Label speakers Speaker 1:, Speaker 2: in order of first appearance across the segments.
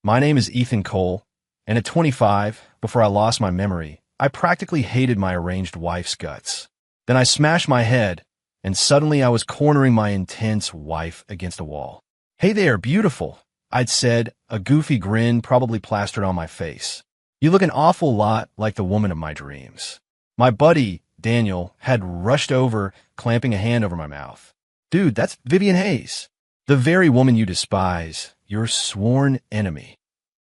Speaker 1: My name is Ethan Cole, and at 25, before I lost my memory, I practically hated my arranged wife's guts. Then I smashed my head, and suddenly I was cornering my intense wife against a wall. "Hey there, beautiful," I'd said, a goofy grin probably plastered on my face. "You look an awful lot like the woman of my dreams." My buddy, Daniel, had rushed over, clamping a hand over my mouth. "Dude, that's Vivian Hayes, the very woman you despise, your sworn enemy."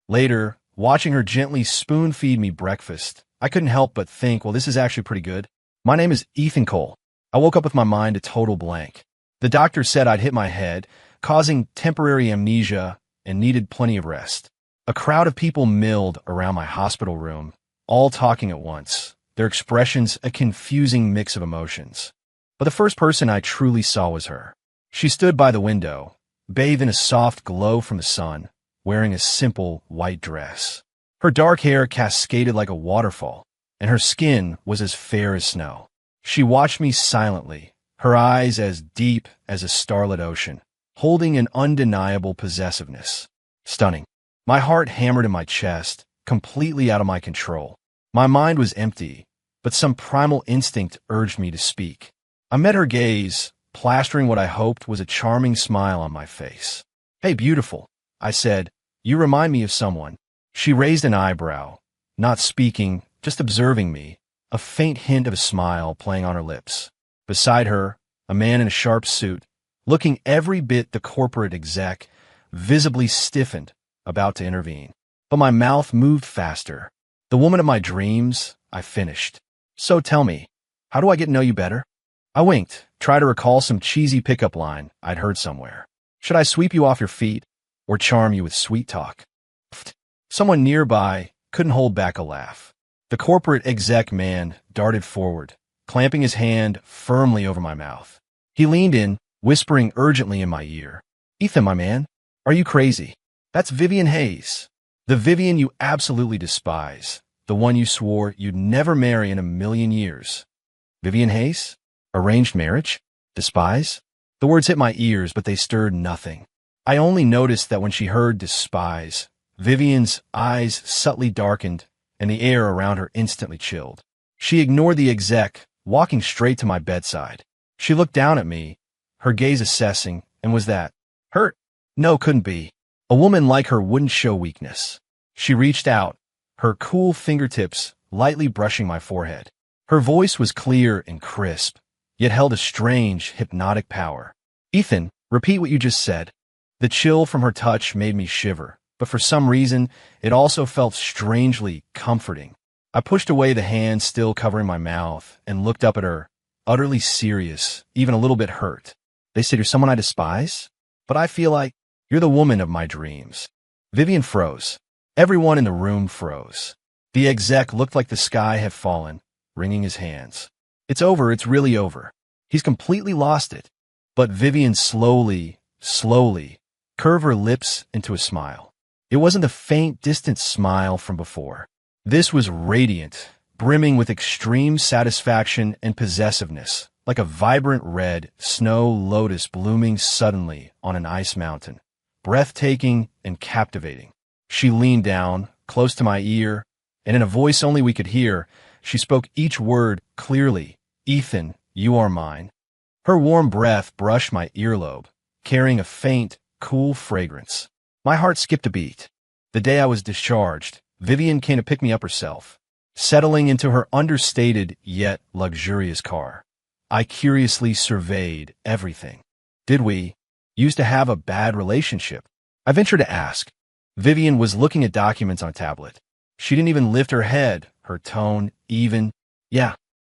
Speaker 1: Later, watching her gently spoon-feed me breakfast, I couldn't help but think, well, this is actually pretty good. My name is Ethan Cole. I woke up with my mind a total blank. The doctor said I'd hit my head, causing temporary amnesia, and needed plenty of rest. A crowd of people milled around my hospital room, all talking at once, their expressions a confusing mix of emotions. But the first person I truly saw was her. She stood by the window, bathed in a soft glow from the sun, wearing a simple white dress. Her dark hair cascaded like a waterfall, and her skin was as fair as snow. She watched me silently, her eyes as deep as a starlit ocean, holding an undeniable possessiveness. Stunning. My heart hammered in my chest, completely out of my control. My mind was empty, but some primal instinct urged me to speak. I met her gaze, plastering what I hoped was a charming smile on my face. "Hey, beautiful," I said, "you remind me of someone." She raised an eyebrow, not speaking, just observing me, a faint hint of a smile playing on her lips. Beside her, a man in a sharp suit, looking every bit the corporate exec, visibly stiffened, about to intervene. But my mouth moved faster. "The woman of my dreams," I finished. "So tell me, how do I get to know you better?" I winked, trying to recall some cheesy pickup line I'd heard somewhere. "Should I sweep you off your feet, or charm you with sweet talk?" Pfft. Someone nearby couldn't hold back a laugh. The corporate exec man darted forward, clamping his hand firmly over my mouth. He leaned in, whispering urgently in my ear, "Ethan, my man, are you crazy? That's Vivian Hayes. The Vivian you absolutely despise. The one you swore you'd never marry in a million years." Vivian Hayes? Arranged marriage? Despise? The words hit my ears, but they stirred nothing. I only noticed that when she heard despise, Vivian's eyes subtly darkened, and the air around her instantly chilled. She ignored the exec, walking straight to my bedside. She looked down at me, her gaze assessing, and was that hurt? No, couldn't be. A woman like her wouldn't show weakness. She reached out, her cool fingertips lightly brushing my forehead. Her voice was clear and crisp, yet held a strange, hypnotic power. "Ethan, repeat what you just said." The chill from her touch made me shiver, but for some reason, it also felt strangely comforting. I pushed away the hand still covering my mouth and looked up at her, utterly serious, even a little bit hurt. "They said you're someone I despise? But I feel like you're the woman of my dreams." Vivian froze. Everyone in the room froze. The exec looked like the sky had fallen, wringing his hands. "It's over, it's really over. He's completely lost it." But Vivian slowly curved her lips into a smile. It wasn't the faint, distant smile from before. This was radiant, brimming with extreme satisfaction and possessiveness, like a vibrant red snow lotus blooming suddenly on an ice mountain, breathtaking and captivating. She leaned down, close to my ear, and in a voice only we could hear, she spoke each word clearly. "Ethan, you are mine." Her warm breath brushed my earlobe, carrying a faint, cool fragrance. My heart skipped a beat. The day I was discharged, Vivian came to pick me up herself, settling into her understated yet luxurious car. I curiously surveyed everything. Did we used to have a bad relationship? I ventured to ask. Vivian was looking at documents on a tablet. She didn't even lift her head, her tone even. "Yeah.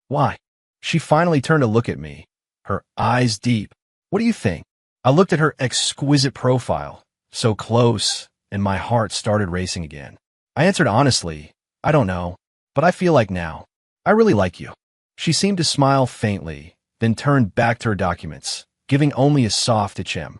Speaker 1: Why?" She finally turned to look at me, her eyes deep. "What do you think?" I looked at her exquisite profile, so close, and my heart started racing again. I answered honestly, "I don't know, but I feel like now. I really like you." She seemed to smile faintly, then turned back to her documents, giving only a soft "hm."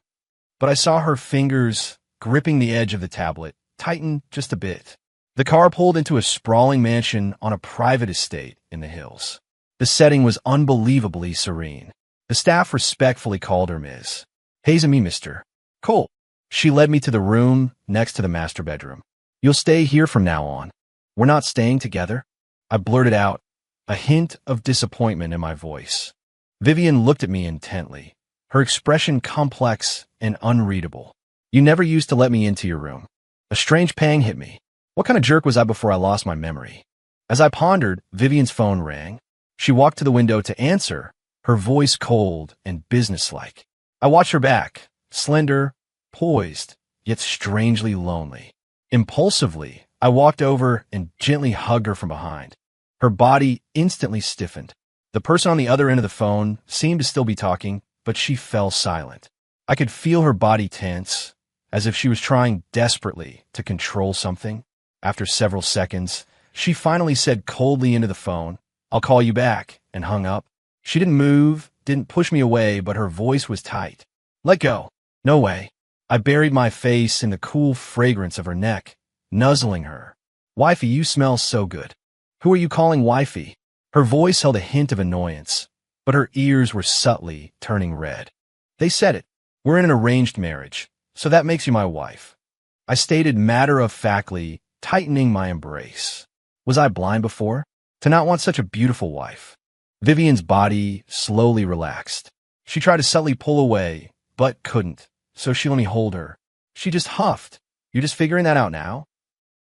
Speaker 1: But I saw her fingers, gripping the edge of the tablet, tighten just a bit. The car pulled into a sprawling mansion on a private estate in the hills. The setting was unbelievably serene. The staff respectfully called her Ms. Hayes and me Mr. Cole. She led me to the room next to the master bedroom. You'll stay here from now on. We're not staying together? I blurted out, a hint of disappointment in my voice. Vivian looked at me intently, her expression complex and unreadable. You never used to let me into your room. A strange pang hit me. What kind of jerk was I before I lost my memory? As I pondered, Vivian's phone rang. She walked to the window to answer, her voice cold and businesslike. I watched her back, slender, poised, yet strangely lonely. Impulsively, I walked over and gently hugged her from behind. Her body instantly stiffened. The person on the other end of the phone seemed to still be talking, but she fell silent. I could feel her body tense, as if she was trying desperately to control something. After several seconds, she finally said coldly into the phone, I'll call you back, and hung up. She didn't move, didn't push me away, but her voice was tight. Let go. No way. I buried my face in the cool fragrance of her neck, nuzzling her. Wifey, you smell so good. Who are you calling wifey? Her voice held a hint of annoyance, but her ears were subtly turning red. They said it. We're in an arranged marriage, so that makes you my wife. I stated matter-of-factly, tightening my embrace. Was I blind before? To not want such a beautiful wife? Vivian's body slowly relaxed. She tried to subtly pull away, but couldn't, so she let me hold her. She just huffed. You just figuring that out now?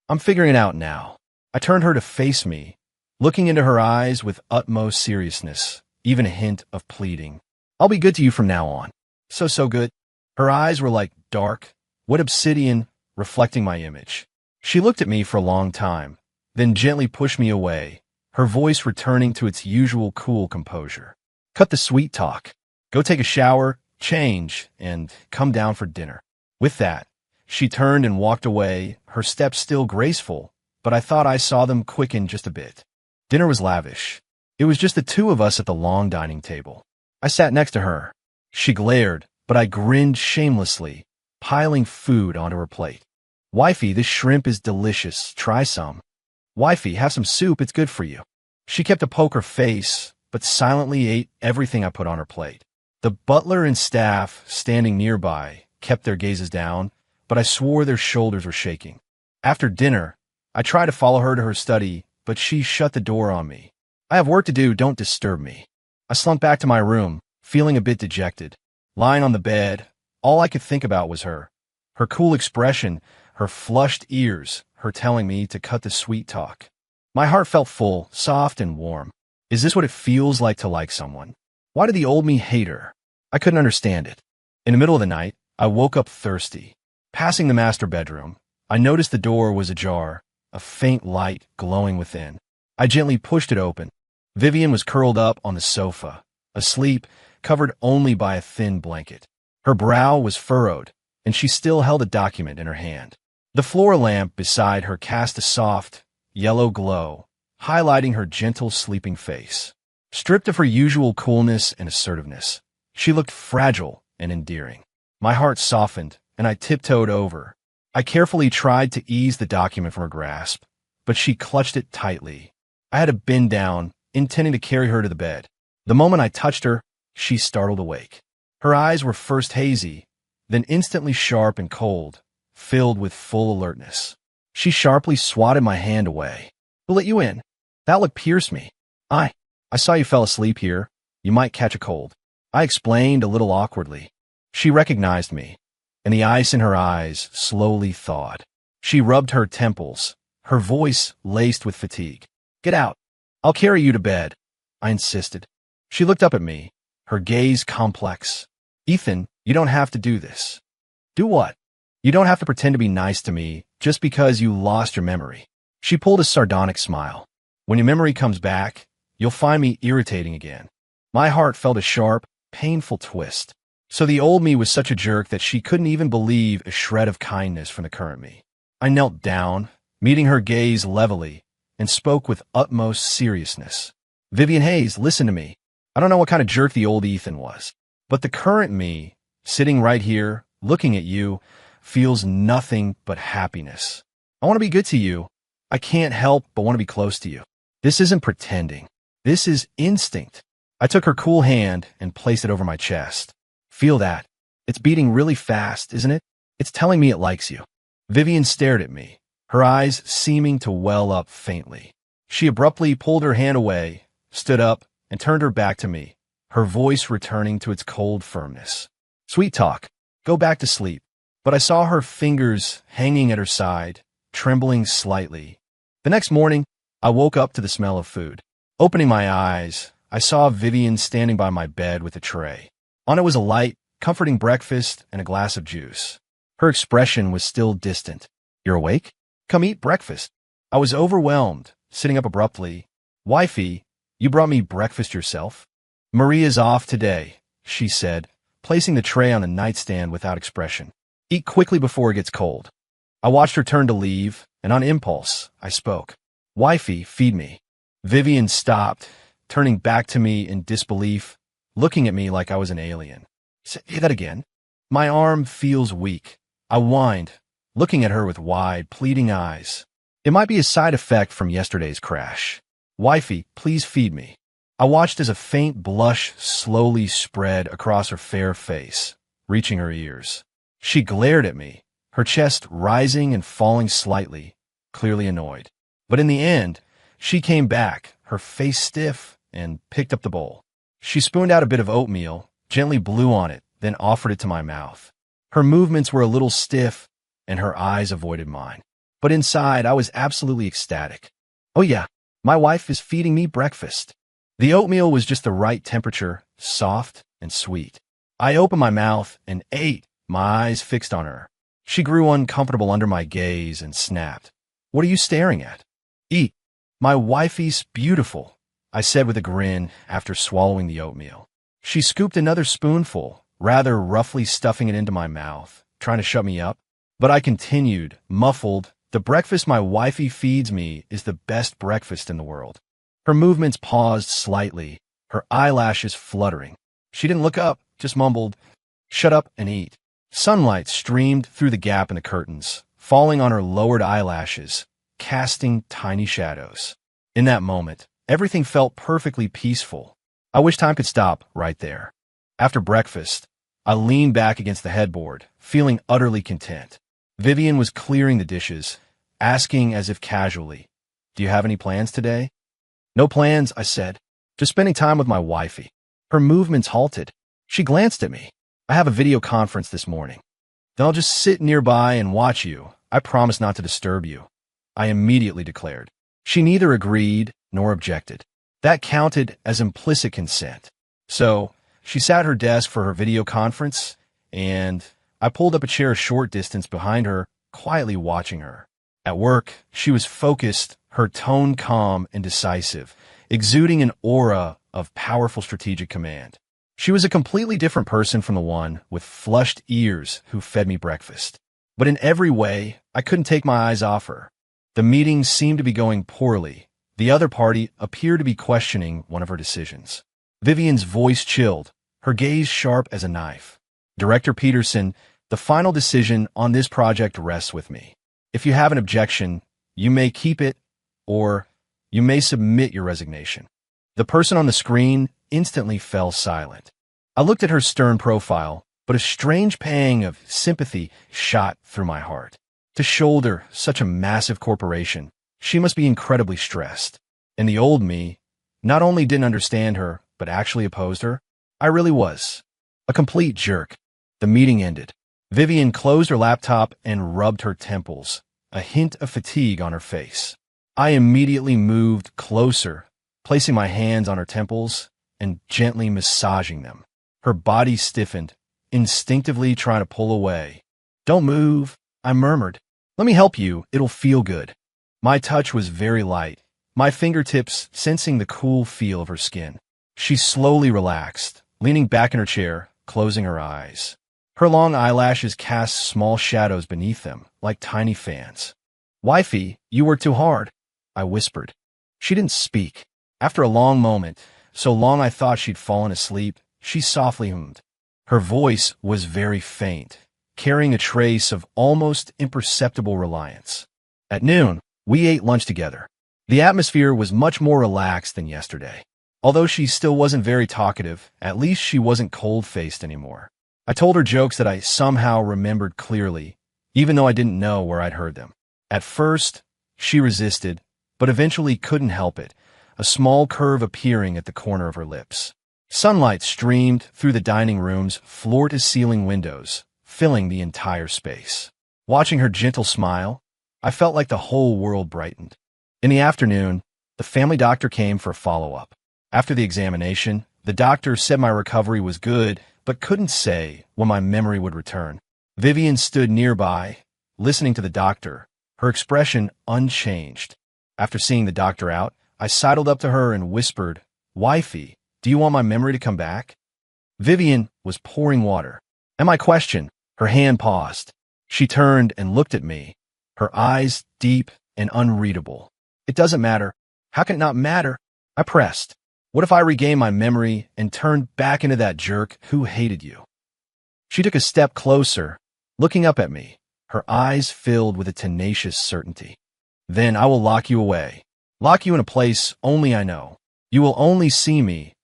Speaker 1: I'm figuring it out now. I turned her to face me, looking into her eyes with utmost seriousness, even a hint of pleading. I'll be good to you from now on. So good. Her eyes were like dark, wet obsidian, reflecting my image. She looked at me for a long time, then gently pushed me away, her voice returning to its usual cool composure. Cut the sweet talk. Go take a shower, change, and come down for dinner. With that, she turned and walked away, her steps still graceful, but I thought I saw them quicken just a bit. Dinner was lavish. It was just the two of us at the long dining table. I sat next to her. She glared, but I grinned shamelessly, piling food onto her plate. Wifey, this shrimp is delicious. Try some. Wifey, have some soup. It's good for you. She kept a poker face, but silently ate everything I put on her plate. The butler and staff, standing nearby, kept their gazes down, but I swore their shoulders were shaking. After dinner, I tried to follow her to her study, but she shut the door on me. I have work to do, don't disturb me. I slunk back to my room, feeling a bit dejected. Lying on the bed, all I could think about was her. Her cool expression, her flushed ears, her telling me to cut the sweet talk. My heart felt full, soft and warm. Is this what it feels like to like someone? Why did the old me hate her? I couldn't understand it. In the middle of the night, I woke up thirsty. Passing the master bedroom, I noticed the door was ajar, a faint light glowing within. I gently pushed it open. Vivian was curled up on the sofa, asleep, covered only by a thin blanket. Her brow was furrowed, and she still held a document in her hand. The floor lamp beside her cast a soft, yellow glow, highlighting her gentle sleeping face. Stripped of her usual coolness and assertiveness, she looked fragile and endearing. My heart softened, and I tiptoed over. I carefully tried to ease the document from her grasp, but she clutched it tightly. I had to bend down, intending to carry her to the bed. The moment I touched her, she startled awake. Her eyes were first hazy, then instantly sharp and cold, filled with full alertness. She sharply swatted my hand away. Who let you in? That look pierced me. I saw you fell asleep here. You might catch a cold. I explained a little awkwardly. She recognized me, and the ice in her eyes slowly thawed. She rubbed her temples, her voice laced with fatigue. Get out. I'll carry you to bed, I insisted. She looked up at me, her gaze complex. Ethan, you don't have to do this. Do what? You don't have to pretend to be nice to me just because you lost your memory. She pulled a sardonic smile. When your memory comes back, you'll find me irritating again. My heart felt a sharp, painful twist. So the old me was such a jerk that she couldn't even believe a shred of kindness from the current me. I knelt down, meeting her gaze levelly, and spoke with utmost seriousness. Vivian Hayes, listen to me. I don't know what kind of jerk the old Ethan was, but the current me, sitting right here, looking at you, feels nothing but happiness. I want to be good to you. I can't help but want to be close to you. This isn't pretending. This is instinct. I took her cool hand and placed it over my chest. Feel that. It's beating really fast, isn't it? It's telling me it likes you. Vivian stared at me, her eyes seeming to well up faintly. She abruptly pulled her hand away, stood up, and turned her back to me, her voice returning to its cold firmness. Sweet talk. Go back to sleep. But I saw her fingers hanging at her side, trembling slightly. The next morning, I woke up to the smell of food. Opening my eyes, I saw Vivian standing by my bed with a tray. On it was a light, comforting breakfast and a glass of juice. Her expression was still distant. You're awake? Come eat breakfast. I was overwhelmed, sitting up abruptly. Wifey, you brought me breakfast yourself? Maria's off today, she said, placing the tray on the nightstand without expression. Eat quickly before it gets cold. I watched her turn to leave, and on impulse, I spoke. Wifey, feed me. Vivian stopped, turning back to me in disbelief, looking at me like I was an alien. Say that again. My arm feels weak. I whined, looking at her with wide, pleading eyes. It might be a side effect from yesterday's crash. Wifey, please feed me. I watched as a faint blush slowly spread across her fair face, reaching her ears. She glared at me, her chest rising and falling slightly, clearly annoyed. But in the end, she came back, her face stiff, and picked up the bowl. She spooned out a bit of oatmeal, gently blew on it, then offered it to my mouth. Her movements were a little stiff, and her eyes avoided mine. But inside, I was absolutely ecstatic. Oh yeah, my wife is feeding me breakfast. The oatmeal was just the right temperature, soft and sweet. I opened my mouth and ate, my eyes fixed on her. She grew uncomfortable under my gaze and snapped. What are you staring at? Eat. My wifey's beautiful, I said with a grin after swallowing the oatmeal. She scooped another spoonful, rather roughly stuffing it into my mouth, trying to shut me up. But I continued, muffled, the breakfast my wifey feeds me is the best breakfast in the world. Her movements paused slightly, her eyelashes fluttering. She didn't look up, just mumbled, shut up and eat. Sunlight streamed through the gap in the curtains, falling on her lowered eyelashes, casting tiny shadows. In that moment, everything felt perfectly peaceful. I wish time could stop right there. After breakfast, I leaned back against the headboard, feeling utterly content. Vivian was clearing the dishes, asking as if casually, "Do you have any plans today?" "No plans," I said. "Just spending time with my wifey." Her movements halted. She glanced at me. "I have a video conference this morning. Then I'll just sit nearby and watch you. I promise not to disturb you," I immediately declared. She neither agreed nor objected. That counted as implicit consent. So, she sat at her desk for her video conference, and I pulled up a chair a short distance behind her, quietly watching her. At work, she was focused, her tone calm and decisive, exuding an aura of powerful strategic command. She was a completely different person from the one with flushed ears who fed me breakfast. But in every way, I couldn't take my eyes off her. The meeting seemed to be going poorly. The other party appeared to be questioning one of her decisions. Vivian's voice chilled, her gaze sharp as a knife. "Director Peterson, the final decision on this project rests with me. If you have an objection, you may keep it, or you may submit your resignation." The person on the screen instantly fell silent. I looked at her stern profile, but a strange pang of sympathy shot through my heart. To shoulder such a massive corporation, she must be incredibly stressed. And the old me not only didn't understand her, but actually opposed her. I really was. A complete jerk. The meeting ended. Vivian closed her laptop and rubbed her temples, a hint of fatigue on her face. I immediately moved closer, placing my hands on her temples and gently massaging them. Her body stiffened, instinctively trying to pull away. "Don't move," I murmured. "Let me help you, it'll feel good." My touch was very light, my fingertips sensing the cool feel of her skin. She slowly relaxed, leaning back in her chair, closing her eyes. Her long eyelashes cast small shadows beneath them, like tiny fans. "Wifey, you work too hard," I whispered. She didn't speak. After a long moment, so long I thought she'd fallen asleep, she softly hummed. Her voice was very faint, carrying a trace of almost imperceptible reliance. At noon, we ate lunch together. The atmosphere was much more relaxed than yesterday. Although she still wasn't very talkative, at least she wasn't cold-faced anymore. I told her jokes that I somehow remembered clearly, even though I didn't know where I'd heard them. At first, she resisted, but eventually couldn't help it, a small curve appearing at the corner of her lips. Sunlight streamed through the dining room's floor-to-ceiling windows, filling the entire space. Watching her gentle smile, I felt like the whole world brightened. In the afternoon, the family doctor came for a follow-up. After the examination, the doctor said my recovery was good, but couldn't say when my memory would return. Vivian stood nearby, listening to the doctor, her expression unchanged. After seeing the doctor out, I sidled up to her and whispered, "Wifey, do you want my memory to come back?" Vivian was pouring water. At my question, her hand paused. She turned and looked at me, her eyes deep and unreadable. "It doesn't matter." "How can it not matter?" I pressed. "What if I regain my memory and turned back into that jerk who hated you?" She took a step closer, looking up at me, her eyes filled with a tenacious certainty. "Then I will lock you away. Lock you in a place only I know. You will only see me,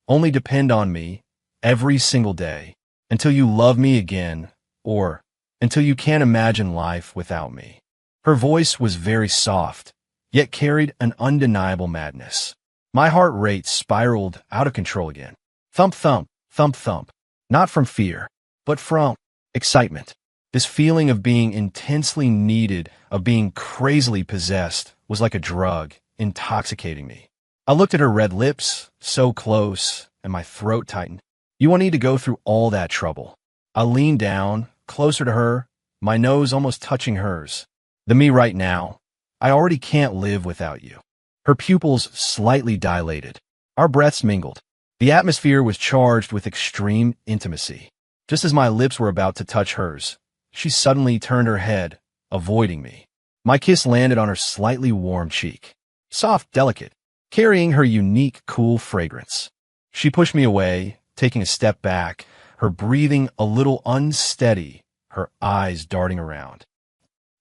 Speaker 1: only depend on me, every single day, until you love me again, or until you can't imagine life without me." Her voice was very soft, yet carried an undeniable madness. My heart rate spiraled out of control again. Thump, thump, thump, thump. Not from fear, but from excitement. This feeling of being intensely needed, of being crazily possessed, was like a drug, intoxicating me. I looked at her red lips, so close, and my throat tightened. "You won't need to go through all that trouble." I leaned down, closer to her, my nose almost touching hers. "The me right now, I already can't live without you." Her pupils slightly dilated. Our breaths mingled. The atmosphere was charged with extreme intimacy. Just as my lips were about to touch hers, she suddenly turned her head, avoiding me. My kiss landed on her slightly warm cheek. Soft, delicate, carrying her unique, cool fragrance. She pushed me away, taking a step back, her breathing a little unsteady, her eyes darting around.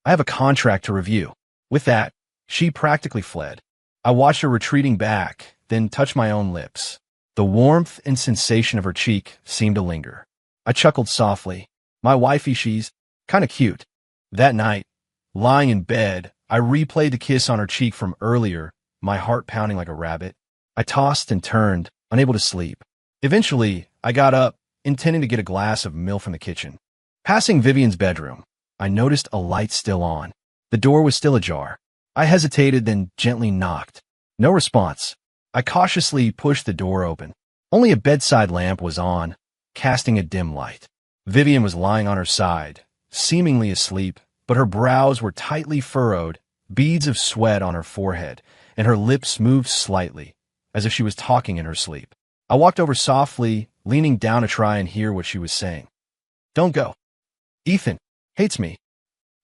Speaker 1: "I have a contract to review." With that, she practically fled. I watched her retreating back, then touched my own lips. The warmth and sensation of her cheek seemed to linger. I chuckled softly. "My wifey, she's kinda cute." That night, lying in bed, I replayed the kiss on her cheek from earlier, my heart pounding like a rabbit. I tossed and turned, unable to sleep. Eventually, I got up, intending to get a glass of milk from the kitchen. Passing Vivian's bedroom, I noticed a light still on. The door was still ajar. I hesitated, then gently knocked. No response. I cautiously pushed the door open. Only a bedside lamp was on, casting a dim light. Vivian was lying on her side, seemingly asleep, but her brows were tightly furrowed, beads of sweat on her forehead, and her lips moved slightly, as if she was talking in her sleep. I walked over softly, leaning down to try and hear what she was saying. "Don't go. Ethan hates me.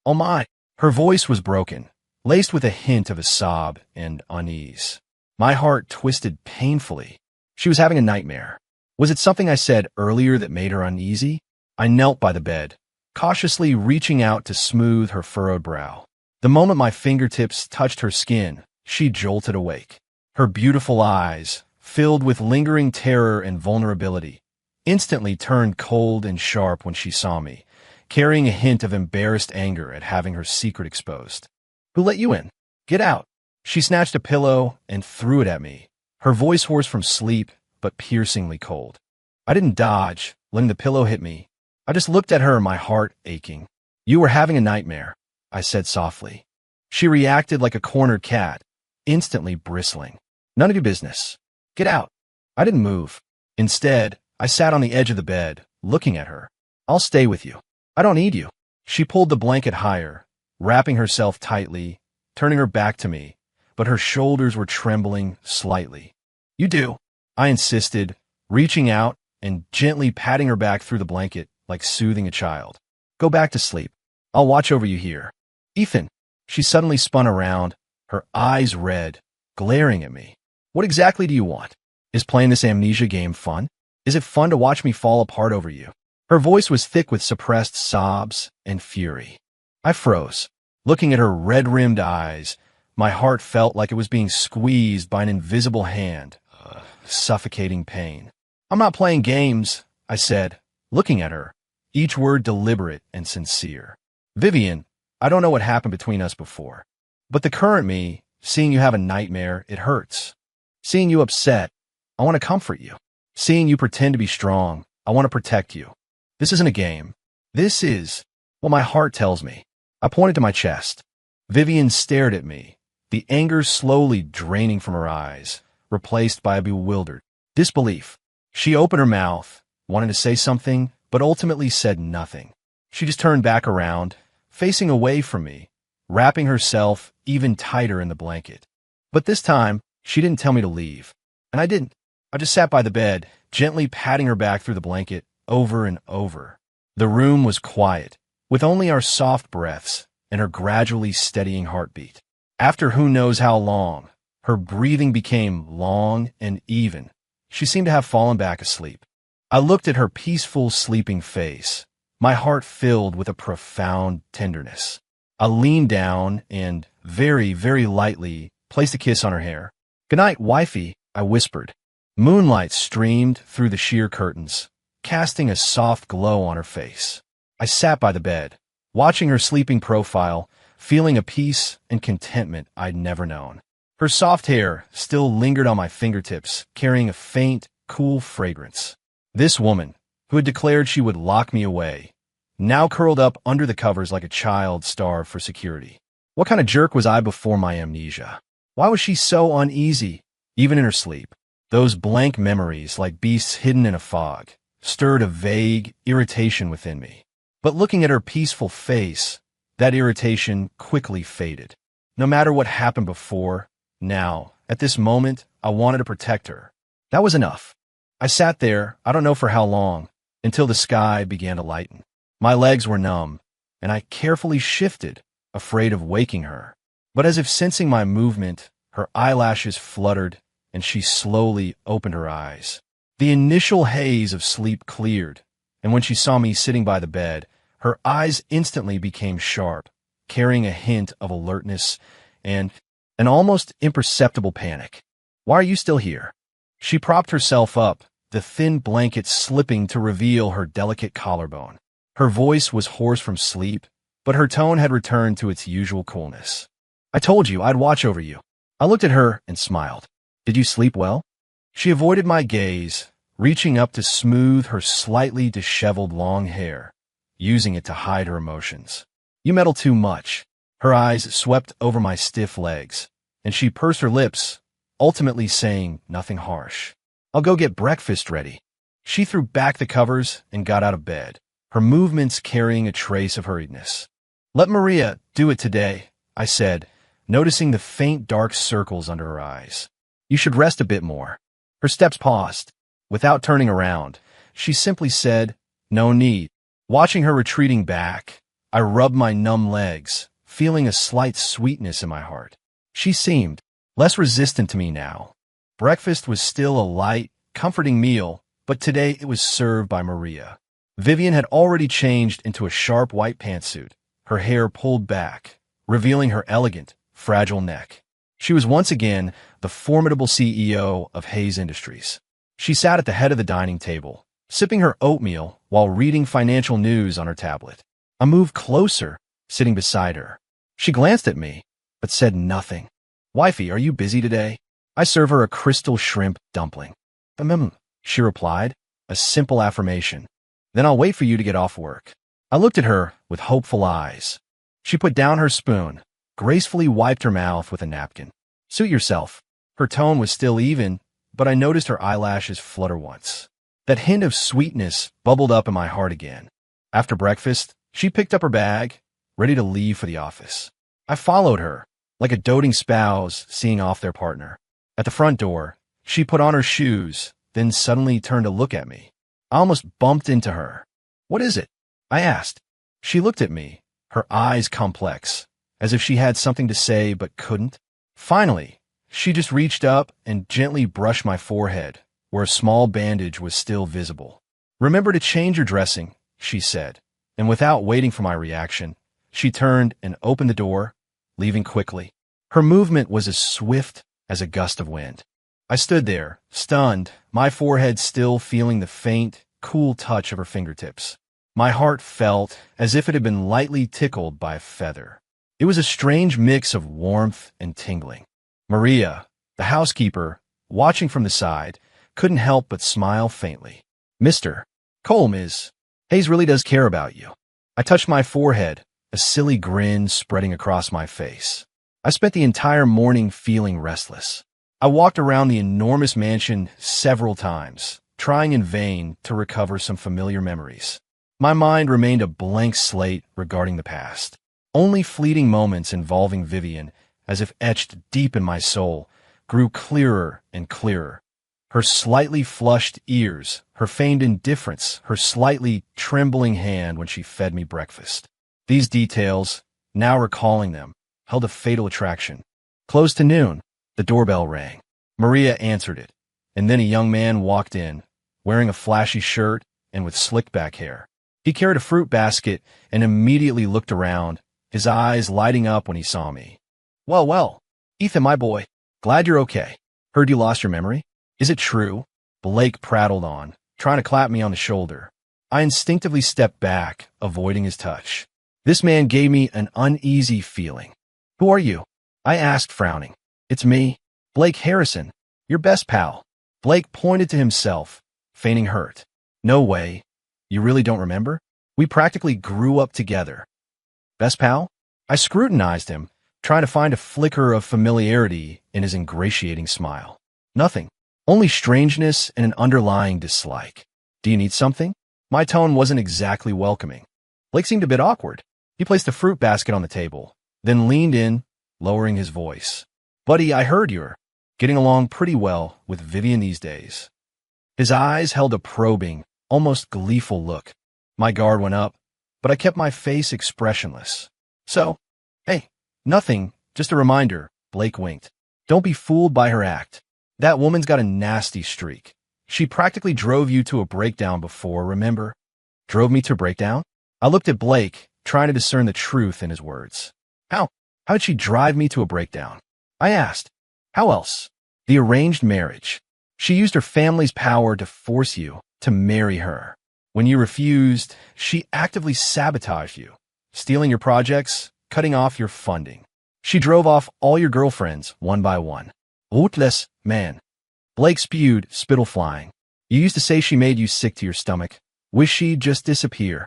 Speaker 1: Oh my." Her voice was broken, laced with a hint of a sob and unease. My heart twisted painfully. She was having a nightmare. Was it something I said earlier that made her uneasy? I knelt by the bed, cautiously reaching out to smooth her furrowed brow. The moment my fingertips touched her skin, she jolted awake. Her beautiful eyes, filled with lingering terror and vulnerability, instantly turned cold and sharp when she saw me, carrying a hint of embarrassed anger at having her secret exposed. "Who let you in? Get out." She snatched a pillow and threw it at me, her voice hoarse from sleep, but piercingly cold. I didn't dodge, letting the pillow hit me. I just looked at her, my heart aching. "You were having a nightmare," I said softly. She reacted like a cornered cat, instantly bristling. "None of your business. Get out." I didn't move. Instead, I sat on the edge of the bed, looking at her. "I'll stay with you. I don't need you." She pulled the blanket higher, wrapping herself tightly, turning her back to me, but her shoulders were trembling slightly. "You do," I insisted, reaching out and gently patting her back through the blanket like soothing a child. "Go back to sleep. I'll watch over you here." "Ethan." She suddenly spun around, her eyes red, glaring at me. "What exactly do you want? Is playing this amnesia game fun? Is it fun to watch me fall apart over you?" Her voice was thick with suppressed sobs and fury. I froze, looking at her red-rimmed eyes. My heart felt like it was being squeezed by an invisible hand, suffocating pain. "I'm not playing games," I said, looking at her, each word deliberate and sincere. Vivian, I don't know what happened between us before, but the current me, seeing you have a nightmare, it hurts. Seeing you upset, I want to comfort you. Seeing you pretend to be strong, I want to protect you. This isn't a game. This is what my heart tells me. I pointed to my chest. Vivian stared at me, the anger slowly draining from her eyes, replaced by a bewildered disbelief. She opened her mouth, wanting to say something, but ultimately said nothing. She just turned back around, facing away from me, wrapping herself even tighter in the blanket. But this time, she didn't tell me to leave. And I didn't. I just sat by the bed, gently patting her back through the blanket, over and over. The room was quiet, with only our soft breaths and her gradually steadying heartbeat. After who knows how long, her breathing became long and even. She seemed to have fallen back asleep. I looked at her peaceful, sleeping face, my heart filled with a profound tenderness. I leaned down and, very, very lightly, placed a kiss on her hair. "Good night, wifey," I whispered. Moonlight streamed through the sheer curtains, casting a soft glow on her face. I sat by the bed, watching her sleeping profile, feeling a peace and contentment I'd never known. Her soft hair still lingered on my fingertips, carrying a faint, cool fragrance. This woman, who had declared she would lock me away, now curled up under the covers like a child starved for security. What kind of jerk was I before my amnesia? Why was she so uneasy, even in her sleep? Those blank memories, like beasts hidden in a fog, stirred a vague irritation within me. But looking at her peaceful face, that irritation quickly faded. No matter what happened before, now, at this moment, I wanted to protect her. That was enough. I sat there, I don't know for how long, until the sky began to lighten. My legs were numb, and I carefully shifted, afraid of waking her. But as if sensing my movement, her eyelashes fluttered, and she slowly opened her eyes. The initial haze of sleep cleared, and when she saw me sitting by the bed, her eyes instantly became sharp, carrying a hint of alertness and an almost imperceptible panic. "Why are you still here?" She propped herself up, the thin blanket slipping to reveal her delicate collarbone. Her voice was hoarse from sleep, but her tone had returned to its usual coolness. "I told you I'd watch over you." I looked at her and smiled. "Did you sleep well?" She avoided my gaze, reaching up to smooth her slightly disheveled long hair, using it to hide her emotions. "You meddle too much." Her eyes swept over my stiff legs, and she pursed her lips, ultimately saying nothing harsh. "I'll go get breakfast ready." She threw back the covers and got out of bed, her movements carrying a trace of hurriedness. "Let Maria do it today," I said, noticing the faint dark circles under her eyes. "You should rest a bit more." Her steps paused. Without turning around, she simply said, "No need." Watching her retreating back, I rubbed my numb legs, feeling a slight sweetness in my heart. She seemed less resistant to me now. Breakfast was still a light, comforting meal, but today it was served by Maria. Vivian had already changed into a sharp white pantsuit, her hair pulled back, revealing her elegant, fragile neck. She was once again the formidable CEO of Hayes Industries. She sat at the head of the dining table, sipping her oatmeal while reading financial news on her tablet. I moved closer, sitting beside her. She glanced at me, but said nothing. "Wifey, are you busy today?" I serve her a crystal shrimp dumpling. She replied, a simple affirmation. "Then I'll wait for you to get off work." I looked at her with hopeful eyes. She put down her spoon, gracefully wiped her mouth with a napkin. "Suit yourself." Her tone was still even, but I noticed her eyelashes flutter once. That hint of sweetness bubbled up in my heart again. After breakfast, she picked up her bag, ready to leave for the office. I followed her, like a doting spouse seeing off their partner. At the front door, she put on her shoes, then suddenly turned to look at me. I almost bumped into her. "What is it?" I asked. She looked at me, her eyes complex, as if she had something to say but couldn't. Finally, she just reached up and gently brushed my forehead, where a small bandage was still visible. "Remember to change your dressing," she said, and without waiting for my reaction, she turned and opened the door, leaving quickly. Her movement was as swift as a gust of wind. I stood there, stunned, my forehead still feeling the faint, cool touch of her fingertips. My heart felt as if it had been lightly tickled by a feather. It was a strange mix of warmth and tingling. Maria, the housekeeper, watching from the side, couldn't help but smile faintly. Mr. Cole, Ms. Hayes really does care about you. I touched my forehead, a silly grin spreading across my face. I spent the entire morning feeling restless. I walked around the enormous mansion several times, trying in vain to recover some familiar memories. My mind remained a blank slate regarding the past. Only fleeting moments involving Vivian, as if etched deep in my soul, grew clearer and clearer. Her slightly flushed ears, her feigned indifference, her slightly trembling hand when she fed me breakfast. These details, now recalling them, held a fatal attraction. Close to noon, the doorbell rang. Maria answered it, and then a young man walked in, wearing a flashy shirt and with slicked back hair. He carried a fruit basket and immediately looked around, his eyes lighting up when he saw me. Well, Ethan, my boy, glad you're okay. Heard you lost your memory? Is it true? Blake prattled on, trying to clap me on the shoulder. I instinctively stepped back, avoiding his touch. This man gave me an uneasy feeling. Who are you? I asked, frowning. It's me, Blake Harrison, your best pal. Blake pointed to himself, feigning hurt. No way. You really don't remember? We practically grew up together. Best pal? I scrutinized him, trying to find a flicker of familiarity in his ingratiating smile. Nothing. Only strangeness and an underlying dislike. Do you need something? My tone wasn't exactly welcoming. Blake seemed a bit awkward. He placed a fruit basket on the table, then leaned in, lowering his voice. Buddy, I heard you're getting along pretty well with Vivian these days. His eyes held a probing, almost gleeful look. My guard went up, but I kept my face expressionless. So, hey, nothing, just a reminder, Blake winked. Don't be fooled by her act. That woman's got a nasty streak. She practically drove you to a breakdown before, remember? Drove me to a breakdown? I looked at Blake, trying to discern the truth in his words. How'd she drive me to a breakdown? I asked. How else? The arranged marriage. She used her family's power to force you to marry her. When you refused, she actively sabotaged you, stealing your projects, cutting off your funding. She drove off all your girlfriends one by one. Ruthless man. Blake spewed, spittle flying. You used to say she made you sick to your stomach. Wish she'd just disappear.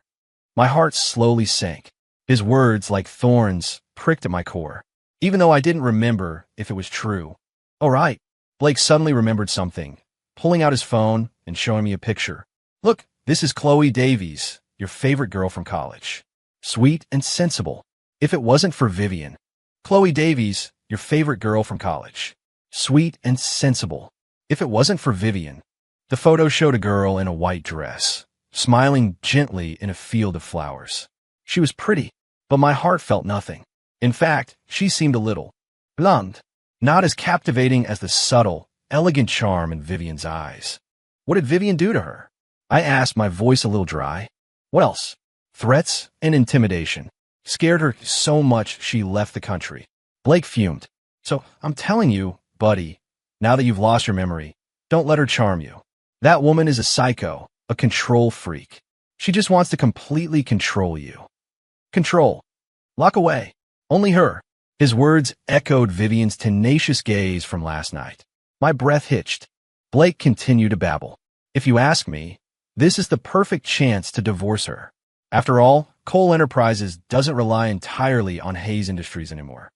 Speaker 1: My heart slowly sank. His words, like thorns, pricked at my core, even though I didn't remember if it was true. Oh, right. Blake suddenly remembered something, pulling out his phone and showing me a picture. Look, this is Chloe Davies, your favorite girl from college. Sweet and sensible. If it wasn't for Vivian. Chloe Davies, your favorite girl from college. Sweet and sensible. If it wasn't for Vivian. The photo showed a girl in a white dress, smiling gently in a field of flowers. She was pretty, but my heart felt nothing. In fact, she seemed a little blunt, not as captivating as the subtle, elegant charm in Vivian's eyes. What did Vivian do to her? I asked, my voice a little dry. What else? Threats and intimidation. Scared her so much she left the country. Blake fumed. So, I'm telling you, buddy, now that you've lost your memory, don't let her charm you. That woman is a psycho, a control freak. She just wants to completely control you. Control. Lock away. Only her. His words echoed Vivian's tenacious gaze from last night. My breath hitched. Blake continued to babble. If you ask me, this is the perfect chance to divorce her. After all, Cole Enterprises doesn't rely entirely on Hayes Industries anymore.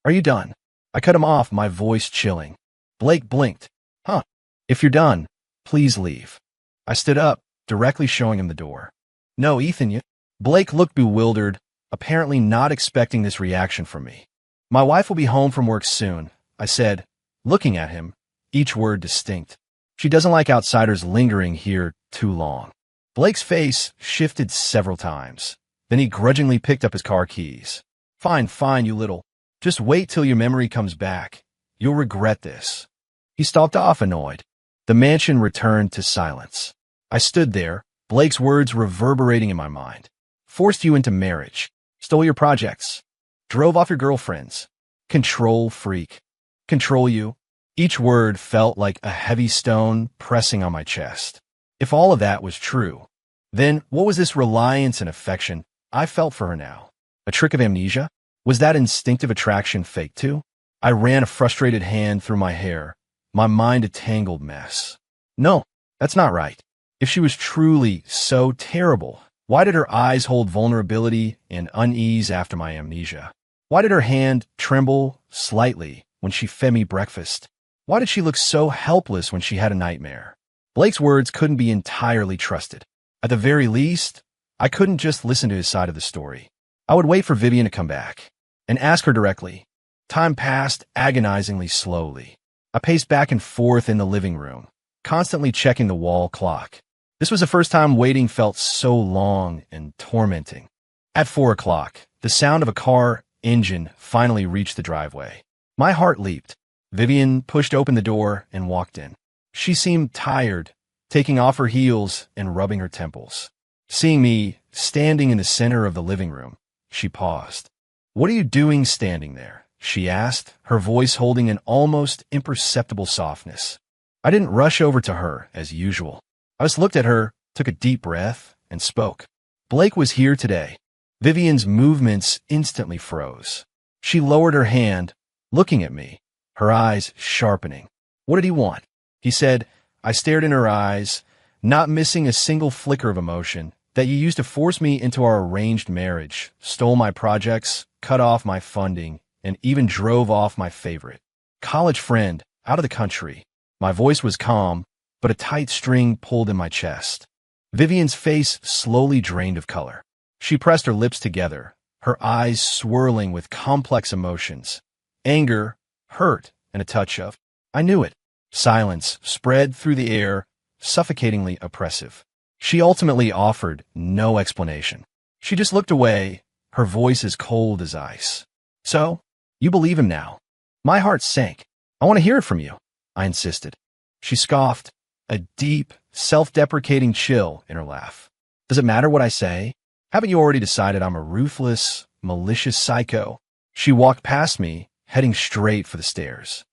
Speaker 1: Are you done? I cut him off, my voice chilling. Blake blinked. Huh. If you're done, please leave. I stood up, directly showing him the door. No, Ethan, you. Blake looked bewildered, apparently not expecting this reaction from me. My wife will be home from work soon, I said, looking at him, each word distinct. She doesn't like outsiders lingering here too long. Blake's face shifted several times. Then he grudgingly picked up his car keys. Fine, you little. Just wait till your memory comes back. You'll regret this. He stalked off, annoyed. The mansion returned to silence. I stood there, Blake's words reverberating in my mind. Forced you into marriage. Stole your projects. Drove off your girlfriends. Control freak. Control you. Each word felt like a heavy stone pressing on my chest. If all of that was true, then what was this reliance and affection I felt for her now? A trick of amnesia? Was that instinctive attraction fake too? I ran a frustrated hand through my hair, my mind a tangled mess. No, that's not right. If she was truly so terrible, why did her eyes hold vulnerability and unease after my amnesia? Why did her hand tremble slightly when she fed me breakfast? Why did she look so helpless when she had a nightmare? Blake's words couldn't be entirely trusted. At the very least, I couldn't just listen to his side of the story. I would wait for Vivian to come back and ask her directly. Time passed agonizingly slowly. I paced back and forth in the living room, constantly checking the wall clock. This was the first time waiting felt so long and tormenting. At 4 o'clock, the sound of a car engine finally reached the driveway. My heart leaped. Vivian pushed open the door and walked in. She seemed tired, taking off her heels and rubbing her temples. Seeing me standing in the center of the living room, she paused. "What are you doing standing there?" she asked, her voice holding an almost imperceptible softness. I didn't rush over to her as usual. I just looked at her, took a deep breath, and spoke. Blake was here today. Vivian's movements instantly froze. She lowered her hand, looking at me, her eyes sharpening. "What did he want?" he said. I stared in her eyes, not missing a single flicker of emotion. "That you used to force me into our arranged marriage, stole my projects, cut off my funding, and even drove off my favorite college friend out of the country." My voice was calm, but a tight string pulled in my chest. Vivian's face slowly drained of color. She pressed her lips together, her eyes swirling with complex emotions. Anger, hurt, and a touch of, I knew it. Silence spread through the air, suffocatingly oppressive. She ultimately offered no explanation. She just looked away, her voice as cold as ice. "So, you believe him now?" My heart sank. "I want to hear it from you," I insisted. She scoffed, a deep, self-deprecating chill in her laugh. "Does it matter what I say? Haven't you already decided I'm a ruthless, malicious psycho?" She walked past me, heading straight for the stairs.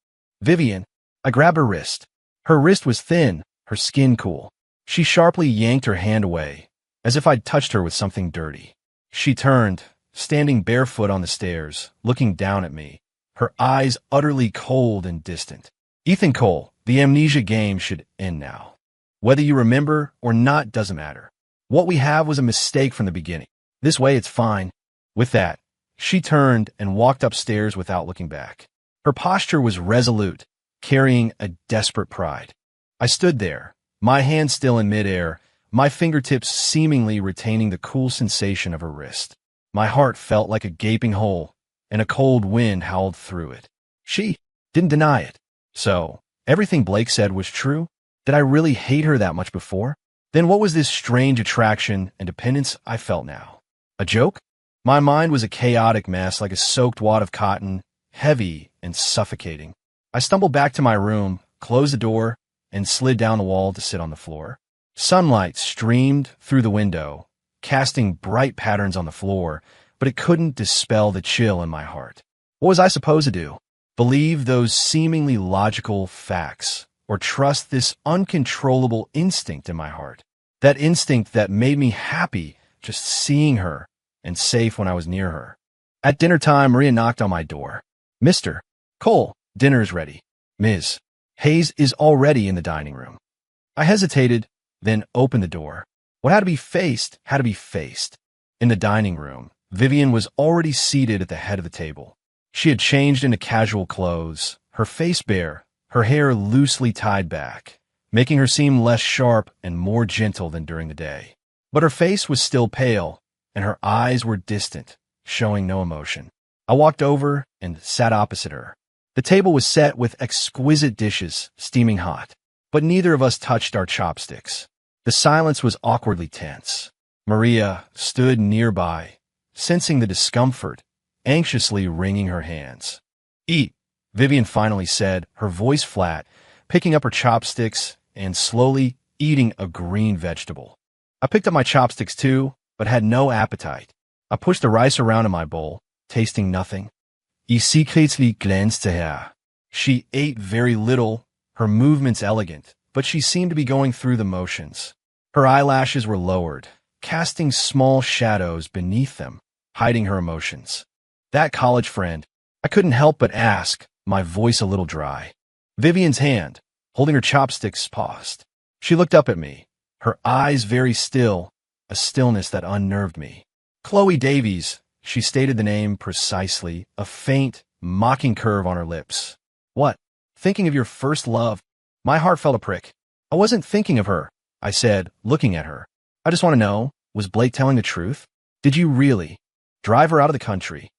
Speaker 1: "Vivian," I grabbed her wrist. Her wrist was thin, her skin cool. She sharply yanked her hand away, as if I'd touched her with something dirty. She turned, standing barefoot on the stairs, looking down at me, her eyes utterly cold and distant. "Ethan Cole, the amnesia game should end now. Whether you remember or not doesn't matter. What we have was a mistake from the beginning. This way it's fine." With that, she turned and walked upstairs without looking back. Her posture was resolute, carrying a desperate pride. I stood there, my hand still in midair, my fingertips seemingly retaining the cool sensation of her wrist. My heart felt like a gaping hole, and a cold wind howled through it. She didn't deny it. So, everything Blake said was true? Did I really hate her that much before? Then what was this strange attraction and dependence I felt now? A joke? My mind was a chaotic mess, like a soaked wad of cotton, heavy and suffocating. I stumbled back to my room, closed the door, and slid down the wall to sit on the floor. Sunlight streamed through the window, casting bright patterns on the floor, but it couldn't dispel the chill in my heart. What was I supposed to do? Believe those seemingly logical facts, or trust this uncontrollable instinct in my heart? That instinct that made me happy just seeing her and safe when I was near her. At dinner time, Maria knocked on my door. "Mr. Cole, dinner is ready." "Ms. Hayes is already in the dining room." I hesitated, then opened the door. What had to be faced had to be faced. In the dining room, Vivian was already seated at the head of the table. She had changed into casual clothes, her face bare, her hair loosely tied back, making her seem less sharp and more gentle than during the day. But her face was still pale, and her eyes were distant, showing no emotion. I walked over and sat opposite her. The table was set with exquisite dishes, steaming hot, but neither of us touched our chopsticks. The silence was awkwardly tense. Maria stood nearby, sensing the discomfort, anxiously wringing her hands. "Eat," Vivian finally said, her voice flat, picking up her chopsticks and slowly eating a green vegetable. I picked up my chopsticks too, but had no appetite. I pushed the rice around in my bowl, tasting nothing. Secretly glanced to her. She ate very little, her movements elegant, but she seemed to be going through the motions. Her eyelashes were lowered, casting small shadows beneath them, hiding her emotions. That college friend, I couldn't help but ask, my voice a little dry. Vivian's hand, holding her chopsticks, paused. She looked up at me, her eyes very still, a stillness that unnerved me. Chloe Davies, she stated the name precisely, a faint, mocking curve on her lips. What? Thinking of your first love? My heart felt a prick. I wasn't thinking of her, I said, looking at her. I just want to know, was Blake telling the truth? Did you really drive her out of the country?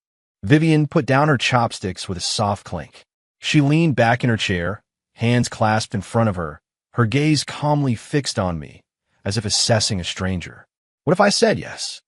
Speaker 1: Vivian put down her chopsticks with a soft clink. She leaned back in her chair, hands clasped in front of her, her gaze calmly fixed on me, as if assessing a stranger. What if I said yes?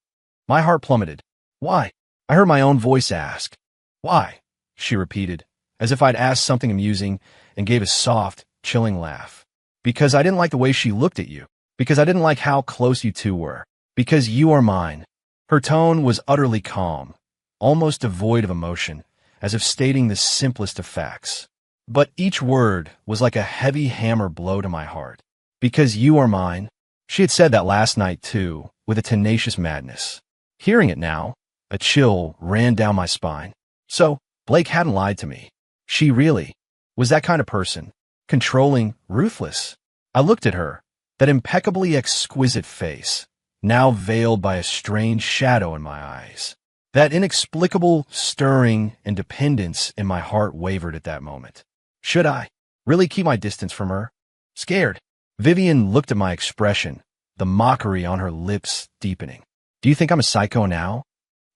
Speaker 1: My heart plummeted. Why? I heard my own voice ask. Why? She repeated, as if I'd asked something amusing, and gave a soft, chilling laugh. Because I didn't like the way she looked at you. Because I didn't like how close you two were. Because you are mine. Her tone was utterly calm, almost devoid of emotion, as if stating the simplest of facts. But each word was like a heavy hammer blow to my heart. Because you are mine. She had said that last night, too, with a tenacious madness. Hearing it now, a chill ran down my spine. So, Blake hadn't lied to me. She really was that kind of person. Controlling, ruthless. I looked at her, that impeccably exquisite face, now veiled by a strange shadow in my eyes. That inexplicable stirring and dependence in my heart wavered at that moment. Should I really keep my distance from her? Scared. Vivian looked at my expression, the mockery on her lips deepening. Do you think I'm a psycho now?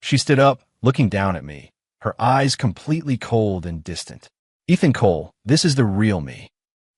Speaker 1: She stood up, looking down at me, her eyes completely cold and distant. Ethan Cole, this is the real me.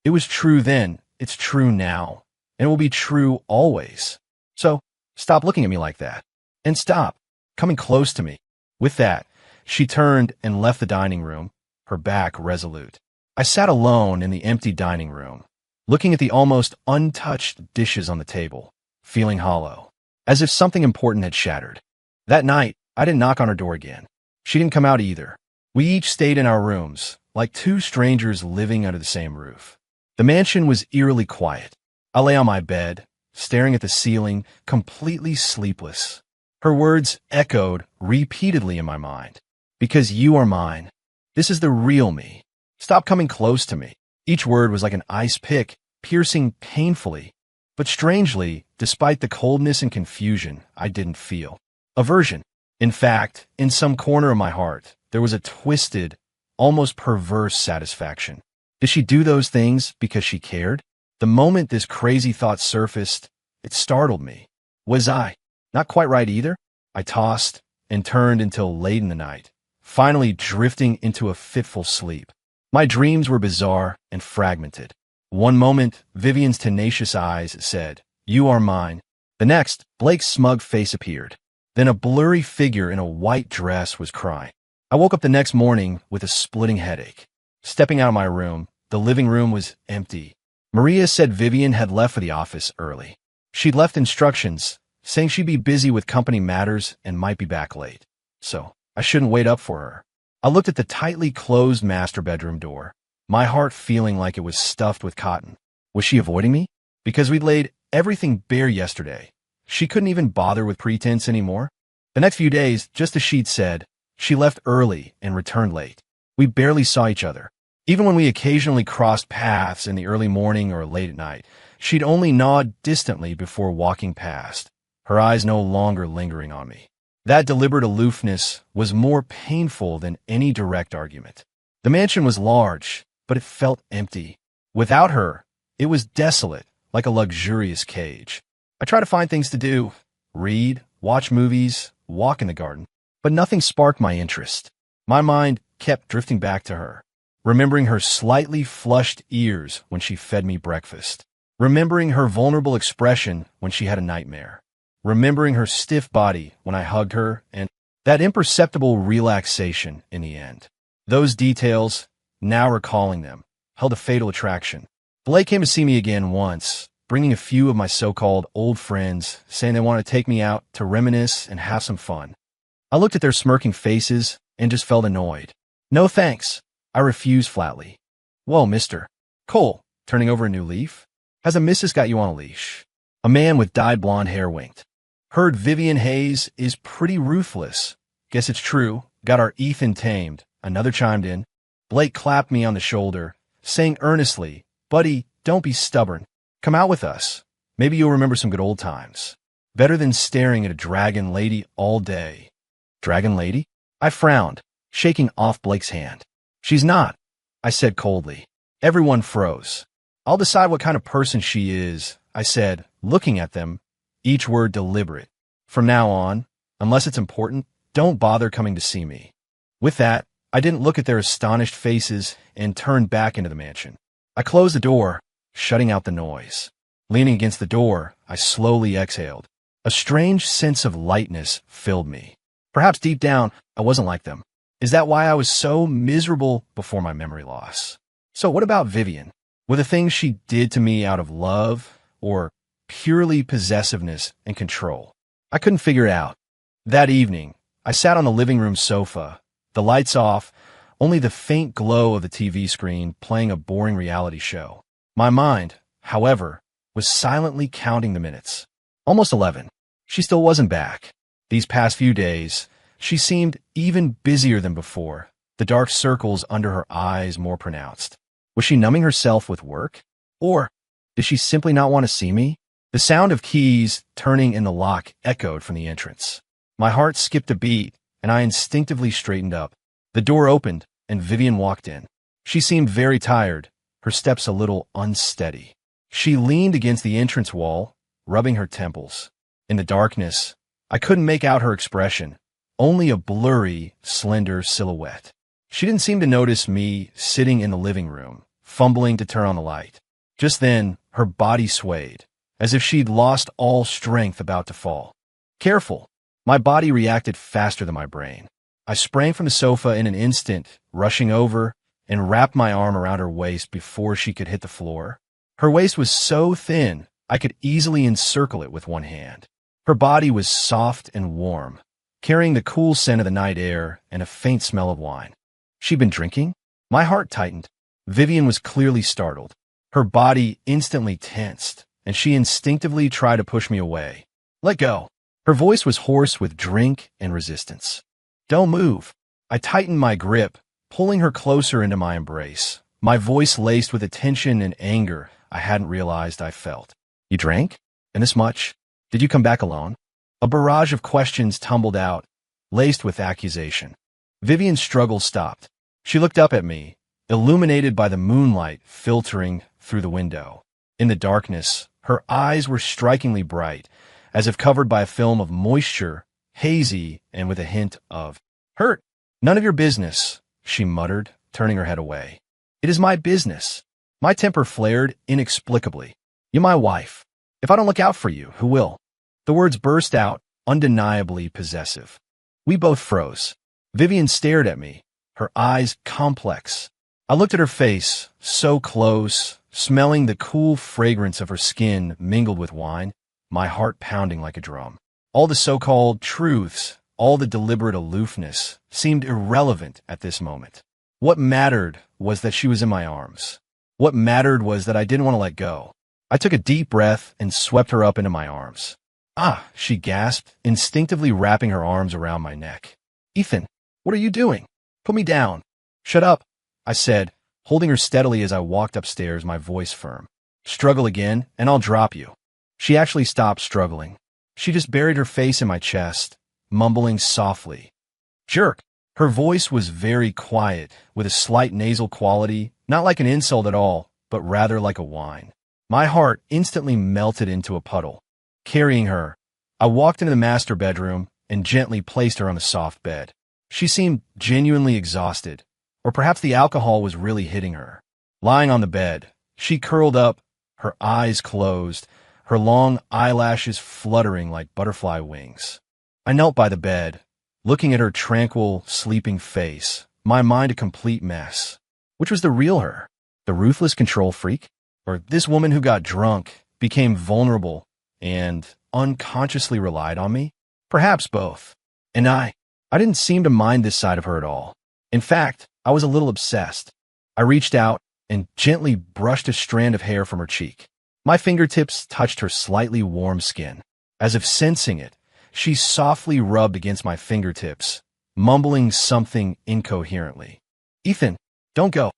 Speaker 1: It was true then, it's true now, and it will be true always. So, stop looking at me like that. And stop coming close to me. With that, she turned and left the dining room, her back resolute. I sat alone in the empty dining room, looking at the almost untouched dishes on the table, feeling hollow, as if something important had shattered. That night, I didn't knock on her door again. She didn't come out either. We each stayed in our rooms, like two strangers living under the same roof. The mansion was eerily quiet. I lay on my bed, staring at the ceiling, completely sleepless. Her words echoed repeatedly in my mind. Because you are mine. This is the real me. Stop coming close to me. Each word was like an ice pick, piercing painfully. But strangely, despite the coldness and confusion, I didn't feel aversion. In fact, in some corner of my heart, there was a twisted, almost perverse satisfaction. Did she do those things because she cared? The moment this crazy thought surfaced, it startled me. Was I not quite right either? I tossed and turned until late in the night, finally drifting into a fitful sleep. My dreams were bizarre and fragmented. One moment, Vivian's tenacious eyes said, "You are mine." The next, Blake's smug face appeared. Then a blurry figure in a white dress was crying. I woke up the next morning with a splitting headache. Stepping out of my room, the living room was empty. Maria said Vivian had left for the office early. She'd left instructions, saying she'd be busy with company matters and might be back late. So, I shouldn't wait up for her. I looked at the tightly closed master bedroom door, my heart feeling like it was stuffed with cotton. Was she avoiding me? Because we'd laid everything bare yesterday. She couldn't even bother with pretense anymore. The next few days, just as she'd said, she left early and returned late. We barely saw each other. Even when we occasionally crossed paths in the early morning or late at night, she'd only nod distantly before walking past, her eyes no longer lingering on me. That deliberate aloofness was more painful than any direct argument. The mansion was large, but it felt empty. Without her, it was desolate, like a luxurious cage. I tried to find things to do, read, watch movies, walk in the garden, but nothing sparked my interest. My mind kept drifting back to her, remembering her slightly flushed ears when she fed me breakfast, remembering her vulnerable expression when she had a nightmare, remembering her stiff body when I hugged her, and that imperceptible relaxation in the end. Those details, now recalling them, held a fatal attraction. Blake came to see me again once, bringing a few of my so-called old friends, saying they wanted to take me out to reminisce and have some fun. I looked at their smirking faces and just felt annoyed. No thanks, I refused flatly. Whoa, mister. Cole, turning over a new leaf? Has a missus got you on a leash? A man with dyed blonde hair winked. Heard Vivian Hayes is pretty ruthless. Guess it's true. Got our Ethan tamed. Another chimed in. Blake clapped me on the shoulder, saying earnestly, Buddy, don't be stubborn. Come out with us. Maybe you'll remember some good old times. Better than staring at a dragon lady all day. Dragon lady? I frowned, shaking off Blake's hand. She's not, I said coldly. Everyone froze. I'll decide what kind of person she is, I said, looking at them, each word deliberate. From now on, unless it's important, don't bother coming to see me. With that, I didn't look at their astonished faces and turned back into the mansion. I closed the door, shutting out the noise. Leaning against the door, I slowly exhaled. A strange sense of lightness filled me. Perhaps deep down, I wasn't like them. Is that why I was so miserable before my memory loss? So what about Vivian? Were the things she did to me out of love or purely possessiveness and control? I couldn't figure it out. That evening, I sat on the living room sofa, the lights off, only the faint glow of the TV screen playing a boring reality show. My mind, however, was silently counting the minutes. Almost 11. She still wasn't back. These past few days, she seemed even busier than before, the dark circles under her eyes more pronounced. Was she numbing herself with work? Or did she simply not want to see me? The sound of keys turning in the lock echoed from the entrance. My heart skipped a beat, and I instinctively straightened up. The door opened, and Vivian walked in. She seemed very tired, her steps a little unsteady. She leaned against the entrance wall, rubbing her temples. In the darkness, I couldn't make out her expression, only a blurry, slender silhouette. She didn't seem to notice me sitting in the living room, fumbling to turn on the light. Just then, her body swayed, as if she'd lost all strength about to fall. Careful! My body reacted faster than my brain. I sprang from the sofa in an instant, rushing over, and wrapped my arm around her waist before she could hit the floor. Her waist was so thin, I could easily encircle it with one hand. Her body was soft and warm, carrying the cool scent of the night air and a faint smell of wine. She'd been drinking? My heart tightened. Vivian was clearly startled. Her body instantly tensed, and she instinctively tried to push me away. Let go. Her voice was hoarse with drink and resistance. Don't move. I tightened my grip, pulling her closer into my embrace, my voice laced with a tension and anger I hadn't realized I felt. You drank? And this much? Did you come back alone? A barrage of questions tumbled out, laced with accusation. Vivian's struggle stopped. She looked up at me, illuminated by the moonlight filtering through the window. In the darkness, her eyes were strikingly bright, as if covered by a film of moisture, hazy and with a hint of hurt. None of your business, she muttered, turning her head away. It is my business. My temper flared inexplicably. You're my wife. If I don't look out for you, who will? The words burst out, undeniably possessive. We both froze. Vivian stared at me, her eyes complex. I looked at her face, so close, smelling the cool fragrance of her skin mingled with wine, my heart pounding like a drum. All the so-called truths, all the deliberate aloofness, seemed irrelevant at this moment. What mattered was that she was in my arms. What mattered was that I didn't want to let go. I took a deep breath and swept her up into my arms. Ah, she gasped, instinctively wrapping her arms around my neck. Ethan, what are you doing? Put me down. Shut up, I said, holding her steadily as I walked upstairs, my voice firm. Struggle again, and I'll drop you. She actually stopped struggling. She just buried her face in my chest, mumbling softly. Jerk. Her voice was very quiet, with a slight nasal quality, not like an insult at all, but rather like a whine. My heart instantly melted into a puddle. Carrying her, I walked into the master bedroom and gently placed her on the soft bed. She seemed genuinely exhausted, or perhaps the alcohol was really hitting her. Lying on the bed, she curled up, her eyes closed, her long eyelashes fluttering like butterfly wings. I knelt by the bed, looking at her tranquil, sleeping face, my mind a complete mess. Which was the real her? The ruthless control freak? Or this woman who got drunk, became vulnerable, and unconsciously relied on me? Perhaps both. And I didn't seem to mind this side of her at all. In fact, I was a little obsessed. I reached out and gently brushed a strand of hair from her cheek. My fingertips touched her slightly warm skin. As if sensing it, she softly rubbed against my fingertips, mumbling something incoherently. Ethan, don't go.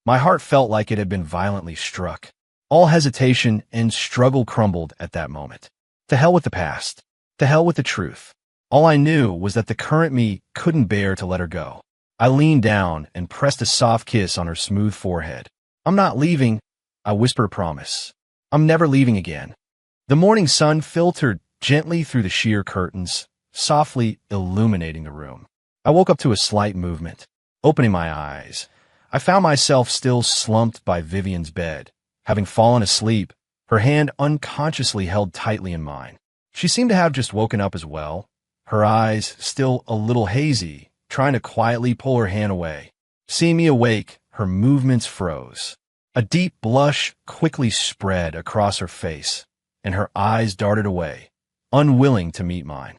Speaker 1: My heart felt like it had been violently struck. All hesitation and struggle crumbled at that moment. To hell with the past. To hell with the truth. All I knew was that the current me couldn't bear to let her go. I leaned down and pressed a soft kiss on her smooth forehead. I'm not leaving, I whispered a promise. I'm never leaving again. The morning sun filtered gently through the sheer curtains, softly illuminating the room. I woke up to a slight movement. Opening my eyes, I found myself still slumped by Vivian's bed. Having fallen asleep, her hand unconsciously held tightly in mine. She seemed to have just woken up as well, her eyes still a little hazy, trying to quietly pull her hand away. Seeing me awake, her movements froze. A deep blush quickly spread across her face, and her eyes darted away, unwilling to meet mine.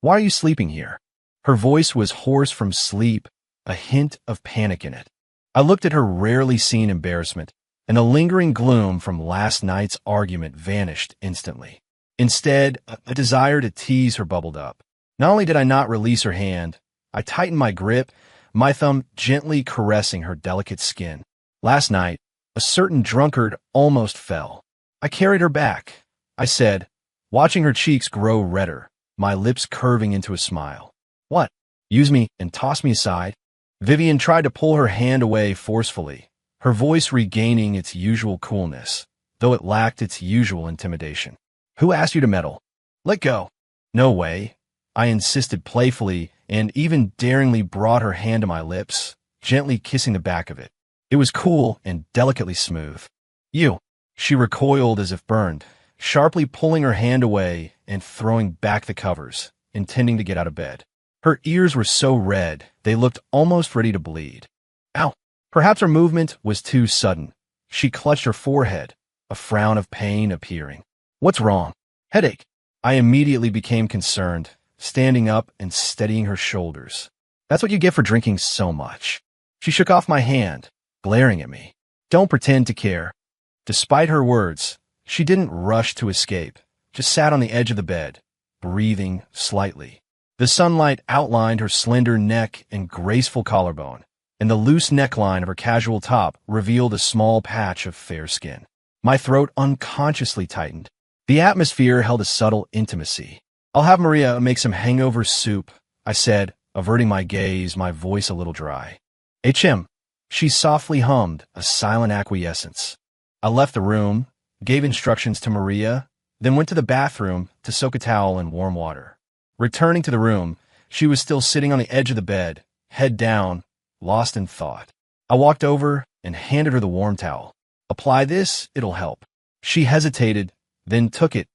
Speaker 1: Why are you sleeping here? Her voice was hoarse from sleep, a hint of panic in it. I looked at her rarely seen embarrassment, and the lingering gloom from last night's argument vanished instantly. Instead, a desire to tease her bubbled up. Not only did I not release her hand, I tightened my grip, my thumb gently caressing her delicate skin. Last night, a certain drunkard almost fell. I carried her back, I said, watching her cheeks grow redder, my lips curving into a smile. What? Use me and toss me aside? Vivian tried to pull her hand away forcefully, her voice regaining its usual coolness, though it lacked its usual intimidation. Who asked you to meddle? Let go. No way. I insisted playfully and even daringly brought her hand to my lips, gently kissing the back of it. It was cool and delicately smooth. You. She recoiled as if burned, sharply pulling her hand away and throwing back the covers, intending to get out of bed. Her ears were so red, they looked almost ready to bleed. Ow! Perhaps her movement was too sudden. She clutched her forehead, a frown of pain appearing. What's wrong? Headache. I immediately became concerned, standing up and steadying her shoulders. That's what you get for drinking so much. She shook off my hand, glaring at me. Don't pretend to care. Despite her words, she didn't rush to escape, just sat on the edge of the bed, breathing slightly. The sunlight outlined her slender neck and graceful collarbone, and the loose neckline of her casual top revealed a small patch of fair skin. My throat unconsciously tightened. The atmosphere held a subtle intimacy. I'll have Maria make some hangover soup, I said, averting my gaze, my voice a little dry. HM. She softly hummed, a silent acquiescence. I left the room, gave instructions to Maria, then went to the bathroom to soak a towel in warm water. Returning to the room, she was still sitting on the edge of the bed, head down, lost in thought. I walked over and handed her the warm towel. Apply this, it'll help. She hesitated, then took it,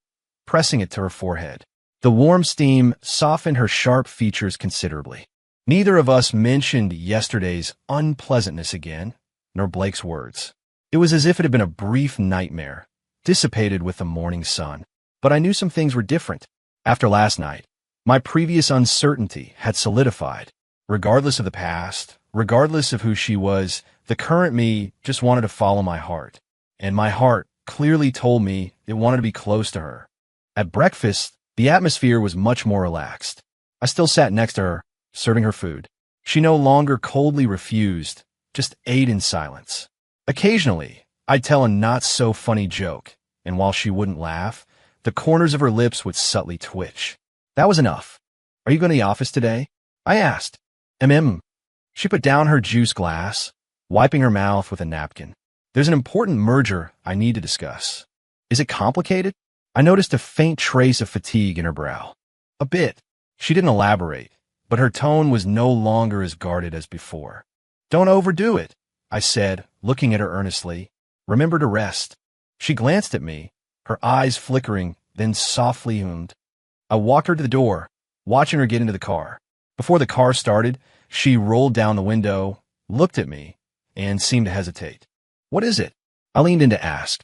Speaker 1: pressing it to her forehead. The warm steam softened her sharp features considerably. Neither of us mentioned yesterday's unpleasantness again, nor Blake's words. It was as if it had been a brief nightmare, dissipated with the morning sun. But I knew some things were different. After last night, my previous uncertainty had solidified. Regardless of the past, regardless of who she was, the current me just wanted to follow my heart. And my heart clearly told me it wanted to be close to her. At breakfast, the atmosphere was much more relaxed. I still sat next to her, serving her food. She no longer coldly refused, just ate in silence. Occasionally, I'd tell a not-so-funny joke, and while she wouldn't laugh, the corners of her lips would subtly twitch. That was enough. Are you going to the office today? I asked. She put down her juice glass, wiping her mouth with a napkin. There's an important merger I need to discuss. Is it complicated? I noticed a faint trace of fatigue in her brow. A bit. She didn't elaborate, but her tone was no longer as guarded as before. Don't overdo it, I said, looking at her earnestly. Remember to rest. She glanced at me, her eyes flickering, then softly hummed. I walked her to the door, watching her get into the car. Before the car started, she rolled down the window, looked at me, and seemed to hesitate. What is it? I leaned in to ask.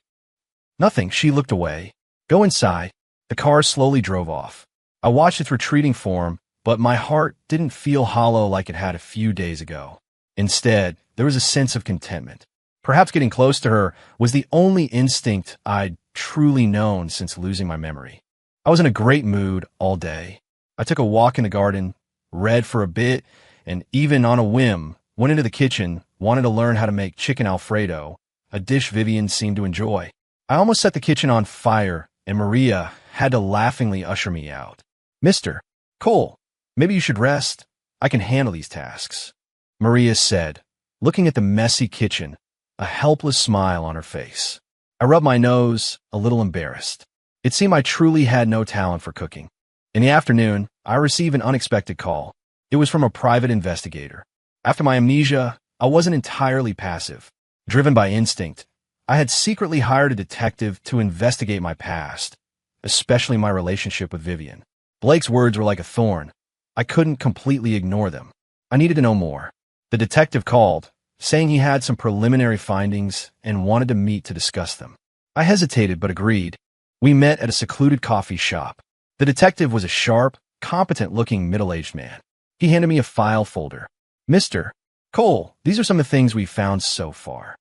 Speaker 1: Nothing. She looked away. Go inside. The car slowly drove off. I watched its retreating form, but my heart didn't feel hollow like it had a few days ago. Instead, there was a sense of contentment. Perhaps getting close to her was the only instinct I'd truly known since losing my memory. I was in a great mood all day. I took a walk in the garden, read for a bit, and even on a whim, went into the kitchen, wanted to learn how to make chicken Alfredo, a dish Vivian seemed to enjoy. I almost set the kitchen on fire, and Maria had to laughingly usher me out. "Mr. Cole, maybe you should rest. I can handle these tasks," Maria said, looking at the messy kitchen, a helpless smile on her face. I rubbed my nose, a little embarrassed. It seemed I truly had no talent for cooking. In the afternoon, I received an unexpected call. It was from a private investigator. After my amnesia, I wasn't entirely passive. Driven by instinct, I had secretly hired a detective to investigate my past, especially my relationship with Vivian. Blake's words were like a thorn. I couldn't completely ignore them. I needed to know more. The detective called, saying he had some preliminary findings and wanted to meet to discuss them. I hesitated but agreed. We met at a secluded coffee shop. The detective was a sharp, competent-looking middle-aged man. He handed me a file folder. "Mr. Cole, these are some of the things we've found so far."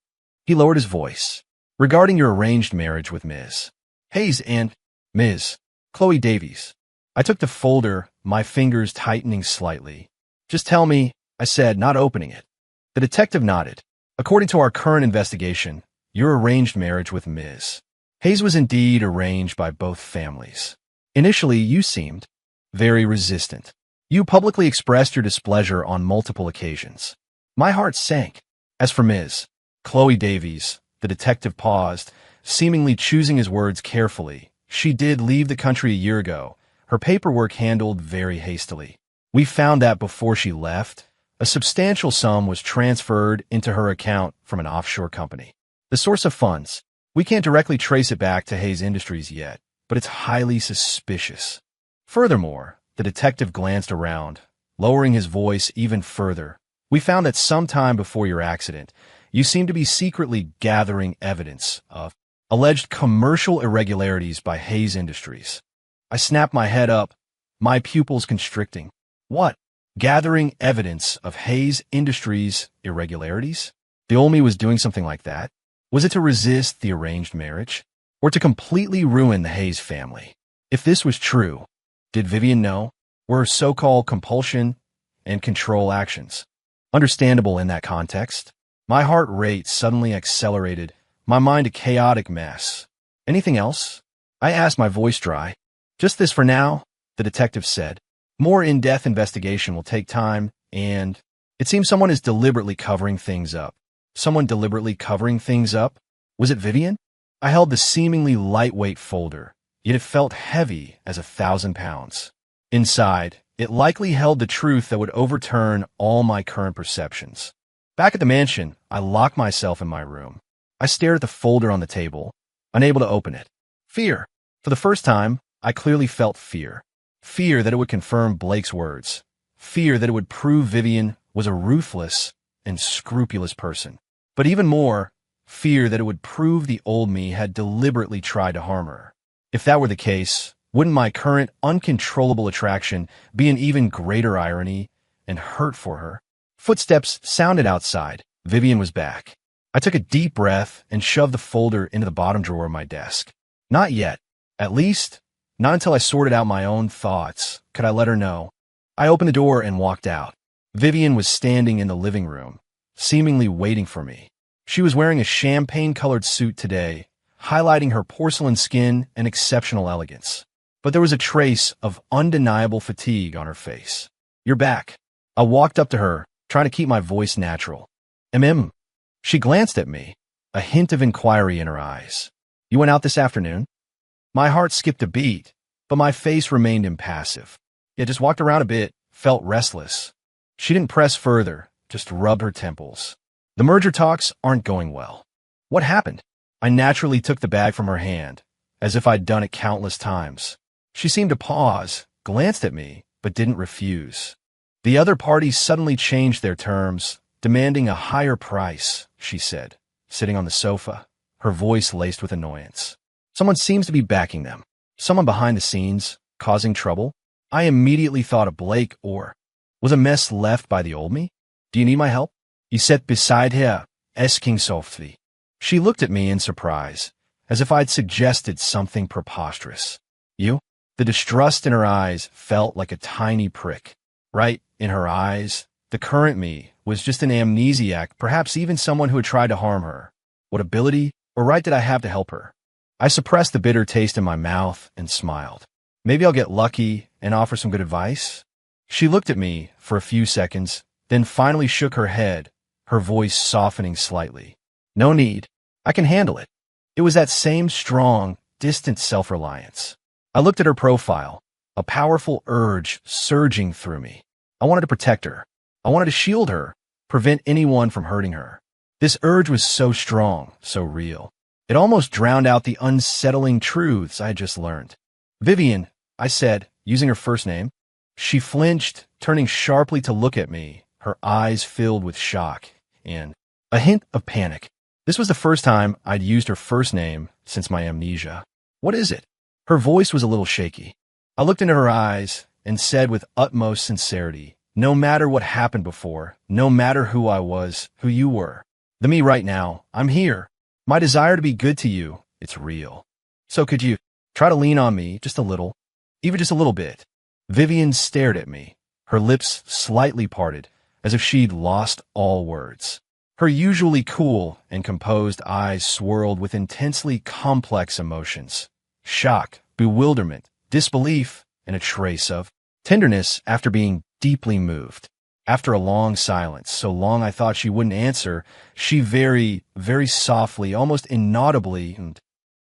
Speaker 1: He lowered his voice. "Regarding your arranged marriage with Ms. Hayes and Ms. Chloe Davies." I took the folder, my fingers tightening slightly. "Just tell me," I said, not opening it. The detective nodded. "According to our current investigation, your arranged marriage with Ms. Hayes was indeed arranged by both families. Initially, you seemed very resistant. You publicly expressed your displeasure on multiple occasions. My heart sank. As for Ms. Chloe Davies," the detective paused, seemingly choosing his words carefully. "She did leave the country a year ago, her paperwork handled very hastily. We found that before she left, a substantial sum was transferred into her account from an offshore company. The source of funds, we can't directly trace it back to Hayes Industries yet, but it's highly suspicious. Furthermore," the detective glanced around, lowering his voice even further, "we found that sometime before your accident, you seemed to be secretly gathering evidence of alleged commercial irregularities by Hayes Industries." I snapped my head up, my pupils constricting. What? Gathering evidence of Hayes Industries' irregularities? The old me was doing something like that? Was it to resist the arranged marriage? Or to completely ruin the Hayes family? If this was true, did Vivian know? Were her so-called compulsion and control actions understandable in that context? My heart rate suddenly accelerated, my mind a chaotic mess. "Anything else?" I asked, my voice dry. "Just this for now," the detective said. "More in-depth investigation will take time, and it seems someone is deliberately covering things up." Someone deliberately covering things up? Was it Vivian? I held the seemingly lightweight folder, yet it felt heavy as 1,000 pounds. Inside, it likely held the truth that would overturn all my current perceptions. Back at the mansion, I locked myself in my room. I stared at the folder on the table, unable to open it. Fear. For the first time, I clearly felt fear. Fear that it would confirm Blake's words. Fear that it would prove Vivian was a ruthless and scrupulous person. But even more, fear that it would prove the old me had deliberately tried to harm her. If that were the case, wouldn't my current uncontrollable attraction be an even greater irony and hurt for her? Footsteps sounded outside. Vivian was back. I took a deep breath and shoved the folder into the bottom drawer of my desk. Not yet. At least, not until I sorted out my own thoughts could I let her know. I opened the door and walked out. Vivian was standing in the living room, seemingly waiting for me. She was wearing a champagne-colored suit today, highlighting her porcelain skin and exceptional elegance. But there was a trace of undeniable fatigue on her face. "You're back." I walked up to her, trying to keep my voice natural. "Mm." She glanced at me, a hint of inquiry in her eyes. "You went out this afternoon?" My heart skipped a beat, but my face remained impassive. Yeah, just walked around a bit, felt restless. She didn't press further, just rubbed her temples. "The merger talks aren't going well." "What happened?" I naturally took the bag from her hand, as if I'd done it countless times. She seemed to pause, glanced at me, but didn't refuse. "The other parties suddenly changed their terms, demanding a higher price," she said, sitting on the sofa, her voice laced with annoyance. "Someone seems to be backing them. Someone behind the scenes, causing trouble." I immediately thought of Blake, or was a mess left by the old me? "Do you need my help?" He sat beside her, asking softly. She looked at me in surprise, as if I'd suggested something preposterous. You? The distrust in her eyes felt like a tiny prick. Right in her eyes, the current me was just an amnesiac, perhaps even someone who had tried to harm her. What ability or right did I have to help her? I suppressed the bitter taste in my mouth and smiled. Maybe I'll get lucky and offer some good advice? She looked at me for a few seconds, then finally shook her head, her voice softening slightly. No need. I can handle it. It was that same strong, distant self-reliance. I looked at her profile, a powerful urge surging through me. I wanted to protect her. I wanted to shield her, prevent anyone from hurting her. This urge was so strong, so real. It almost drowned out the unsettling truths I had just learned. Vivian, I said, using her first name. She flinched, turning sharply to look at me, her eyes filled with shock and a hint of panic. This was the first time I'd used her first name since my amnesia. What is it? Her voice was a little shaky. I looked into her eyes and said with utmost sincerity, no matter what happened before, no matter who I was, who you were, the me right now, I'm here. My desire to be good to you, it's real. So could you try to lean on me just a little, even just a little bit? Vivian stared at me, her lips slightly parted, as if she'd lost all words. Her usually cool and composed eyes swirled with intensely complex emotions. Shock, bewilderment, disbelief, and a trace of tenderness after being deeply moved. After a long silence, so long I thought she wouldn't answer, she very, very softly, almost inaudibly, and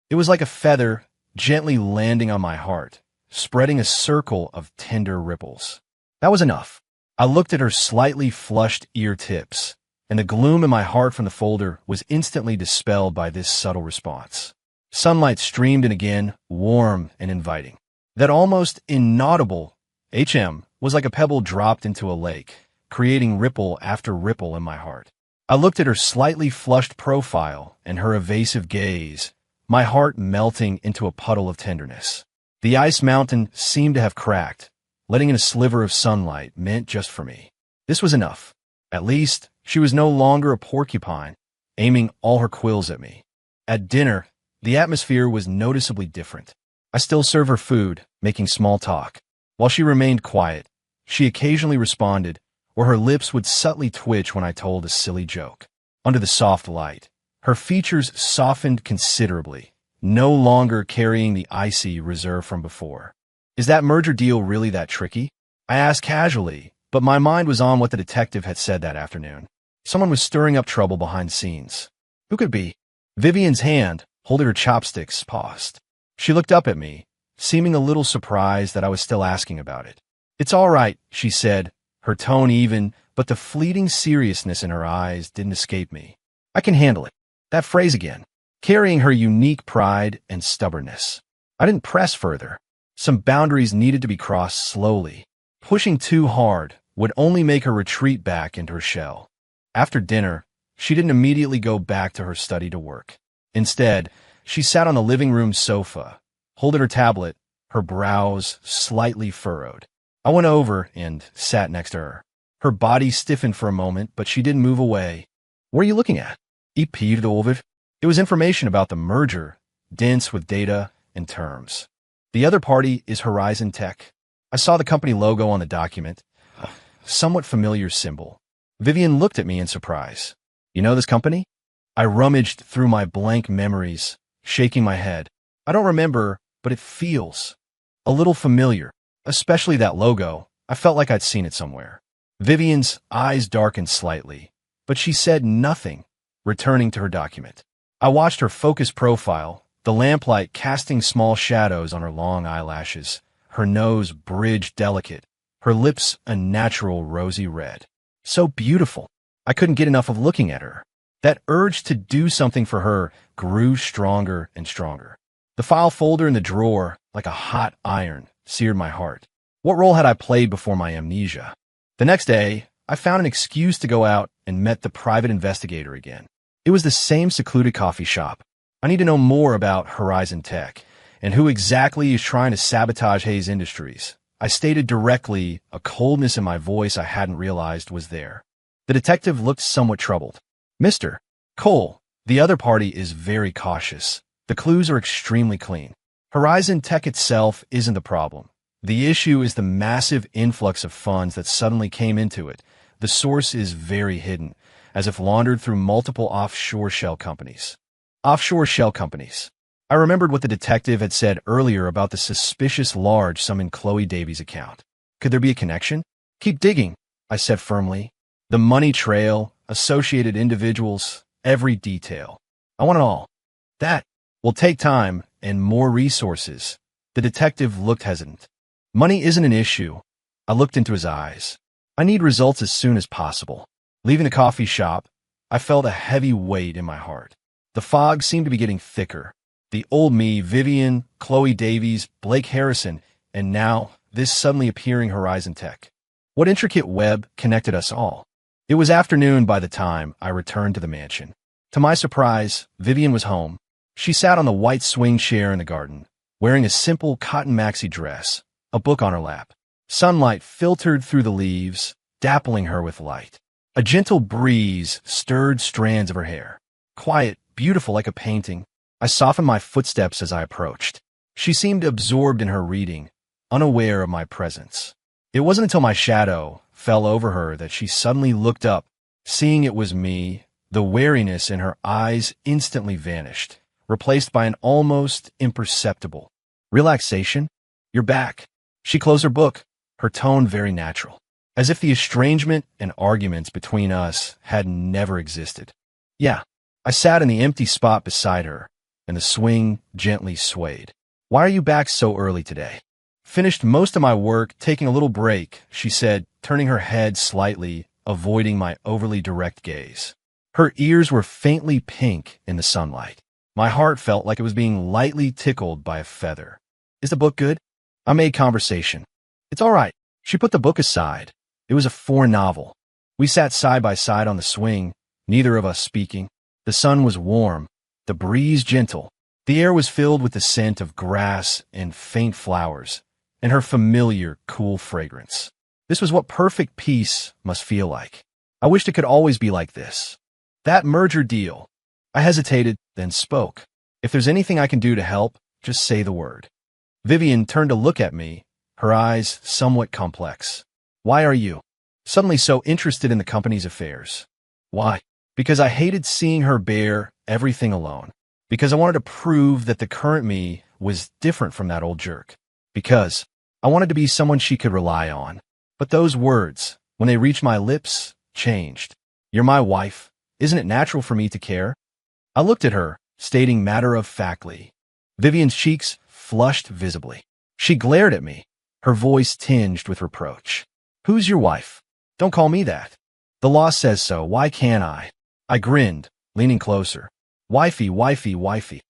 Speaker 1: it was like a feather gently landing on my heart, spreading a circle of tender ripples. That was enough. I looked at her slightly flushed ear tips, and the gloom in my heart from the folder was instantly dispelled by this subtle response. Sunlight streamed in again, warm and inviting. That almost inaudible HM was like a pebble dropped into a lake, creating ripple after ripple in my heart. I looked at her slightly flushed profile and her evasive gaze, my heart melting into a puddle of tenderness. The ice mountain seemed to have cracked, letting in a sliver of sunlight meant just for me. This was enough. At least, she was no longer a porcupine, aiming all her quills at me. At dinner, the atmosphere was noticeably different. I still served her food, making small talk. While she remained quiet, she occasionally responded, or her lips would subtly twitch when I told a silly joke. Under the soft light, her features softened considerably, no longer carrying the icy reserve from before. Is that merger deal really that tricky? I asked casually, but my mind was on what the detective had said that afternoon. Someone was stirring up trouble behind the scenes. Who could it be? Vivian's hand, holding her chopsticks, paused. She looked up at me, seeming a little surprised that I was still asking about it. It's all right, she said, her tone even, but the fleeting seriousness in her eyes didn't escape me. I can handle it. That phrase again, carrying her unique pride and stubbornness. I didn't press further. Some boundaries needed to be crossed slowly. Pushing too hard would only make her retreat back into her shell. After dinner, she didn't immediately go back to her study to work. Instead, she sat on the living room sofa, holding her tablet, her brows slightly furrowed. I went over and sat next to her. Her body stiffened for a moment, but she didn't move away. What are you looking at? It was information about the merger, dense with data and terms. The other party is Horizon Tech. I saw the company logo on the document, a somewhat familiar symbol. Vivian looked at me in surprise. You know this company? I rummaged through my blank memories, shaking my head. I don't remember, but it feels a little familiar, especially that logo. I felt like I'd seen it somewhere. Vivian's eyes darkened slightly, but she said nothing, returning to her document. I watched her focused profile, the lamplight casting small shadows on her long eyelashes, her nose bridged delicate, her lips a natural rosy red. So beautiful. I couldn't get enough of looking at her. That urge to do something for her grew stronger and stronger. The file folder in the drawer, like a hot iron, seared my heart. What role had I played before my amnesia? The next day, I found an excuse to go out and met the private investigator again. It was the same secluded coffee shop. I need to know more about Horizon Tech and who exactly is trying to sabotage Hayes Industries. I stated directly, a coldness in my voice I hadn't realized was there. The detective looked somewhat troubled. Mister, Cole, the other party is very cautious. The clues are extremely clean. Horizon Tech itself isn't the problem. The issue is the massive influx of funds that suddenly came into it. The source is very hidden, as if laundered through multiple offshore shell companies. Offshore shell companies. I remembered what the detective had said earlier about the suspicious large sum in Chloe Davies' account. Could there be a connection? Keep digging, I said firmly. The money trail, associated individuals, every detail. I want it all. That will take time and more resources. The detective looked hesitant. Money isn't an issue. I looked into his eyes. I need results as soon as possible. Leaving the coffee shop, I felt a heavy weight in my heart. The fog seemed to be getting thicker. The old me, Vivian, Chloe Davies, Blake Harrison, and now this suddenly appearing Horizon Tech. What intricate web connected us all? It was afternoon by the time I returned to the mansion. To my surprise, Vivian was home. She sat on the white swing chair in the garden, wearing a simple cotton maxi dress, a book on her lap. Sunlight filtered through the leaves, dappling her with light. A gentle breeze stirred strands of her hair. Quiet, beautiful like a painting. I softened my footsteps as I approached. She seemed absorbed in her reading, unaware of my presence. It wasn't until my shadow fell over her that she suddenly looked up. Seeing it was me, the wariness in her eyes instantly vanished, replaced by an almost imperceptible relaxation. You're back. She closed her book, her tone very natural, as if the estrangement and arguments between us had never existed. Yeah. I sat in the empty spot beside her, and the swing gently swayed. Why are you back so early today? Finished most of my work, taking a little break, she said, turning her head slightly, avoiding my overly direct gaze. Her ears were faintly pink in the sunlight. My heart felt like it was being lightly tickled by a feather. Is the book good? I made conversation. It's all right. She put the book aside. It was a foreign novel. We sat side by side on the swing, neither of us speaking. The sun was warm, the breeze gentle. The air was filled with the scent of grass and faint flowers, and her familiar, cool fragrance. This was what perfect peace must feel like. I wished it could always be like this. That merger deal. I hesitated, then spoke. If there's anything I can do to help, just say the word. Vivian turned to look at me, her eyes somewhat complex. Why are you suddenly so interested in the company's affairs? Why? Because I hated seeing her bear everything alone. Because I wanted to prove that the current me was different from that old jerk. Because I wanted to be someone she could rely on. But those words, when they reached my lips, changed. You're my wife. Isn't it natural for me to care? I looked at her, stating matter-of-factly. Vivian's cheeks flushed visibly. She glared at me, her voice tinged with reproach. Who's your wife? Don't call me that. The law says so. Why can't I? I grinned, leaning closer. Wifey, wifey, wifey.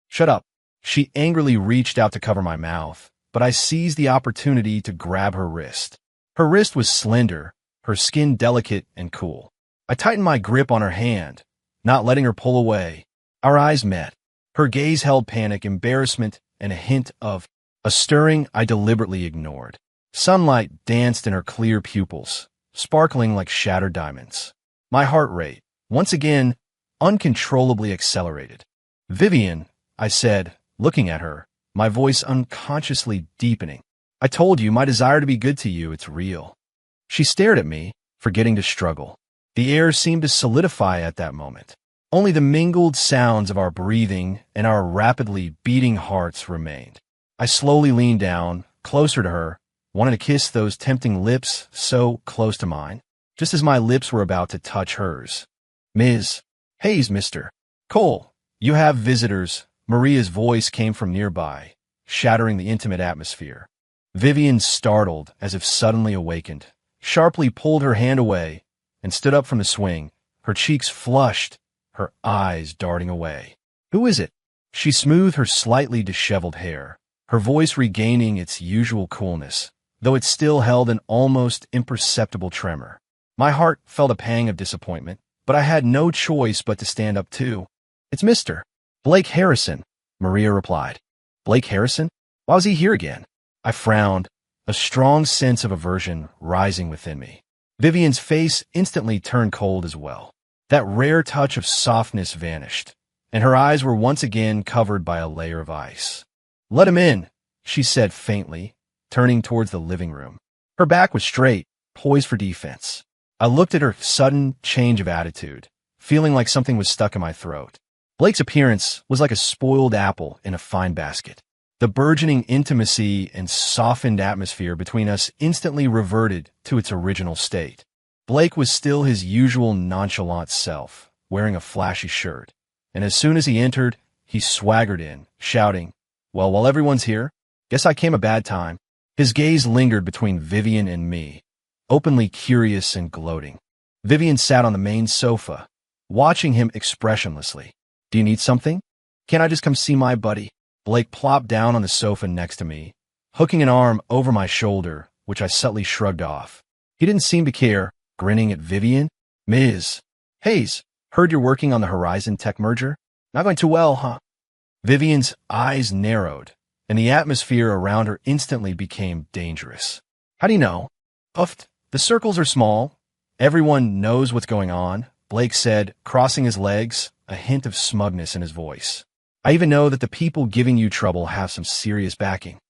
Speaker 1: Shut up. She angrily reached out to cover my mouth, but I seized the opportunity to grab her wrist. Her wrist was slender, her skin delicate and cool. I tightened my grip on her hand, not letting her pull away. Our eyes met. Her gaze held panic, embarrassment, and a hint of a stirring I deliberately ignored. Sunlight danced in her clear pupils, sparkling like shattered diamonds. My heart rate, once again, uncontrollably accelerated. Vivian, I said, looking at her, my voice unconsciously deepening. I told you my desire to be good to you, it's real. She stared at me, forgetting to struggle. The air seemed to solidify at that moment. Only the mingled sounds of our breathing and our rapidly beating hearts remained. I slowly leaned down, closer to her, wanted to kiss those tempting lips so close to mine, just as my lips were about to touch hers. Ms. Hayes, Mr. Cole, you have visitors. Maria's voice came from nearby, shattering the intimate atmosphere. Vivian, startled as if suddenly awakened, sharply pulled her hand away and stood up from the swing, her cheeks flushed, her eyes darting away. Who is it? She smoothed her slightly disheveled hair, her voice regaining its usual coolness, though it still held an almost imperceptible tremor. My heart felt a pang of disappointment, but I had no choice but to stand up too. It's Mr. Blake Harrison, Maria replied. Blake Harrison? Why was he here again? I frowned, a strong sense of aversion rising within me. Vivian's face instantly turned cold as well. That rare touch of softness vanished, and her eyes were once again covered by a layer of ice. "Let him in," she said faintly, turning towards the living room. Her back was straight, poised for defense. I looked at her sudden change of attitude, feeling like something was stuck in my throat. Blake's appearance was like a spoiled apple in a fine basket. The burgeoning intimacy and softened atmosphere between us instantly reverted to its original state. Blake was still his usual nonchalant self, wearing a flashy shirt, and as soon as he entered, he swaggered in, shouting, "Well, while everyone's here, guess I came a bad time." His gaze lingered between Vivian and me, openly curious and gloating. Vivian sat on the main sofa, watching him expressionlessly. "Do you need something? Can't I just come see my buddy?" Blake plopped down on the sofa next to me, hooking an arm over my shoulder, which I subtly shrugged off. He didn't seem to care, grinning at Vivian. "Ms. Hayes, heard you're working on the Horizon Tech merger? Not going too well, huh?" Vivian's eyes narrowed, and the atmosphere around her instantly became dangerous. "How do you know?" "Uffed. The circles are small. Everyone knows what's going on," Blake said, crossing his legs, a hint of smugness in his voice. "I even know that the people giving you trouble have some serious backing."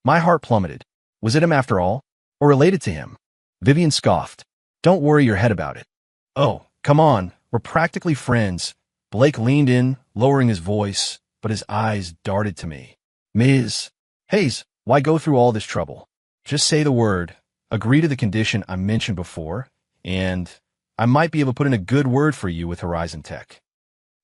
Speaker 1: My heart plummeted. Was it him after all? Or related to him? Vivian scoffed. "Don't worry your head about it." "Oh, come on. We're practically friends." Blake leaned in, lowering his voice, but his eyes darted to me. "Ms. Hayes, why go through all this trouble? Just say the word, agree to the condition I mentioned before, and I might be able to put in a good word for you with Horizon Tech."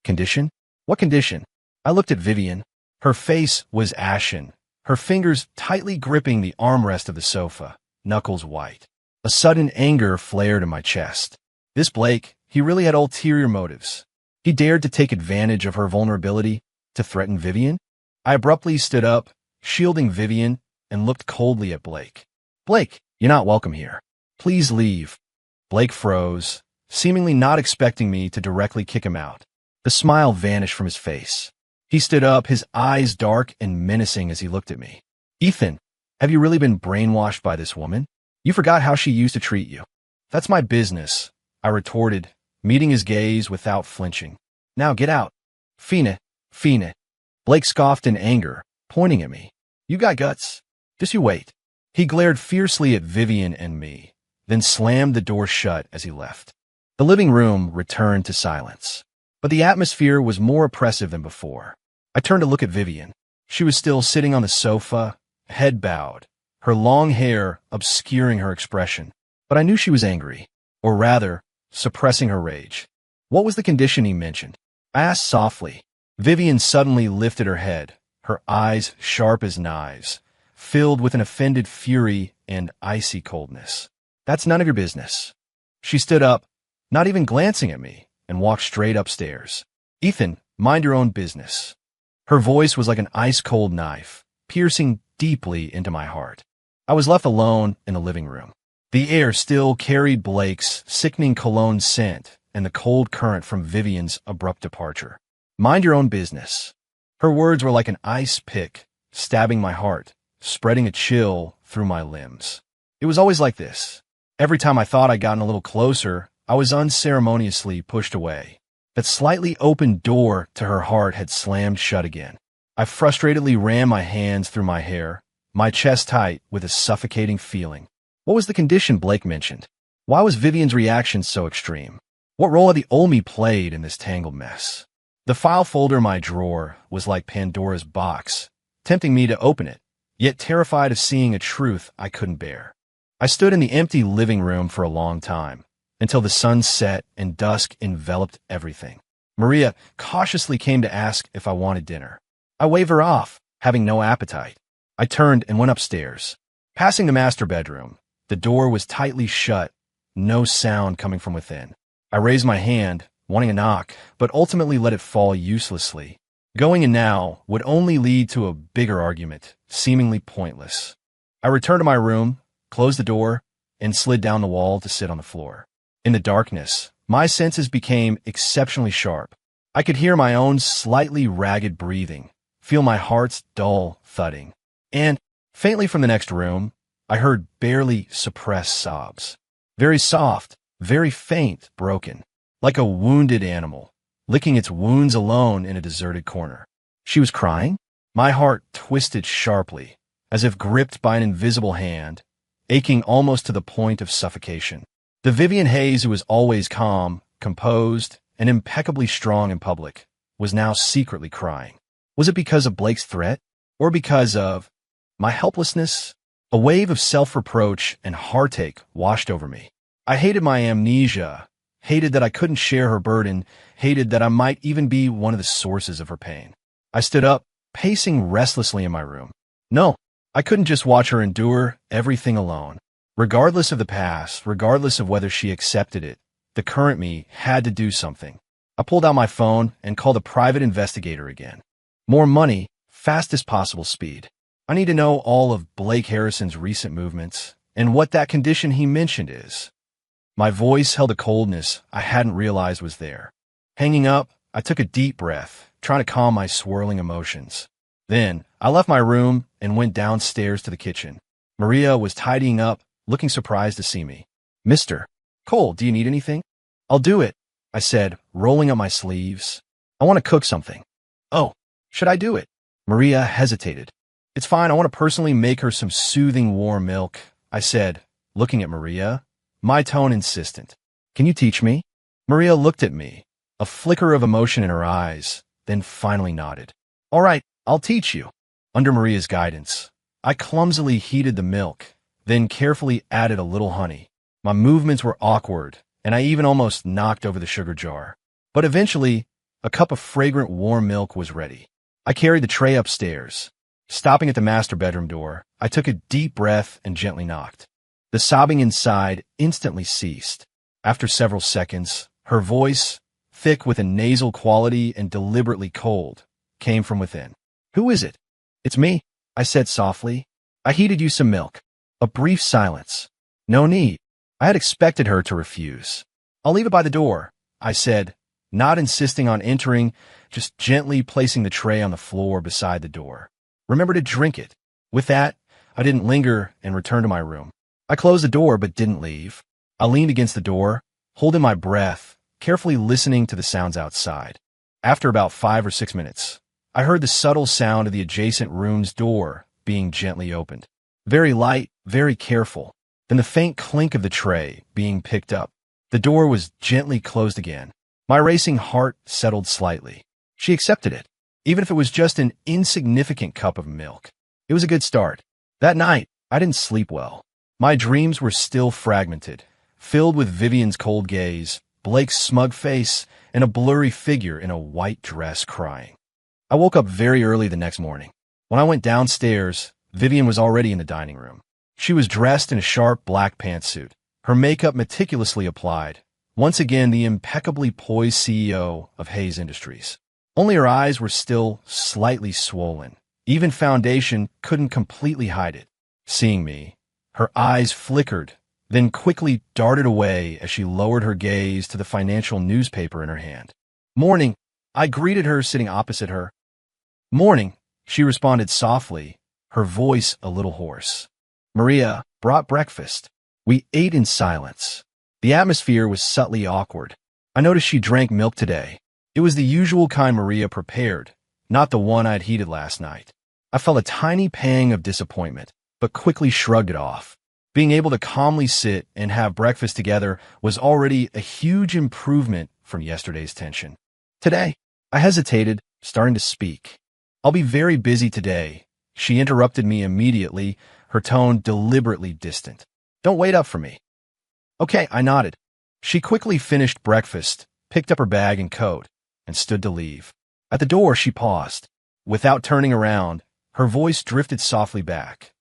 Speaker 1: "Condition? What condition?" I looked at Vivian. Her face was ashen, her fingers tightly gripping the armrest of the sofa, knuckles white. A sudden anger flared in my chest. This Blake, he really had ulterior motives. He dared to take advantage of her vulnerability to threaten Vivian. I abruptly stood up, shielding Vivian, and looked coldly at Blake. "Blake, you're not welcome here. Please leave." Blake froze, seemingly not expecting me to directly kick him out. The smile vanished from his face. He stood up, his eyes dark and menacing as he looked at me. "Ethan, have you really been brainwashed by this woman? You forgot how she used to treat you." "That's my business," I retorted, meeting his gaze without flinching. "Now get out." Fine. Blake scoffed in anger, pointing at me. "You got guts. Just you wait." He glared fiercely at Vivian and me, then slammed the door shut as he left. The living room returned to silence, but the atmosphere was more oppressive than before. I turned to look at Vivian. She was still sitting on the sofa, head bowed, her long hair obscuring her expression, but I knew she was angry, or rather, suppressing her rage. "What was the condition he mentioned?" I asked softly. Vivian suddenly lifted her head, her eyes sharp as knives, filled with an offended fury and icy coldness. "That's none of your business." She stood up, not even glancing at me, and walked straight upstairs. "Ethan, mind your own business." Her voice was like an ice-cold knife, piercing deeply into my heart. I was left alone in the living room. The air still carried Blake's sickening cologne scent and the cold current from Vivian's abrupt departure. "Mind your own business." Her words were like an ice pick, stabbing my heart, spreading a chill through my limbs. It was always like this. Every time I thought I'd gotten a little closer, I was unceremoniously pushed away. That slightly open door to her heart had slammed shut again. I frustratedly ran my hands through my hair, my chest tight with a suffocating feeling. What was the condition Blake mentioned? Why was Vivian's reaction so extreme? What role had the old me played in this tangled mess? The file folder in my drawer was like Pandora's box, tempting me to open it, yet terrified of seeing a truth I couldn't bear. I stood in the empty living room for a long time, until the sun set and dusk enveloped everything. Maria cautiously came to ask if I wanted dinner. I waved her off, having no appetite. I turned and went upstairs. Passing the master bedroom, the door was tightly shut, no sound coming from within. I raised my hand, wanting a knock, but ultimately let it fall uselessly. Going in now would only lead to a bigger argument, seemingly pointless. I returned to my room, closed the door, and slid down the wall to sit on the floor. In the darkness, my senses became exceptionally sharp. I could hear my own slightly ragged breathing, feel my heart's dull thudding. And, faintly from the next room, I heard barely suppressed sobs. Very soft, very faint, broken. like a wounded animal, licking its wounds alone in a deserted corner. She was crying? My heart twisted sharply, as if gripped by an invisible hand, aching almost to the point of suffocation. The Vivian Hayes who was always calm, composed, and impeccably strong in public was now secretly crying. Was it because of Blake's threat? Or because of my helplessness? A wave of self-reproach and heartache washed over me. I hated my amnesia, hated that I couldn't share her burden, hated that I might even be one of the sources of her pain. I stood up, pacing restlessly in my room. No, I couldn't just watch her endure everything alone. Regardless of the past, regardless of whether she accepted it, the current me had to do something. I pulled out my phone and called a private investigator again. More money, fastest possible speed. I need to know all of Blake Harrison's recent movements and what that condition he mentioned is. My voice held a coldness I hadn't realized was there. Hanging up, I took a deep breath, trying to calm my swirling emotions. Then, I left my room and went downstairs to the kitchen. Maria was tidying up, looking surprised to see me. "Mr. Cole, do you need anything?" "I'll do it," I said, rolling up my sleeves. "I want to cook something." "Oh, should I do it?" Maria hesitated. "It's fine, I want to personally make her some soothing warm milk," I said, looking at Maria, my tone insistent. "Can you teach me?" Maria looked at me, a flicker of emotion in her eyes, then finally nodded. "All right, I'll teach you." Under Maria's guidance, I clumsily heated the milk, then carefully added a little honey. My movements were awkward, and I even almost knocked over the sugar jar. But eventually, a cup of fragrant warm milk was ready. I carried the tray upstairs. Stopping at the master bedroom door, I took a deep breath and gently knocked. The sobbing inside instantly ceased. After several seconds, her voice, thick with a nasal quality and deliberately cold, came from within. "Who is it?" "It's me," I said softly. "I heated you some milk." A brief silence. "No need." I had expected her to refuse. "I'll leave it by the door," I said, not insisting on entering, just gently placing the tray on the floor beside the door. "Remember to drink it." With that, I didn't linger and returned to my room. I closed the door but didn't leave. I leaned against the door, holding my breath, carefully listening to the sounds outside. After about 5 or 6 minutes, I heard the subtle sound of the adjacent room's door being gently opened. Very light, very careful. Then the faint clink of the tray being picked up. The door was gently closed again. My racing heart settled slightly. She accepted it, even if it was just an insignificant cup of milk. It was a good start. That night, I didn't sleep well. My dreams were still fragmented, filled with Vivian's cold gaze, Blake's smug face, and a blurry figure in a white dress crying. I woke up very early the next morning. When I went downstairs, Vivian was already in the dining room. She was dressed in a sharp black pantsuit, her makeup meticulously applied. Once again, the impeccably poised CEO of Hayes Industries. Only her eyes were still slightly swollen. Even foundation couldn't completely hide it. Seeing me, her eyes flickered, then quickly darted away as she lowered her gaze to the financial newspaper in her hand. "Morning," I greeted her sitting opposite her. "Morning," she responded softly, her voice a little hoarse. Maria brought breakfast. We ate in silence. The atmosphere was subtly awkward. I noticed she drank milk today. It was the usual kind Maria prepared, not the one I'd heated last night. I felt a tiny pang of disappointment, but quickly shrugged it off. Being able to calmly sit and have breakfast together was already a huge improvement from yesterday's tension. Today, I hesitated, starting to speak. "I'll be very busy today." She interrupted me immediately, her tone deliberately distant. "Don't wait up for me." "Okay," I nodded. She quickly finished breakfast, picked up her bag and coat, and stood to leave. At the door, she paused. Without turning around, her voice drifted softly back.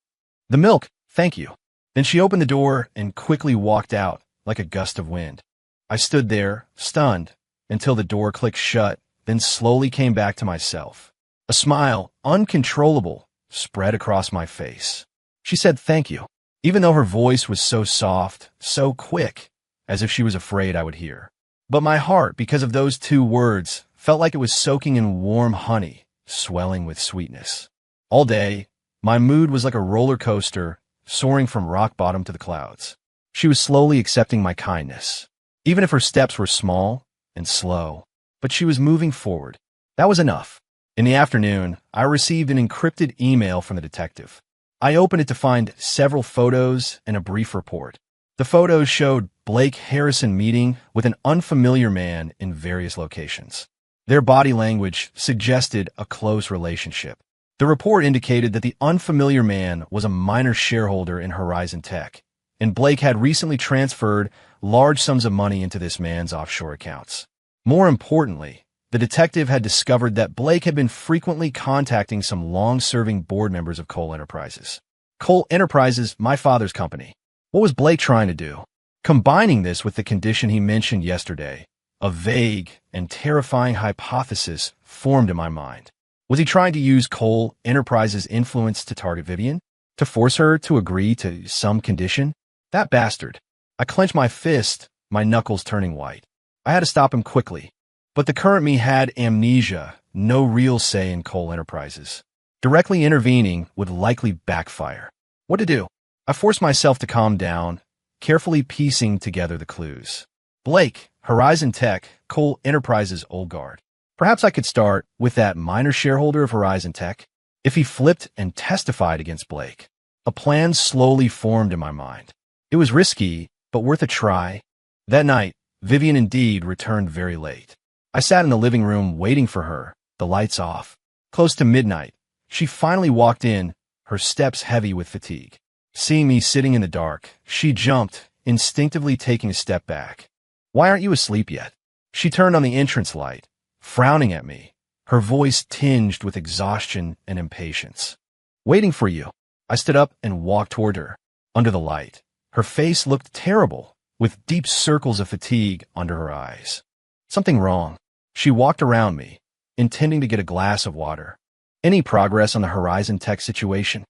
Speaker 1: "The milk, thank you." Then she opened the door and quickly walked out like a gust of wind. I stood there, stunned, until the door clicked shut, then slowly came back to myself. A smile, uncontrollable, spread across my face. She said thank you, even though her voice was so soft, so quick, as if she was afraid I would hear. But my heart, because of those 2 words, felt like it was soaking in warm honey, swelling with sweetness. All day, my mood was like a roller coaster, soaring from rock bottom to the clouds. She was slowly accepting my kindness. Even if her steps were small, and slow, but she was moving forward. That was enough. In the afternoon, I received an encrypted email from the detective. I opened it to find several photos and a brief report. The photos showed Blake Harrison meeting with an unfamiliar man in various locations. Their body language suggested a close relationship. The report indicated that the unfamiliar man was a minor shareholder in Horizon Tech, and Blake had recently transferred large sums of money into this man's offshore accounts. More importantly, the detective had discovered that Blake had been frequently contacting some long-serving board members of Cole Enterprises. Cole Enterprises, my father's company. What was Blake trying to do? Combining this with the condition he mentioned yesterday, a vague and terrifying hypothesis formed in my mind. Was he trying to use Cole Enterprises' influence to target Vivian? To force her to agree to some condition? That bastard. I clenched my fist, my knuckles turning white. I had to stop him quickly. But the current me had amnesia, no real say in Cole Enterprises. Directly intervening would likely backfire. What to do? I forced myself to calm down, carefully piecing together the clues. Blake, Horizon Tech, Cole Enterprises old guard. Perhaps I could start with that minor shareholder of Horizon Tech. If he flipped and testified against Blake, a plan slowly formed in my mind. It was risky, but worth a try. That night, Vivian indeed returned very late. I sat in the living room waiting for her, the lights off. Close to midnight, she finally walked in, her steps heavy with fatigue. Seeing me sitting in the dark, she jumped, instinctively taking a step back. Why aren't you asleep yet? She turned on the entrance light, frowning at me, her voice tinged with exhaustion and impatience. Waiting for you. I stood up and walked toward her. Under the light, her face looked terrible, with deep circles of fatigue under her eyes. Something wrong. She walked around me, intending to get a glass of water. Any progress on the Horizon Tech situation?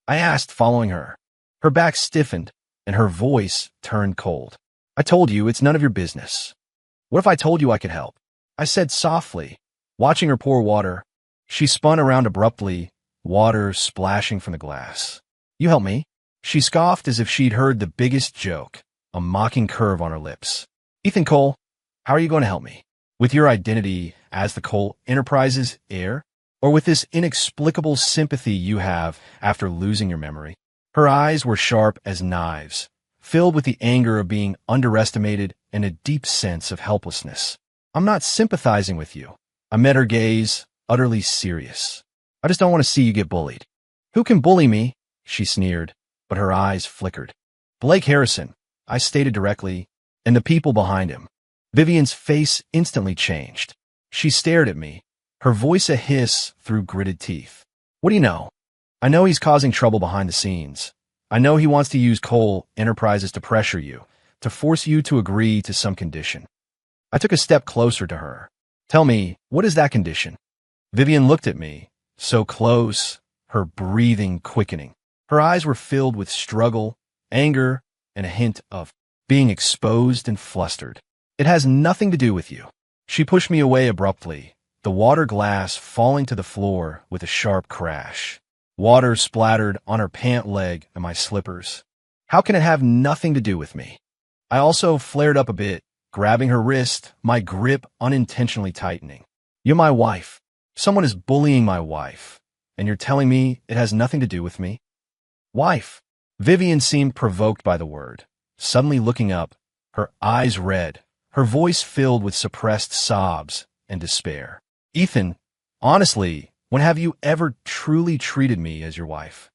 Speaker 1: I asked, following her. Her back stiffened, and her voice turned cold. I told you it's none of your business. What if I told you I could help? I said softly, watching her pour water. She spun around abruptly, water splashing from the glass. You help me? She scoffed as if she'd heard the biggest joke, a mocking curve on her lips. Ethan Cole, how are you going to help me? With your identity as the Cole Enterprises heir? Or with this inexplicable sympathy you have after losing your memory? Her eyes were sharp as knives, filled with the anger of being underestimated and a deep sense of helplessness. I'm not sympathizing with you. I met her gaze, utterly serious. I just don't want to see you get bullied. Who can bully me? She sneered, but her eyes flickered. Blake Harrison, I stated directly, and the people behind him. Vivian's face instantly changed. She stared at me, her voice a hiss through gritted teeth. What do you know? I know he's causing trouble behind the scenes. I know he wants to use Cole Enterprises to pressure you, to force you to agree to some condition. I took a step closer to her. Tell me, what is that condition? Vivian looked at me, so close, her breathing quickening. Her eyes were filled with struggle, anger, and a hint of being exposed and flustered. It has nothing to do with you. She pushed me away abruptly, the water glass falling to the floor with a sharp crash. Water splattered on her pant leg and my slippers. How can it have nothing to do with me? I also flared up a bit, grabbing her wrist, my grip unintentionally tightening. You're my wife. Someone is bullying my wife, and you're telling me it has nothing to do with me? Wife. Vivian seemed provoked by the word, suddenly looking up, her eyes red, her voice filled with suppressed sobs and despair. Ethan, honestly, when have you ever truly treated me as your wife?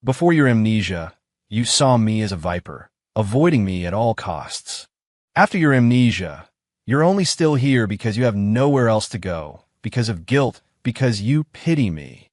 Speaker 1: Before your amnesia, you saw me as a viper, avoiding me at all costs. After your amnesia, you're only still here because you have nowhere else to go, because of guilt, because you pity me.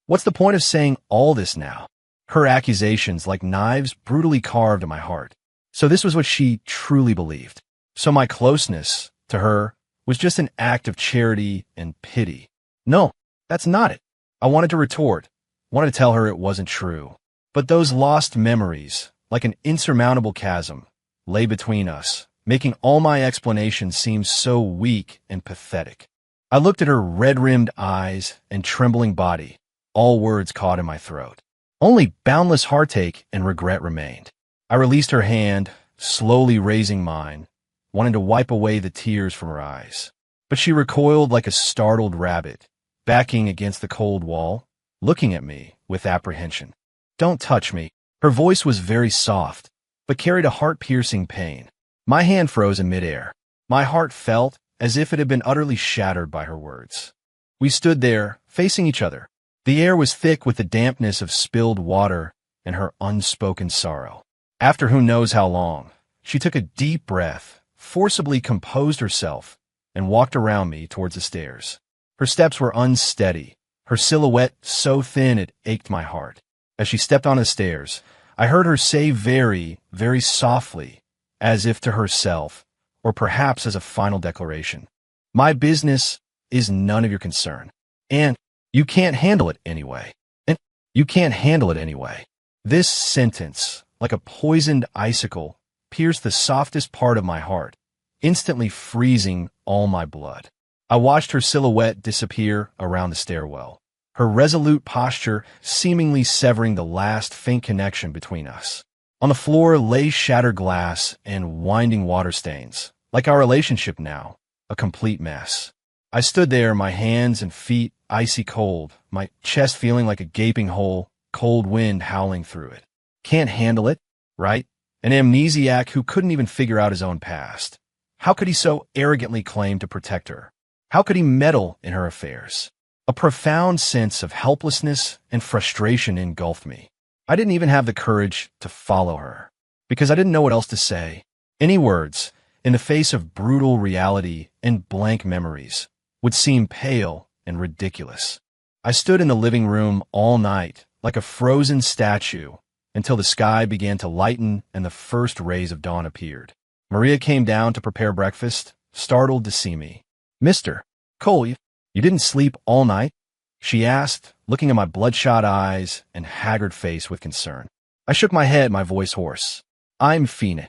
Speaker 1: What's the point of saying all this now? Her accusations, like knives, brutally carved at my heart. So this was what she truly believed. So my closeness to her was just an act of charity and pity. No, that's not it. I wanted to retort, wanted to tell her it wasn't true. But those lost memories, like an insurmountable chasm, lay between us, making all my explanations seem so weak and pathetic. I looked at her red-rimmed eyes and trembling body, all words caught in my throat. Only boundless heartache and regret remained. I released her hand, slowly raising mine, wanting to wipe away the tears from her eyes. But she recoiled like a startled rabbit, backing against the cold wall, looking at me with apprehension. "Don't touch me." Her voice was very soft, but carried a heart-piercing pain. My hand froze in midair. My heart felt as if it had been utterly shattered by her words. We stood there, facing each other. The air was thick with the dampness of spilled water and her unspoken sorrow. After who knows how long, she took a deep breath, forcibly composed herself, and walked around me towards the stairs. Her steps were unsteady, her silhouette so thin it ached my heart. As she stepped on the stairs, I heard her say very, very softly, as if to herself, or perhaps as a final declaration, "My business is none of your concern. And you can't handle it anyway. And you can't handle it anyway." This sentence, like a poisoned icicle, pierced the softest part of my heart, instantly freezing all my blood. I watched her silhouette disappear around the stairwell, her resolute posture seemingly severing the last faint connection between us. On the floor lay shattered glass and winding water stains, like our relationship now, a complete mess. I stood there, my hands and feet icy cold, my chest feeling like a gaping hole, cold wind howling through it. Can't handle it, right? An amnesiac who couldn't even figure out his own past. How could he so arrogantly claim to protect her? How could he meddle in her affairs? A profound sense of helplessness and frustration engulfed me. I didn't even have the courage to follow her, because I didn't know what else to say. Any words, in the face of brutal reality and blank memories, would seem pale and ridiculous. I stood in the living room all night, like a frozen statue, until the sky began to lighten and the first rays of dawn appeared. Maria came down to prepare breakfast, startled to see me. "Mr. Cole, you didn't sleep all night?" she asked, looking at my bloodshot eyes and haggard face with concern. I shook my head, my voice hoarse. "I'm fiending."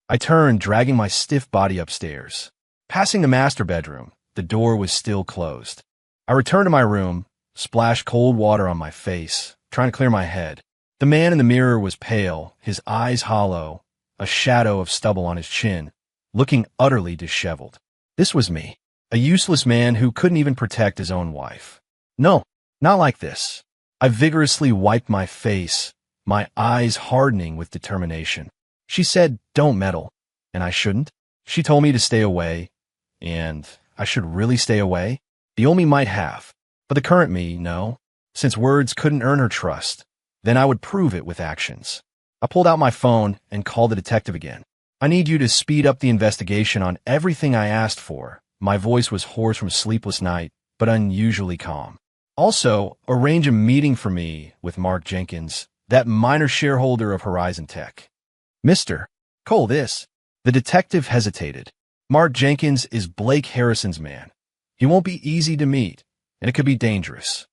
Speaker 1: I turned, dragging my stiff body upstairs. Passing the master bedroom, the door was still closed. I returned to my room, splashed cold water on my face, trying to clear my head. The man in the mirror was pale, his eyes hollow, a shadow of stubble on his chin, looking utterly disheveled. This was me, a useless man who couldn't even protect his own wife. "No, not like this." I vigorously wiped my face, my eyes hardening with determination. She said, "Don't meddle," and I shouldn't. She told me to stay away, and I should really stay away. The old me might have, but the current me, no. Since words couldn't earn her trust, then I would prove it with actions. I pulled out my phone and called the detective again. "I need you to speed up the investigation on everything I asked for." My voice was hoarse from sleepless night, but unusually calm. "Also, arrange a meeting for me with Mark Jenkins, that minor shareholder of Horizon Tech." "Mr. Cole, this..." The detective hesitated. "Mark Jenkins is Blake Harrison's man. He won't be easy to meet, and it could be dangerous."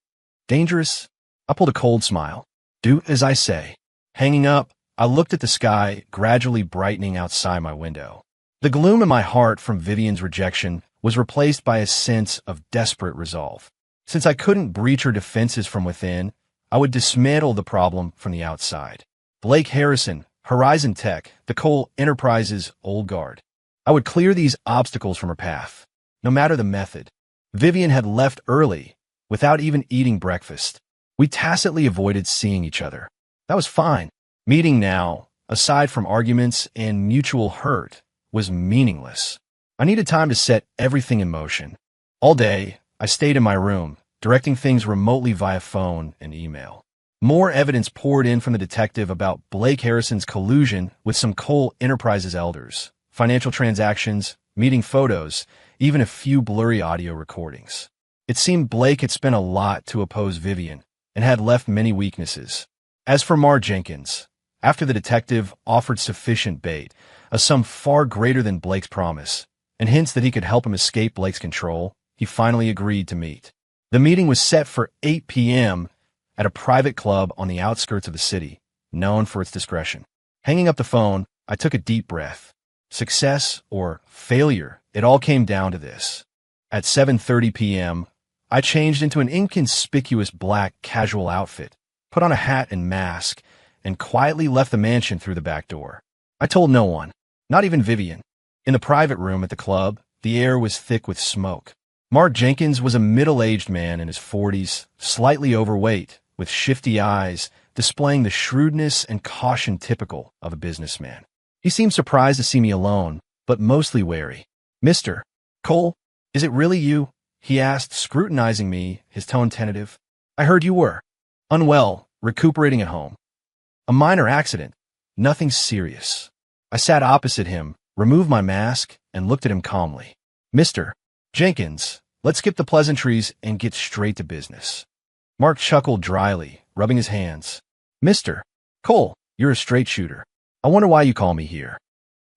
Speaker 1: "Dangerous?" I pulled a cold smile. "Do as I say." Hanging up, I looked at the sky gradually brightening outside my window. The gloom in my heart from Vivian's rejection was replaced by a sense of desperate resolve. Since I couldn't breach her defenses from within, I would dismantle the problem from the outside. Blake Harrison, Horizon Tech, the Cole Enterprises old guard. I would clear these obstacles from her path, no matter the method. Vivian had left early, without even eating breakfast. We tacitly avoided seeing each other. That was fine. Meeting now, aside from arguments and mutual hurt, was meaningless. I needed time to set everything in motion. All day, I stayed in my room, directing things remotely via phone and email. More evidence poured in from the detective about Blake Harrison's collusion with some Cole Enterprises elders, financial transactions, meeting photos, even a few blurry audio recordings. It seemed Blake had spent a lot to oppose Vivian and had left many weaknesses. As for Mark Jenkins, after the detective offered sufficient bait, a sum far greater than Blake's promise, and hints that he could help him escape Blake's control, he finally agreed to meet. The meeting was set for 8 p.m. at a private club on the outskirts of the city, known for its discretion. Hanging up the phone, I took a deep breath. Success or failure, it all came down to this. At 7:30 p.m., I changed into an inconspicuous black casual outfit, put on a hat and mask, and quietly left the mansion through the back door. I told no one, not even Vivian. In the private room at the club, the air was thick with smoke. Mark Jenkins was a middle-aged man in his 40s, slightly overweight, with shifty eyes, displaying the shrewdness and caution typical of a businessman. He seemed surprised to see me alone, but mostly wary. "Mr. Cole, is it really you?" he asked, scrutinizing me, his tone tentative. "I heard you were unwell, recuperating at home. A minor accident, nothing serious." I sat opposite him, removed my mask, and looked at him calmly. "Mr. Jenkins, let's skip the pleasantries and get straight to business." Mark chuckled dryly, rubbing his hands. "Mr. Cole, you're a straight shooter. I wonder why you call me here.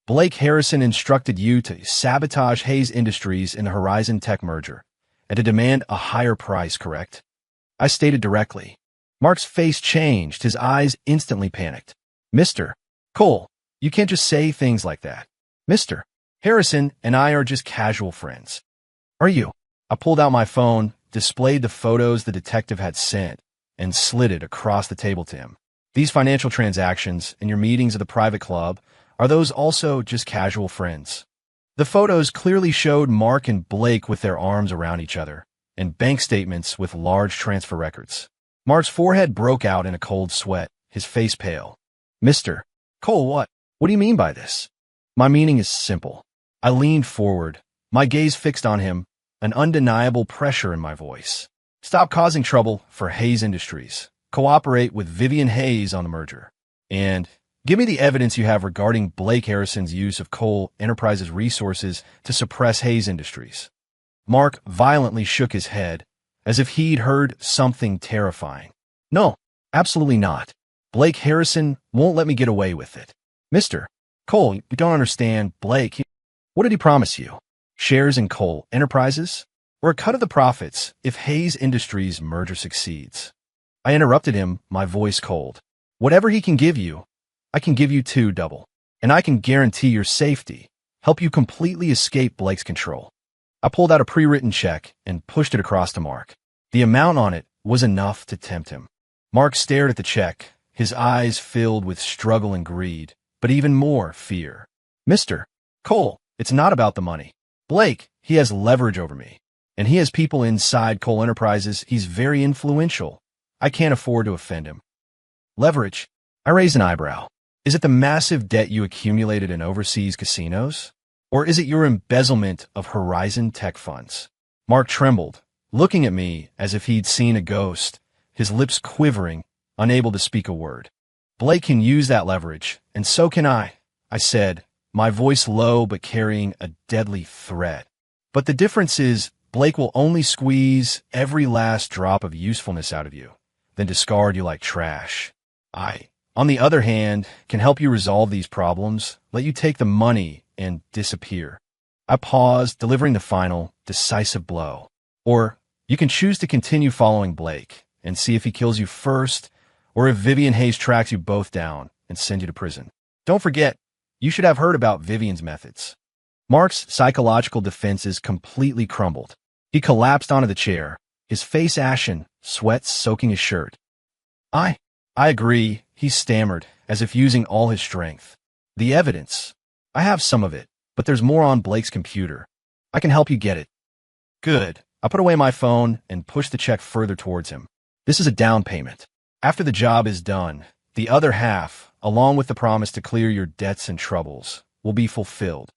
Speaker 1: Blake Harrison instructed you to sabotage Hayes Industries in the Horizon Tech merger and to demand a higher price, correct?" I stated directly. Mark's face changed, his eyes instantly panicked. "Mr. Cole, you can't just say things like that. Mr. Harrison and I are just casual friends." "Are you?" I pulled out my phone, displayed the photos the detective had sent, and slid it across the table to him. "These financial transactions and your meetings at the private club, are those also just casual friends?" The photos clearly showed Mark and Blake with their arms around each other, and bank statements with large transfer records. Mark's forehead broke out in a cold sweat, his face pale. "Mr. Cole, what do you mean by this?" "My meaning is simple." I leaned forward, my gaze fixed on him, an undeniable pressure in my voice. "Stop causing trouble for Hayes Industries. Cooperate with Vivian Hayes on the merger. And give me the evidence you have regarding Blake Harrison's use of Cole Enterprises resources to suppress Hayes Industries." Mark violently shook his head, as if he'd heard something terrifying. "No, absolutely not. Blake Harrison won't let me get away with it." "Mr. Cole, you don't understand. Blake, what did he promise you? Shares in Cole Enterprises? Or a cut of the profits if Hayes Industries merger succeeds?" I interrupted him, my voice cold. "Whatever he can give you, I can give you too, double. And I can guarantee your safety, help you completely escape Blake's control." I pulled out a pre-written check and pushed it across to Mark. The amount on it was enough to tempt him. Mark stared at the check, his eyes filled with struggle and greed, but even more fear. "Mr. Cole, it's not about the money. Blake, he has leverage over me. And he has people inside Cole Enterprises. He's very influential. I can't afford to offend him." "Leverage?" I raised an eyebrow. "Is it the massive debt you accumulated in overseas casinos? Or is it your embezzlement of Horizon Tech funds?" Mark trembled, looking at me as if he'd seen a ghost, his lips quivering, unable to speak a word. "Blake can use that leverage, and so can I said, my voice low but carrying a deadly threat. "But the difference is, Blake will only squeeze every last drop of usefulness out of you, then discard you like trash. I, on the other hand, can help you resolve these problems, let you take the money, and disappear." I paused, delivering the final, decisive blow. "Or you can choose to continue following Blake and see if he kills you first, or if Vivian Hayes tracks you both down and sends you to prison. Don't forget, you should have heard about Vivian's methods." Mark's psychological defenses completely crumbled. He collapsed onto the chair, his face ashen, sweat soaking his shirt. I agree," he stammered, as if using all his strength. "The evidence. I have some of it, but there's more on Blake's computer. I can help you get it." "Good." I put away my phone and pushed the check further towards him. "This is a down payment. After the job is done, the other half, along with the promise to clear your debts and troubles, will be fulfilled."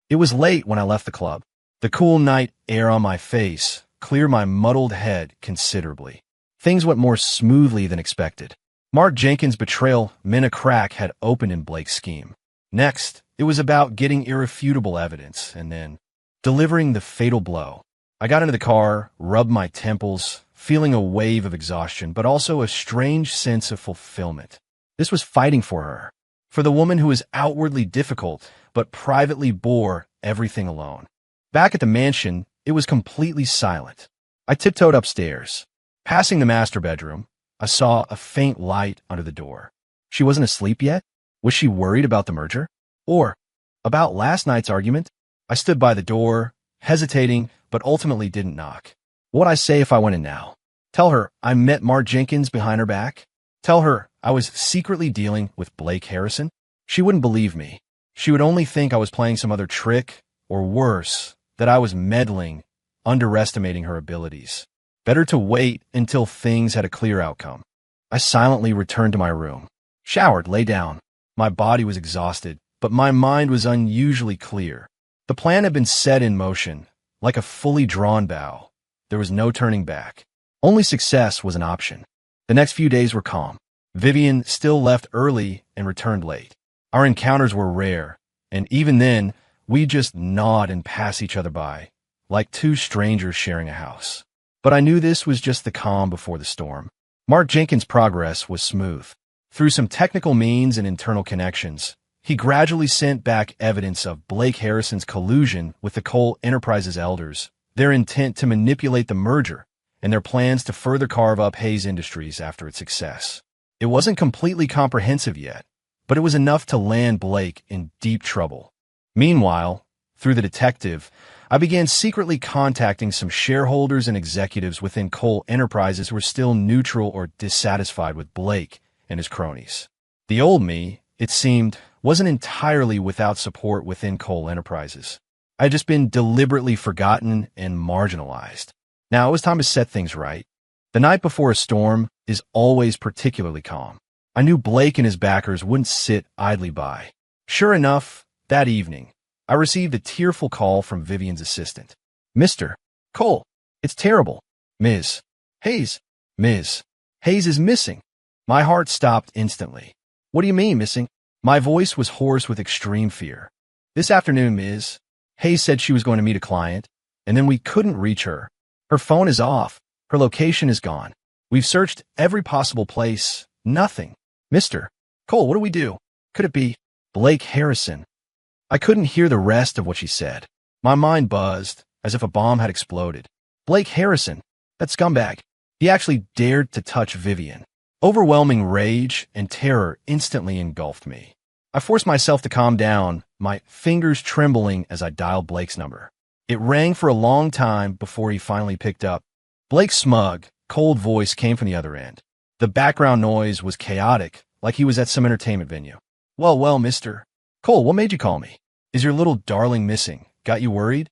Speaker 1: It was late when I left the club. The cool night air on my face cleared my muddled head considerably. Things went more smoothly than expected. Mark Jenkins' betrayal meant a crack had opened in Blake's scheme. Next, it was about getting irrefutable evidence and then delivering the fatal blow. I got into the car, rubbed my temples, feeling a wave of exhaustion, but also a strange sense of fulfillment. This was fighting for her, for the woman who was outwardly difficult, but privately bore everything alone. Back at the mansion, it was completely silent. I tiptoed upstairs. Passing the master bedroom, I saw a faint light under the door. She wasn't asleep yet? Was she worried about the merger? Or about last night's argument? I stood by the door, hesitating, but ultimately didn't knock. What would I say if I went in now? Tell her I met Mark Jenkins behind her back? Tell her I was secretly dealing with Blake Harrison? She wouldn't believe me. She would only think I was playing some other trick, or worse, that I was meddling, underestimating her abilities. Better to wait until things had a clear outcome. I silently returned to my room. Showered, lay down. My body was exhausted, but my mind was unusually clear. The plan had been set in motion, like a fully drawn bow. There was no turning back. Only success was an option. The next few days were calm. Vivian still left early and returned late. Our encounters were rare, and even then, we just nod and pass each other by, like two strangers sharing a house. But I knew this was just the calm before the storm. Mark Jenkins' progress was smooth. Through some technical means and internal connections, he gradually sent back evidence of Blake Harrison's collusion with the Cole Enterprises elders, their intent to manipulate the merger, and their plans to further carve up Hayes Industries after its success. It wasn't completely comprehensive yet, but it was enough to land Blake in deep trouble. Meanwhile, through the detective, I began secretly contacting some shareholders and executives within Cole Enterprises who were still neutral or dissatisfied with Blake and his cronies. The old me, it seemed, wasn't entirely without support within Cole Enterprises. I had just been deliberately forgotten and marginalized. Now it was time to set things right. The night before a storm is always particularly calm. I knew Blake and his backers wouldn't sit idly by. Sure enough, that evening, I received a tearful call from Vivian's assistant. Mr. Cole, it's terrible. Ms. Hayes. Ms. Hayes is missing. My heart stopped instantly. What do you mean, missing? My voice was hoarse with extreme fear. This afternoon, Ms. Hayes said she was going to meet a client, and then we couldn't reach her. Her phone is off. Her location is gone. We've searched every possible place. Nothing. Mr. Cole, what do we do? Could it be Blake Harrison? I couldn't hear the rest of what she said. My mind buzzed, as if a bomb had exploded. Blake Harrison, that scumbag. He actually dared to touch Vivian. Overwhelming rage and terror instantly engulfed me. I forced myself to calm down, my fingers trembling as I dialed Blake's number. It rang for a long time before he finally picked up. Blake's smug, cold voice came from the other end. The background noise was chaotic, like he was at some entertainment venue. Well, Mr. Cole, what made you call me? Is your little darling missing? Got you worried?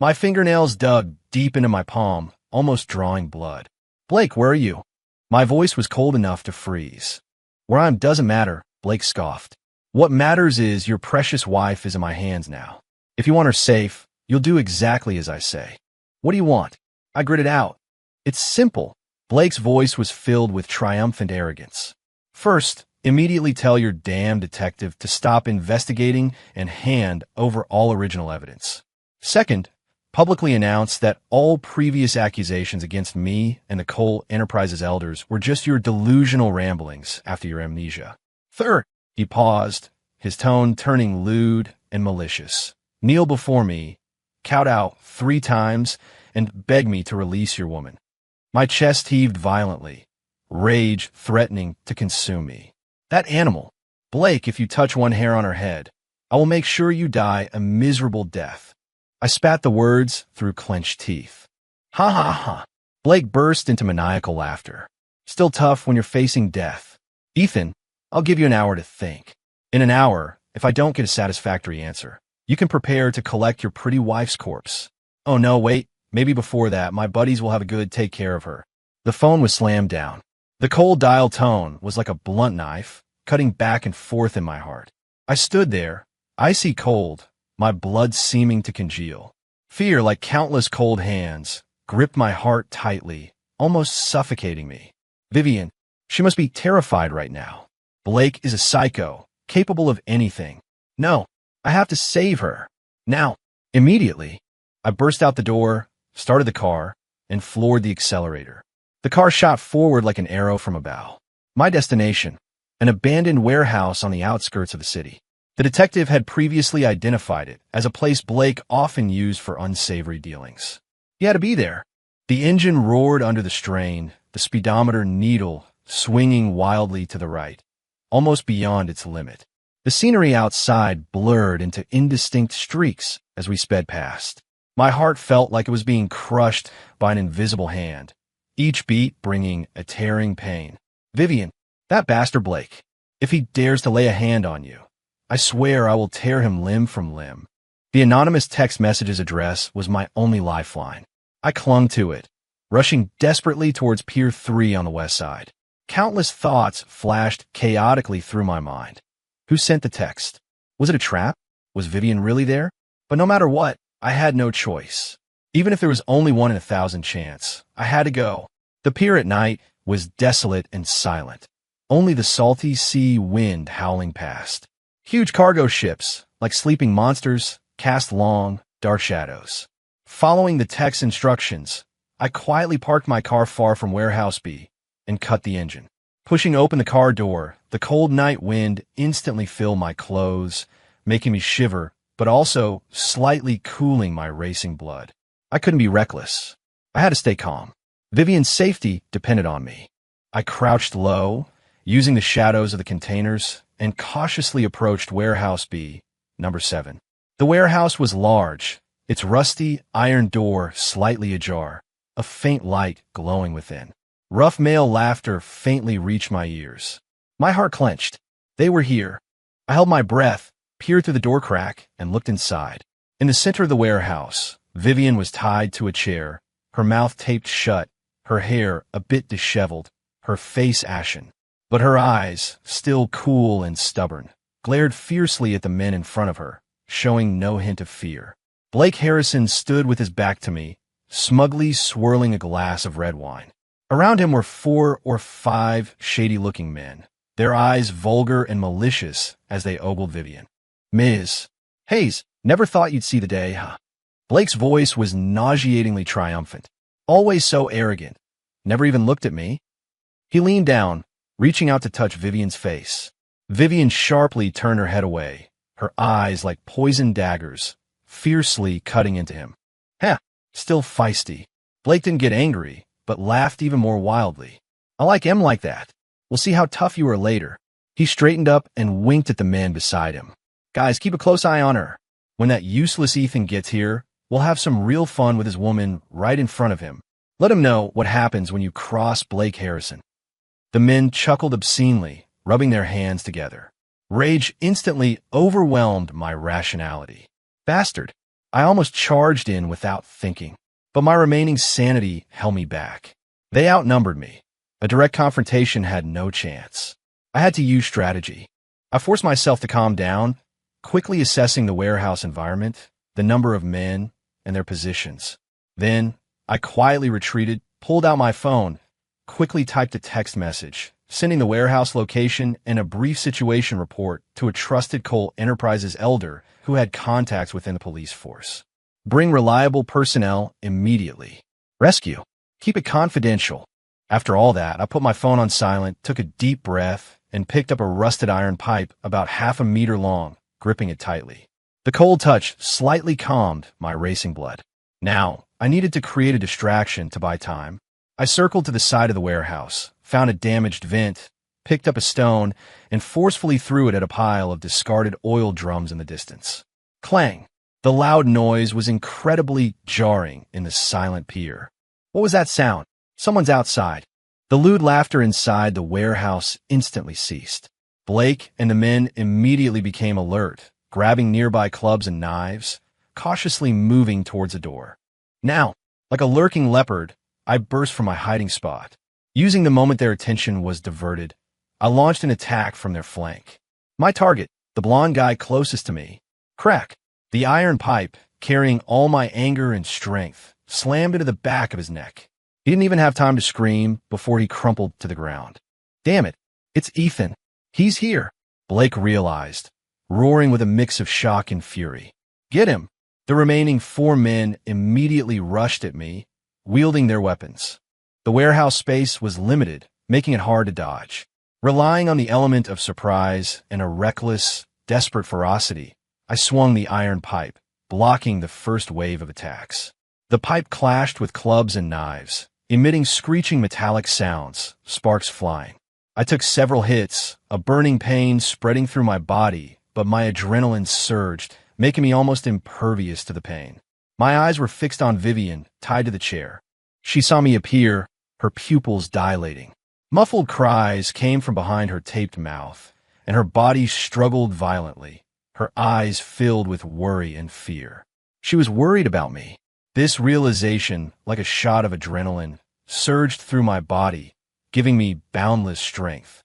Speaker 1: My fingernails dug deep into my palm, almost drawing blood. Blake, where are you? My voice was cold enough to freeze. Where I am doesn't matter, Blake scoffed. What matters is your precious wife is in my hands now. If you want her safe, you'll do exactly as I say. What do you want? I gritted out. It's simple. Blake's voice was filled with triumphant arrogance. First, immediately tell your damn detective to stop investigating and hand over all original evidence. Second, publicly announce that all previous accusations against me and the Cole Enterprises elders were just your delusional ramblings after your amnesia. Third, he paused, his tone turning lewd and malicious. Kneel before me, count out 3 times, and beg me to release your woman. My chest heaved violently, rage threatening to consume me. That animal. Blake, if you touch one hair on her head, I will make sure you die a miserable death. I spat the words through clenched teeth. Ha ha ha. Blake burst into maniacal laughter. Still tough when you're facing death. Ethan, I'll give you an hour to think. In an hour, if I don't get a satisfactory answer, you can prepare to collect your pretty wife's corpse. Oh no, wait. Maybe before that, my buddies will have a good take care of her. The phone was slammed down. The cold dial tone was like a blunt knife, cutting back and forth in my heart. I stood there, icy cold, my blood seeming to congeal. Fear, like countless cold hands, gripped my heart tightly, almost suffocating me. Vivian, she must be terrified right now. Blake is a psycho, capable of anything. No, I have to save her. Now, immediately. I burst out the door, started the car, and floored the accelerator. The car shot forward like an arrow from a bow. My destination, an abandoned warehouse on the outskirts of the city. The detective had previously identified it as a place Blake often used for unsavory dealings. He had to be there. The engine roared under the strain, the speedometer needle swinging wildly to the right, almost beyond its limit. The scenery outside blurred into indistinct streaks as we sped past. My heart felt like it was being crushed by an invisible hand, each beat bringing a tearing pain. Vivian, that bastard Blake, if he dares to lay a hand on you, I swear I will tear him limb from limb. The anonymous text message's address was my only lifeline. I clung to it, rushing desperately towards Pier 3 on the west side. Countless thoughts flashed chaotically through my mind. Who sent the text? Was it a trap? Was Vivian really there? But no matter what, I had no choice. Even if there was only 1 in 1,000 chance, I had to go. The pier at night was desolate and silent. Only the salty sea wind howling past. Huge cargo ships, like sleeping monsters, cast long, dark shadows. Following the tech's instructions, I quietly parked my car far from Warehouse B and cut the engine. Pushing open the car door, the cold night wind instantly filled my clothes, making me shiver, but also slightly cooling my racing blood. I couldn't be reckless. I had to stay calm. Vivian's safety depended on me. I crouched low, using the shadows of the containers, and cautiously approached Warehouse B, number 7. The warehouse was large, its rusty iron door slightly ajar, a faint light glowing within. Rough male laughter faintly reached my ears. My heart clenched. They were here. I held my breath, peered through the door crack, and looked inside. In the center of the warehouse, Vivian was tied to a chair, her mouth taped shut, her hair a bit disheveled, her face ashen. But her eyes, still cool and stubborn, glared fiercely at the men in front of her, showing no hint of fear. Blake Harrison stood with his back to me, smugly swirling a glass of red wine. Around him were 4 or 5 shady-looking men, their eyes vulgar and malicious as they ogled Vivian. Ms. Hayes, never thought you'd see the day, huh? Blake's voice was nauseatingly triumphant. Always so arrogant. Never even looked at me. He leaned down, reaching out to touch Vivian's face. Vivian sharply turned her head away, her eyes like poisoned daggers, fiercely cutting into him. Heh, still feisty. Blake didn't get angry, but laughed even more wildly. I like him like that. We'll see how tough you are later. He straightened up and winked at the man beside him. Guys, keep a close eye on her. When that useless Ethan gets here, we'll have some real fun with his woman right in front of him. Let him know what happens when you cross Blake Harrison. The men chuckled obscenely, rubbing their hands together. Rage instantly overwhelmed my rationality. Bastard. I almost charged in without thinking, but my remaining sanity held me back. They outnumbered me. A direct confrontation had no chance. I had to use strategy. I forced myself to calm down, quickly assessing the warehouse environment, the number of men, and their positions. Then, I quietly retreated, pulled out my phone, quickly typed a text message, sending the warehouse location and a brief situation report to a trusted Coal Enterprises elder who had contacts within the police force. Bring reliable personnel immediately. Rescue. Keep it confidential. After all that, I put my phone on silent, took a deep breath, and picked up a rusted iron pipe about half a meter long, gripping it tightly. The cold touch slightly calmed my racing blood. Now, I needed to create a distraction to buy time. I circled to the side of the warehouse, found a damaged vent, picked up a stone, and forcefully threw it at a pile of discarded oil drums in the distance. Clang! The loud noise was incredibly jarring in the silent pier. What was that sound? Someone's outside. The lewd laughter inside the warehouse instantly ceased. Blake and the men immediately became alert, grabbing nearby clubs and knives, cautiously moving towards the door. Now, like a lurking leopard, I burst from my hiding spot. Using the moment their attention was diverted, I launched an attack from their flank. My target, the blonde guy closest to me. Crack! The iron pipe, carrying all my anger and strength, slammed into the back of his neck. He didn't even have time to scream before he crumpled to the ground. Damn it, it's Ethan. He's here, Blake realized, roaring with a mix of shock and fury. Get him! The remaining 4 men immediately rushed at me, wielding their weapons. The warehouse space was limited, making it hard to dodge. Relying on the element of surprise and a reckless, desperate ferocity, I swung the iron pipe, blocking the first wave of attacks. The pipe clashed with clubs and knives, emitting screeching metallic sounds, sparks flying. I took several hits, a burning pain spreading through my body, but my adrenaline surged, making me almost impervious to the pain. My eyes were fixed on Vivian, tied to the chair. She saw me appear, her pupils dilating. Muffled cries came from behind her taped mouth, and her body struggled violently, her eyes filled with worry and fear. She was worried about me. This realization, like a shot of adrenaline, surged through my body, giving me boundless strength.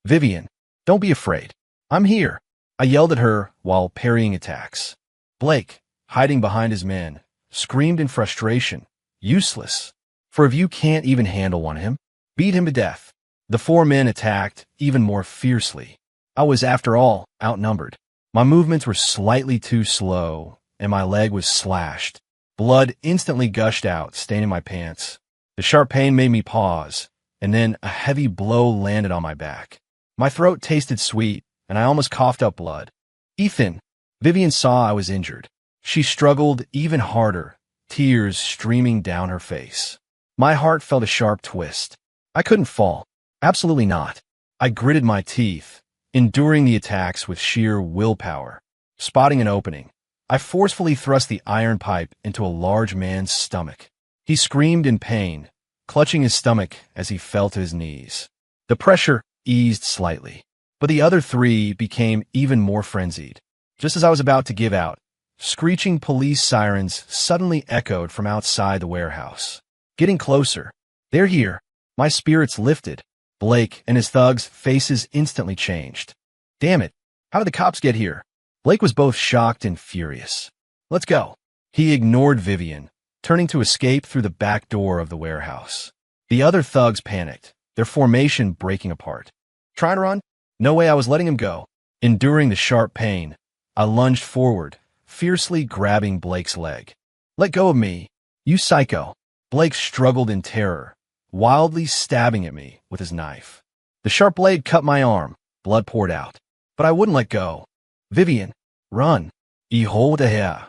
Speaker 1: "Vivian, don't be afraid. I'm here," I yelled at her while parrying attacks. Blake, hiding behind his men, screamed in frustration. "Useless. For if you can't even handle one of him, beat him to death." The four men attacked even more fiercely. I was, after all, outnumbered. My movements were slightly too slow, and my leg was slashed. Blood instantly gushed out, staining my pants. The sharp pain made me pause, and then a heavy blow landed on my back. My throat tasted sweet, and I almost coughed up blood. "Ethan!" Vivian saw I was injured. She struggled even harder, tears streaming down her face. My heart felt a sharp twist. I couldn't fall. Absolutely not. I gritted my teeth, enduring the attacks with sheer willpower. Spotting an opening, I forcefully thrust the iron pipe into a large man's stomach. He screamed in pain, clutching his stomach as he fell to his knees. The pressure eased slightly, but the other three became even more frenzied. Just as I was about to give out, screeching police sirens suddenly echoed from outside the warehouse. Getting closer. "They're here." My spirits lifted. Blake and his thugs' faces instantly changed. "Damn it, how did the cops get here?" Blake was both shocked and furious. "Let's go." He ignored Vivian, turning to escape through the back door of the warehouse. The other thugs panicked, their formation breaking apart. "Trying to run? No way, I was letting him go." Enduring the sharp pain, I lunged forward, fiercely grabbing Blake's leg. "Let go of me, you psycho." Blake struggled in terror, wildly stabbing at me with his knife. The sharp blade cut my arm, blood poured out, but I wouldn't let go. "Vivian, run." Hold here.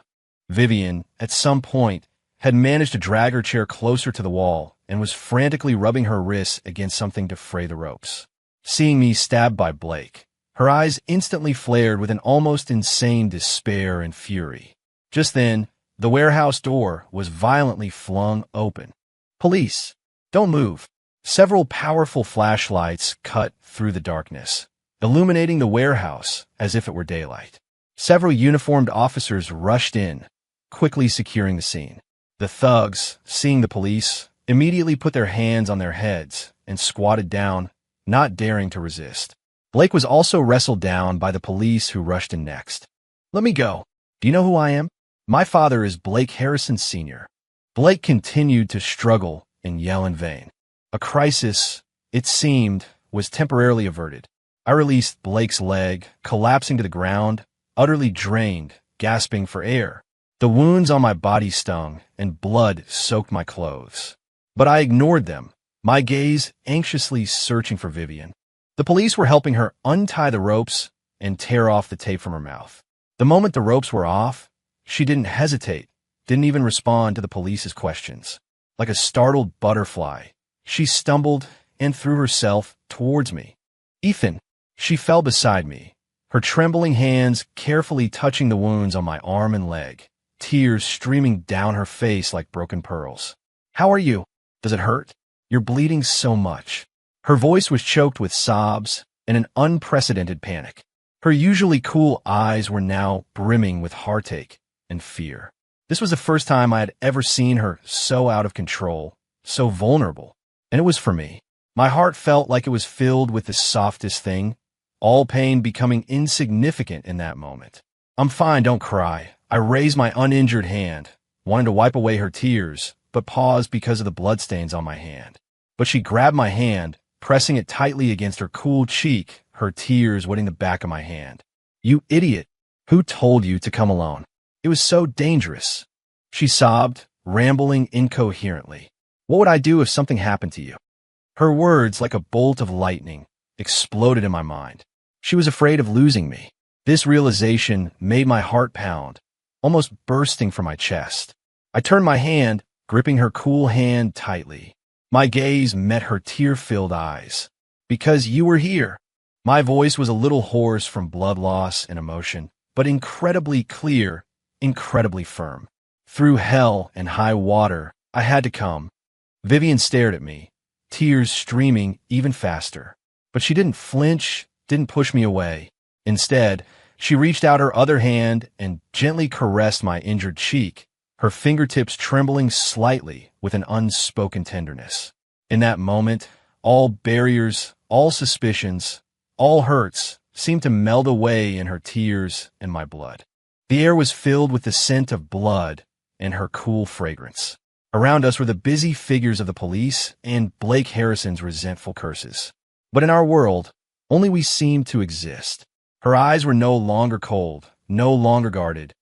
Speaker 1: Vivian, at some point, had managed to drag her chair closer to the wall and was frantically rubbing her wrists against something to fray the ropes. Seeing me stabbed by Blake, her eyes instantly flared with an almost insane despair and fury. Just then, the warehouse door was violently flung open. "Police, don't move." Several powerful flashlights cut through the darkness, illuminating the warehouse as if it were daylight. Several uniformed officers rushed in, quickly securing the scene. The thugs, seeing the police, immediately put their hands on their heads and squatted down, not daring to resist. Blake was also wrestled down by the police who rushed in next. "Let me go. Do you know who I am? My father is Blake Harrison Sr." Blake continued to struggle and yell in vain. A crisis, it seemed, was temporarily averted. I released Blake's leg, collapsing to the ground, utterly drained, gasping for air. The wounds on my body stung, and blood soaked my clothes. But I ignored them, my gaze anxiously searching for Vivian. The police were helping her untie the ropes and tear off the tape from her mouth. The moment the ropes were off, she didn't hesitate, didn't even respond to the police's questions. Like a startled butterfly, she stumbled and threw herself towards me. "Ethan." She fell beside me, her trembling hands carefully touching the wounds on my arm and leg, tears streaming down her face like broken pearls. "How are you? Does it hurt? You're bleeding so much." Her voice was choked with sobs and an unprecedented panic. Her usually cool eyes were now brimming with heartache and fear. This was the first time I had ever seen her so out of control, so vulnerable, and it was for me. My heart felt like it was filled with the softest thing, all pain becoming insignificant in that moment. "I'm fine, don't cry." I raised my uninjured hand, wanting to wipe away her tears, but paused because of the bloodstains on my hand. But she grabbed my hand, pressing it tightly against her cool cheek, her tears wetting the back of my hand. "You idiot. Who told you to come alone? It was so dangerous." She sobbed, rambling incoherently. "What would I do if something happened to you?" Her words, like a bolt of lightning, exploded in my mind. She was afraid of losing me. This realization made my heart pound, almost bursting from my chest. I turned my hand, gripping her cool hand tightly. My gaze met her tear-filled eyes. "Because you were here." My voice was a little hoarse from blood loss and emotion, but incredibly clear, incredibly firm. Through hell and high water, I had to come. Vivian stared at me, tears streaming even faster. But she didn't flinch, didn't push me away. Instead, she reached out her other hand and gently caressed my injured cheek, her fingertips trembling slightly with an unspoken tenderness. In that moment, all barriers, all suspicions, all hurts seemed to meld away in her tears and my blood. The air was filled with the scent of blood and her cool fragrance. Around us were the busy figures of the police and Blake Harrison's resentful curses. But in our world, only we seemed to exist. Her eyes were no longer cold, no longer guarded,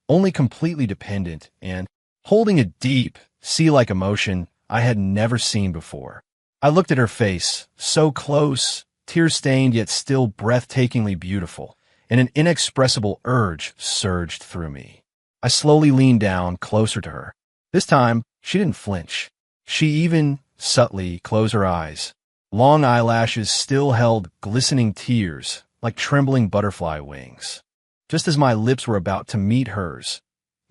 Speaker 1: only completely dependent and holding a deep, sea-like emotion I had never seen before. I looked at her face, so close, tear-stained yet still breathtakingly beautiful, and an inexpressible urge surged through me. I slowly leaned down closer to her. This time, she didn't flinch. She even, subtly, closed her eyes. Long eyelashes still held glistening tears, like trembling butterfly wings. Just as my lips were about to meet hers,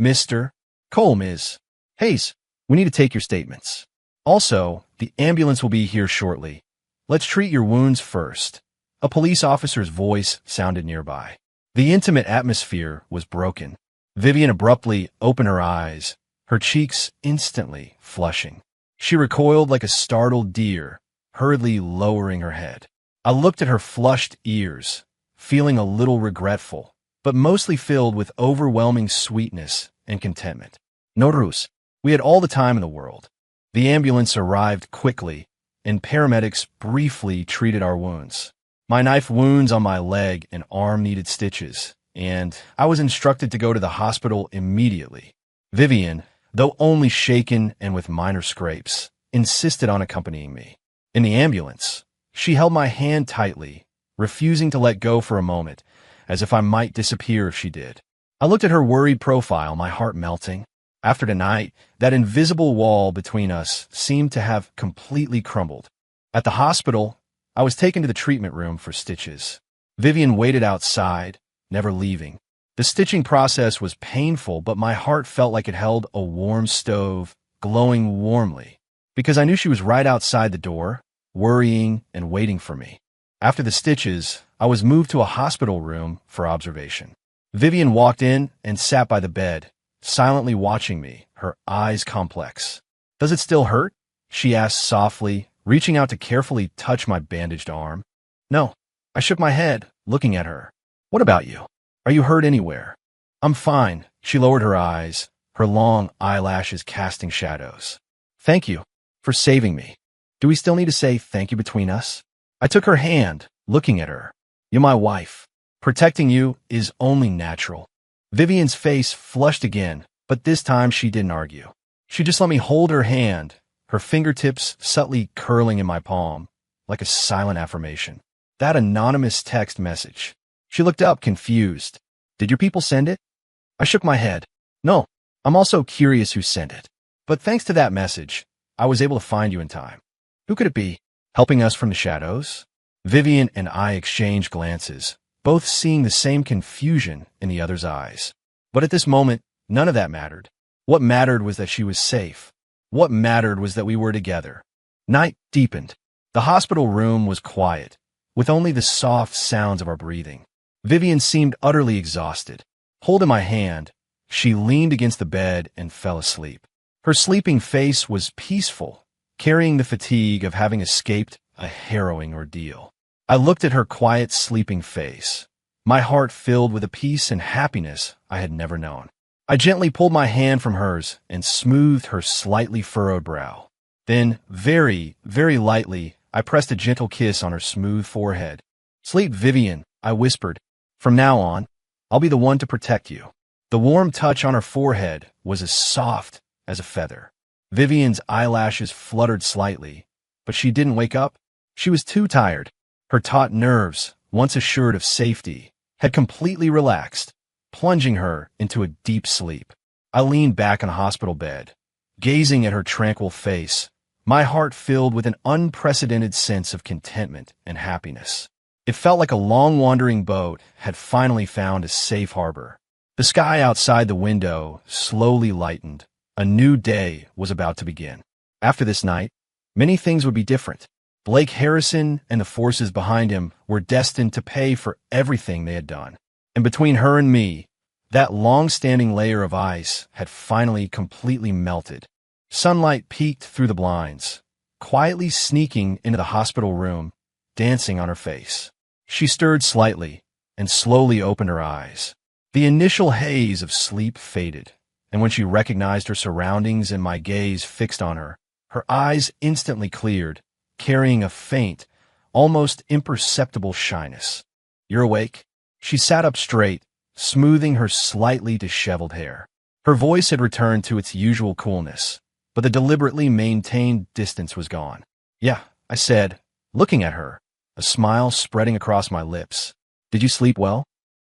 Speaker 1: Mr. Cole, Ms. Hayes, we need to take your statements. Also, the ambulance will be here shortly. Let's treat your wounds first. A police officer's voice sounded nearby. The intimate atmosphere was broken. Vivian abruptly opened her eyes, her cheeks instantly flushing. She recoiled like a startled deer, hurriedly lowering her head. I looked at her flushed ears, feeling a little regretful, but mostly filled with overwhelming sweetness and contentment. No ruse. We had all the time in the world. The ambulance arrived quickly, and paramedics briefly treated our wounds. My knife wounds on my leg and arm needed stitches, and I was instructed to go to the hospital immediately. Vivian, though only shaken and with minor scrapes, insisted on accompanying me. In the ambulance, she held my hand tightly, refusing to let go for a moment, as if I might disappear if she did. I looked at her worried profile, my heart melting. After tonight, that invisible wall between us seemed to have completely crumbled. At the hospital, I was taken to the treatment room for stitches. Vivian waited outside, never leaving. The stitching process was painful, but my heart felt like it held a warm stove, glowing warmly, because I knew she was right outside the door, worrying and waiting for me. After the stitches, I was moved to a hospital room for observation. Vivian walked in and sat by the bed, silently watching me, her eyes complex. "Does it still hurt?" she asked softly, reaching out to carefully touch my bandaged arm. "No." I shook my head, looking at her. "What about you? Are you hurt anywhere?" "I'm fine." She lowered her eyes, her long eyelashes casting shadows. "Thank you for saving me. Do we still need to say thank you between us?" I took her hand, looking at her. "You're my wife. Protecting you is only natural." Vivian's face flushed again, but this time she didn't argue. She just let me hold her hand, her fingertips subtly curling in my palm, like a silent affirmation. That anonymous text message. She looked up, confused. "Did your people send it?" I shook my head. "No, I'm also curious who sent it. But thanks to that message, I was able to find you in time." "Who could it be? Helping us from the shadows?" Vivian and I exchanged glances, both seeing the same confusion in the other's eyes. But at this moment, none of that mattered. What mattered was that she was safe. What mattered was that we were together. Night deepened. The hospital room was quiet, with only the soft sounds of our breathing. Vivian seemed utterly exhausted. Holding my hand, she leaned against the bed and fell asleep. Her sleeping face was peaceful, carrying the fatigue of having escaped a harrowing ordeal. I looked at her quiet, sleeping face, my heart filled with a peace and happiness I had never known. I gently pulled my hand from hers and smoothed her slightly furrowed brow. Then, very, very lightly, I pressed a gentle kiss on her smooth forehead. "Sleep, Vivian," I whispered. "From now on, I'll be the one to protect you." The warm touch on her forehead was as soft as a feather. Vivian's eyelashes fluttered slightly, but she didn't wake up. She was too tired. Her taut nerves, once assured of safety, had completely relaxed, plunging her into a deep sleep. I leaned back on a hospital bed, gazing at her tranquil face, my heart filled with an unprecedented sense of contentment and happiness. It felt like a long-wandering boat had finally found a safe harbor. The sky outside the window slowly lightened. A new day was about to begin. After this night, many things would be different. Blake Harrison and the forces behind him were destined to pay for everything they had done. And between her and me, that long-standing layer of ice had finally completely melted. Sunlight peeked through the blinds, quietly sneaking into the hospital room, dancing on her face. She stirred slightly and slowly opened her eyes. The initial haze of sleep faded, and when she recognized her surroundings and my gaze fixed on her, her eyes instantly cleared, carrying a faint, almost imperceptible shyness. "You're awake?" She sat up straight, smoothing her slightly disheveled hair. Her voice had returned to its usual coolness, but the deliberately maintained distance was gone. "Yeah," I said, looking at her, a smile spreading across my lips. "Did you sleep well?"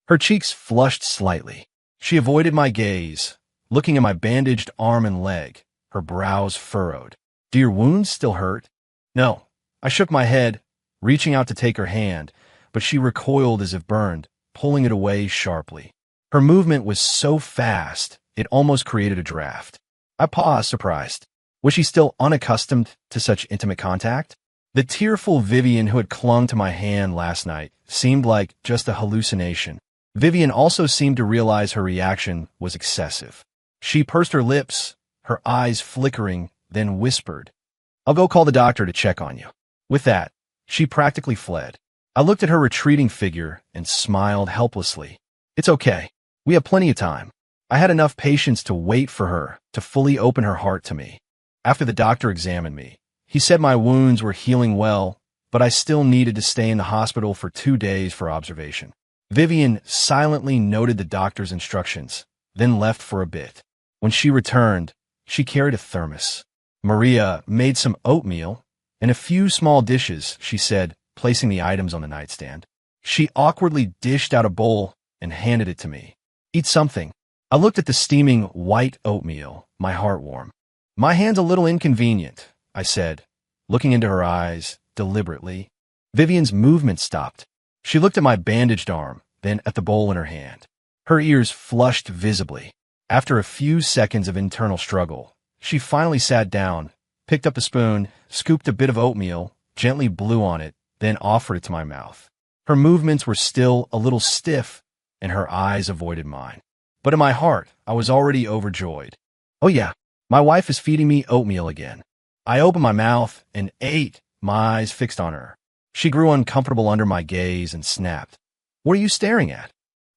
Speaker 1: Her cheeks flushed slightly. She avoided my gaze, looking at my bandaged arm and leg, her brows furrowed. "Do your wounds still hurt?" "No." I shook my head, reaching out to take her hand, but she recoiled as if burned, pulling it away sharply. Her movement was so fast, it almost created a draft. I paused, surprised. Was she still unaccustomed to such intimate contact? The tearful Vivian who had clung to my hand last night seemed like just a hallucination. Vivian also seemed to realize her reaction was excessive. She pursed her lips, her eyes flickering, then whispered, "I'll go call the doctor to check on you." With that, she practically fled. I looked at her retreating figure and smiled helplessly. "It's okay. We have plenty of time." I had enough patience to wait for her to fully open her heart to me. After the doctor examined me, he said my wounds were healing well, but I still needed to stay in the hospital for 2 days for observation. Vivian silently noted the doctor's instructions, then left for a bit. When she returned, she carried a thermos. "Maria made some oatmeal and a few small dishes," she said, placing the items on the nightstand. She awkwardly dished out a bowl and handed it to me. "Eat something." I looked at the steaming white oatmeal, my heart warm. "My hand's a little inconvenient," I said, looking into her eyes deliberately. Vivian's movement stopped. She looked at my bandaged arm, then at the bowl in her hand. Her ears flushed visibly. After a few seconds of internal struggle, she finally sat down, picked up the spoon, scooped a bit of oatmeal, gently blew on it, then offered it to my mouth. Her movements were still a little stiff, and her eyes avoided mine. But in my heart, I was already overjoyed. "Oh yeah, my wife is feeding me oatmeal again." I opened my mouth and ate, my eyes fixed on her. She grew uncomfortable under my gaze and snapped, "What are you staring at?"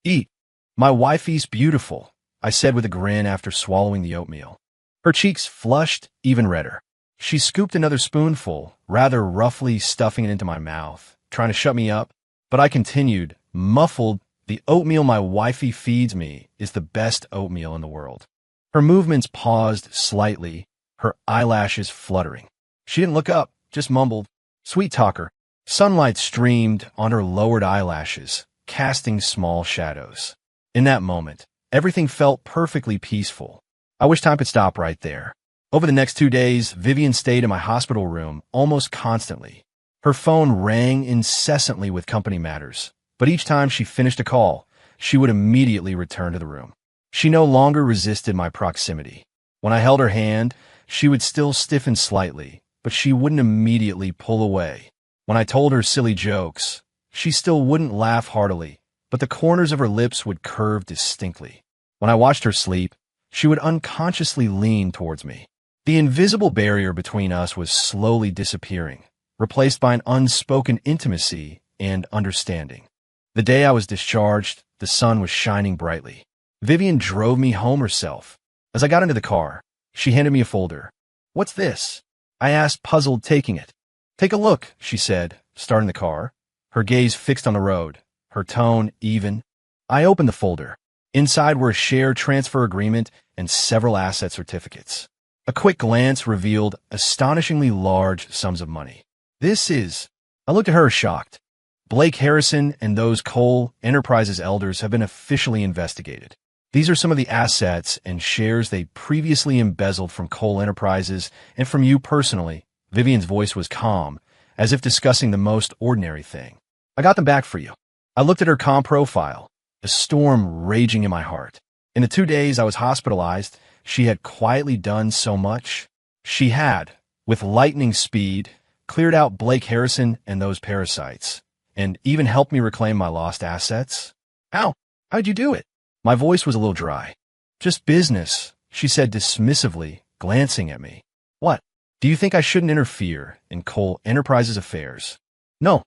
Speaker 1: "Eat. My wifey's beautiful," I said with a grin after swallowing the oatmeal. Her cheeks flushed even redder. She scooped another spoonful, rather roughly stuffing it into my mouth, trying to shut me up, but I continued, muffled, "The oatmeal my wifey feeds me is the best oatmeal in the world." Her movements paused slightly, her eyelashes fluttering. She didn't look up, just mumbled, "Sweet talker." Sunlight streamed on her lowered eyelashes, casting small shadows. In that moment, everything felt perfectly peaceful. I wish time could stop right there. Over the next 2 days, Vivian stayed in my hospital room almost constantly. Her phone rang incessantly with company matters, but each time she finished a call, she would immediately return to the room. She no longer resisted my proximity. When I held her hand, she would still stiffen slightly, but she wouldn't immediately pull away. When I told her silly jokes, she still wouldn't laugh heartily, but the corners of her lips would curve distinctly. When I watched her sleep, she would unconsciously lean towards me. The invisible barrier between us was slowly disappearing, replaced by an unspoken intimacy and understanding. The day I was discharged, the sun was shining brightly. Vivian drove me home herself. As I got into the car, she handed me a folder. "What's this?" I asked, puzzled, taking it. "Take a look," she said, starting the car, her gaze fixed on the road, her tone even. I opened the folder. Inside were a share transfer agreement and several asset certificates. A quick glance revealed astonishingly large sums of money. "This is—" I looked at her shocked. "Blake Harrison and those Cole Enterprises elders have been officially investigated. These are some of the assets and shares they previously embezzled from Cole Enterprises and from you personally." Vivian's voice was calm, as if discussing the most ordinary thing. "I got them back for you." I looked at her comp profile, a storm raging in my heart. In the 2 days I was hospitalized, she had quietly done so much. She had, with lightning speed, cleared out Blake Harrison and those parasites, and even helped me reclaim my lost assets. How? How'd you do it? My voice was a little dry. Just business, she said dismissively, glancing at me. What? Do you think I shouldn't interfere in Cole Enterprises' affairs? No.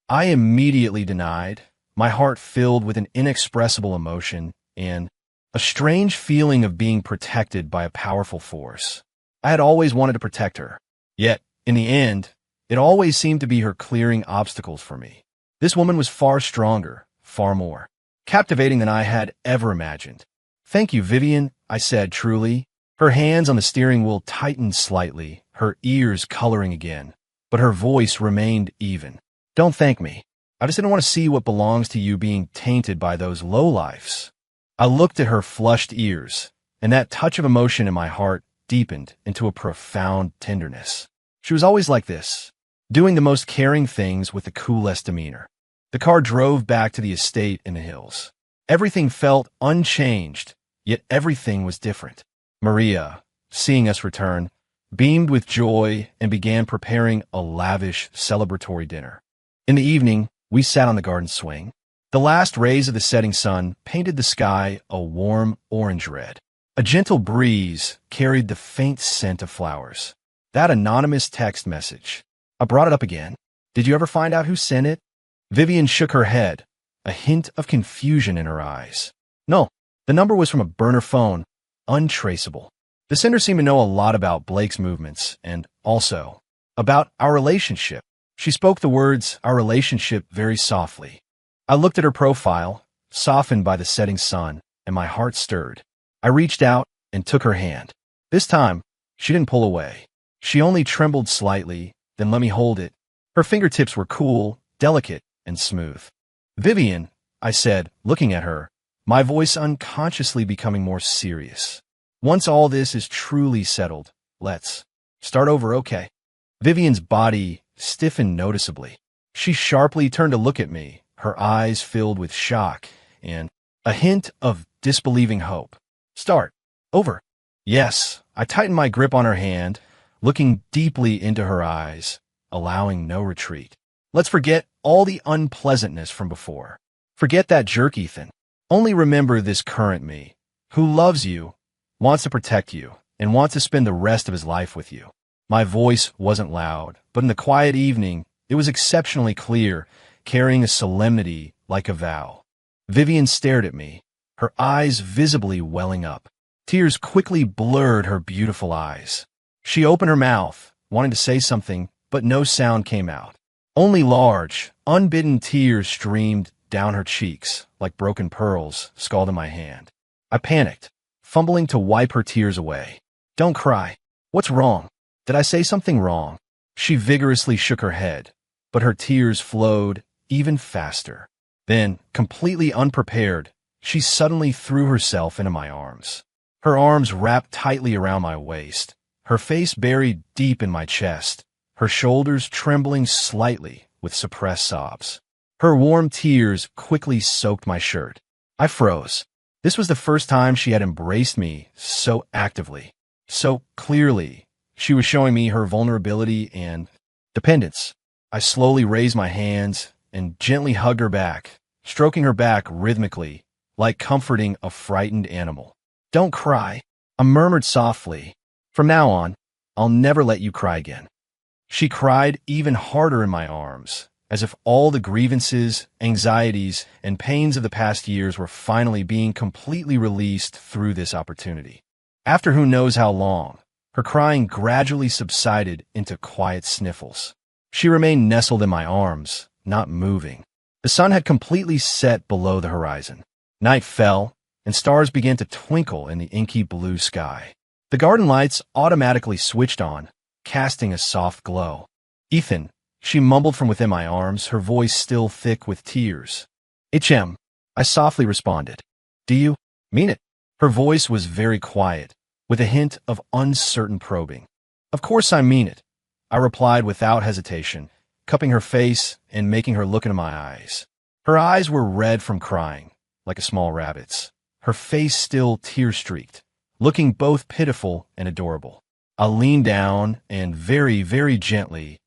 Speaker 1: I immediately denied, my heart filled with an inexpressible emotion and a strange feeling of being protected by a powerful force. I had always wanted to protect her. Yet, in the end, it always seemed to be her clearing obstacles for me. This woman was far stronger, far more captivating than I had ever imagined. Thank you, Vivian, I said truly. Her hands on the steering wheel tightened slightly, her ears coloring again, but her voice remained even. Don't thank me. I just didn't want to see what belongs to you being tainted by those lowlifes. I looked at her flushed ears, and that touch of emotion in my heart deepened into a profound tenderness. She was always like this, doing the most caring things with the coolest demeanor. The car drove back to the estate in the hills. Everything felt unchanged, yet everything was different. Maria, seeing us return, beamed with joy and began preparing a lavish celebratory dinner. In the evening, we sat on the garden swing. The last rays of the setting sun painted the sky a warm orange red. A gentle breeze carried the faint scent of flowers. That anonymous text message. I brought it up again. Did you ever find out who sent it? Vivian shook her head, a hint of confusion in her eyes. No, the number was from a burner phone, untraceable. The sender seemed to know a lot about Blake's movements and also about our relationship. She spoke the words, our relationship, very softly. I looked at her profile, softened by the setting sun, and my heart stirred. I reached out and took her hand. This time, she didn't pull away. She only trembled slightly, then let me hold it. Her fingertips were cool, delicate, and smooth. Vivian, I said, looking at her, my voice unconsciously becoming more serious. Once all this is truly settled, let's start over, okay? Vivian's body stiffened noticeably. She sharply turned to look at me, her eyes filled with shock and a hint of disbelieving hope. Start over. Yes, I tightened my grip on her hand, looking deeply into her eyes, allowing no retreat. Let's forget all the unpleasantness from before. Forget that jerk, Ethan. Only remember this current me, who loves you, wants to protect you, and wants to spend the rest of his life with you. My voice wasn't loud, but in the quiet evening, it was exceptionally clear, carrying a solemnity like a vow. Vivian stared at me, her eyes visibly welling up. Tears quickly blurred her beautiful eyes. She opened her mouth, wanting to say something, but no sound came out. Only large, unbidden tears streamed down her cheeks, like broken pearls scalding my hand. I panicked, fumbling to wipe her tears away. Don't cry. What's wrong? Did I say something wrong? She vigorously shook her head, but her tears flowed even faster. Then, completely unprepared, she suddenly threw herself into my arms. Her arms wrapped tightly around my waist, her face buried deep in my chest, her shoulders trembling slightly with suppressed sobs. Her warm tears quickly soaked my shirt. I froze. This was the first time she had embraced me so actively, so clearly. She was showing me her vulnerability and dependence. I slowly raised my hands and gently hugged her back, stroking her back rhythmically, like comforting a frightened animal. Don't cry, I murmured softly. From now on, I'll never let you cry again. She cried even harder in my arms, as if all the grievances, anxieties, and pains of the past years were finally being completely released through this opportunity. After who knows how long, her crying gradually subsided into quiet sniffles. She remained nestled in my arms, not moving. The sun had completely set below the horizon. Night fell, and stars began to twinkle in the inky blue sky. The garden lights automatically switched on, casting a soft glow. Ethan, she mumbled from within my arms, her voice still thick with tears. HM, I softly responded. Do you mean it? Her voice was very quiet, with a hint of uncertain probing. Of course I mean it, I replied without hesitation, cupping her face and making her look into my eyes. Her eyes were red from crying, like a small rabbit's, her face still tear-streaked, looking both pitiful and adorable. I leaned down and very, very gently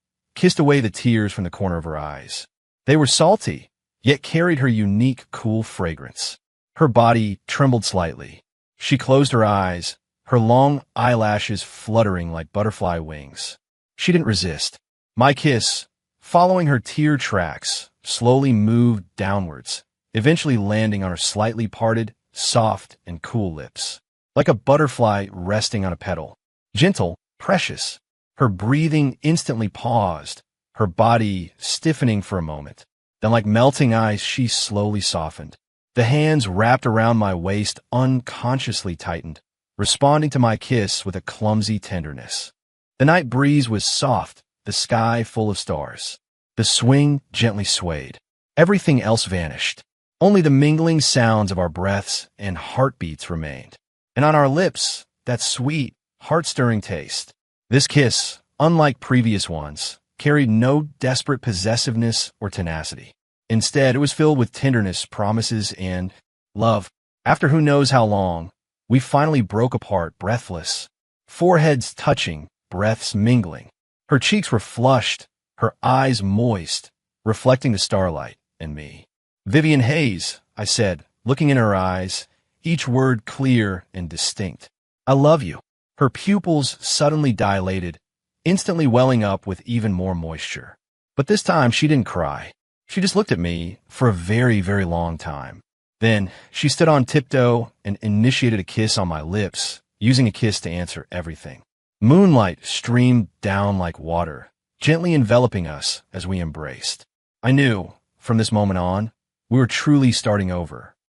Speaker 1: kissed away the tears from the corner of her eyes. They were salty, yet carried her unique, cool fragrance. Her body trembled slightly. She closed her eyes, her long eyelashes fluttering like butterfly wings. She didn't resist. My kiss, following her tear tracks, slowly moved downwards, eventually landing on her slightly parted, soft, and cool lips. Like a butterfly resting on a petal. Gentle, precious. Her breathing instantly paused, her body stiffening for a moment. Then like melting ice, she slowly softened. The hands wrapped around my waist unconsciously tightened, responding to my kiss with a clumsy tenderness. The night breeze was soft, the sky full of stars. The swing gently swayed. Everything else vanished. Only the mingling sounds of our breaths and heartbeats remained. And on our lips, that sweet, heart-stirring taste. This kiss, unlike previous ones, carried no desperate possessiveness or tenacity. Instead, it was filled with tenderness, promises, and love. After who knows how long, we finally broke apart, breathless. Foreheads touching, breaths mingling. Her cheeks were flushed, her eyes moist, reflecting the starlight and me. "Vivian Hayes," I said, looking in her eyes, each word clear and distinct. "I love you." Her pupils suddenly dilated, instantly welling up with even more moisture. But this time she didn't cry. She just looked at me for a very, very long time. Then she stood on tiptoe and initiated a kiss on my lips, using a kiss to answer everything. Moonlight streamed down like water, gently enveloping us as we embraced. I knew, from this moment on, we were truly starting over.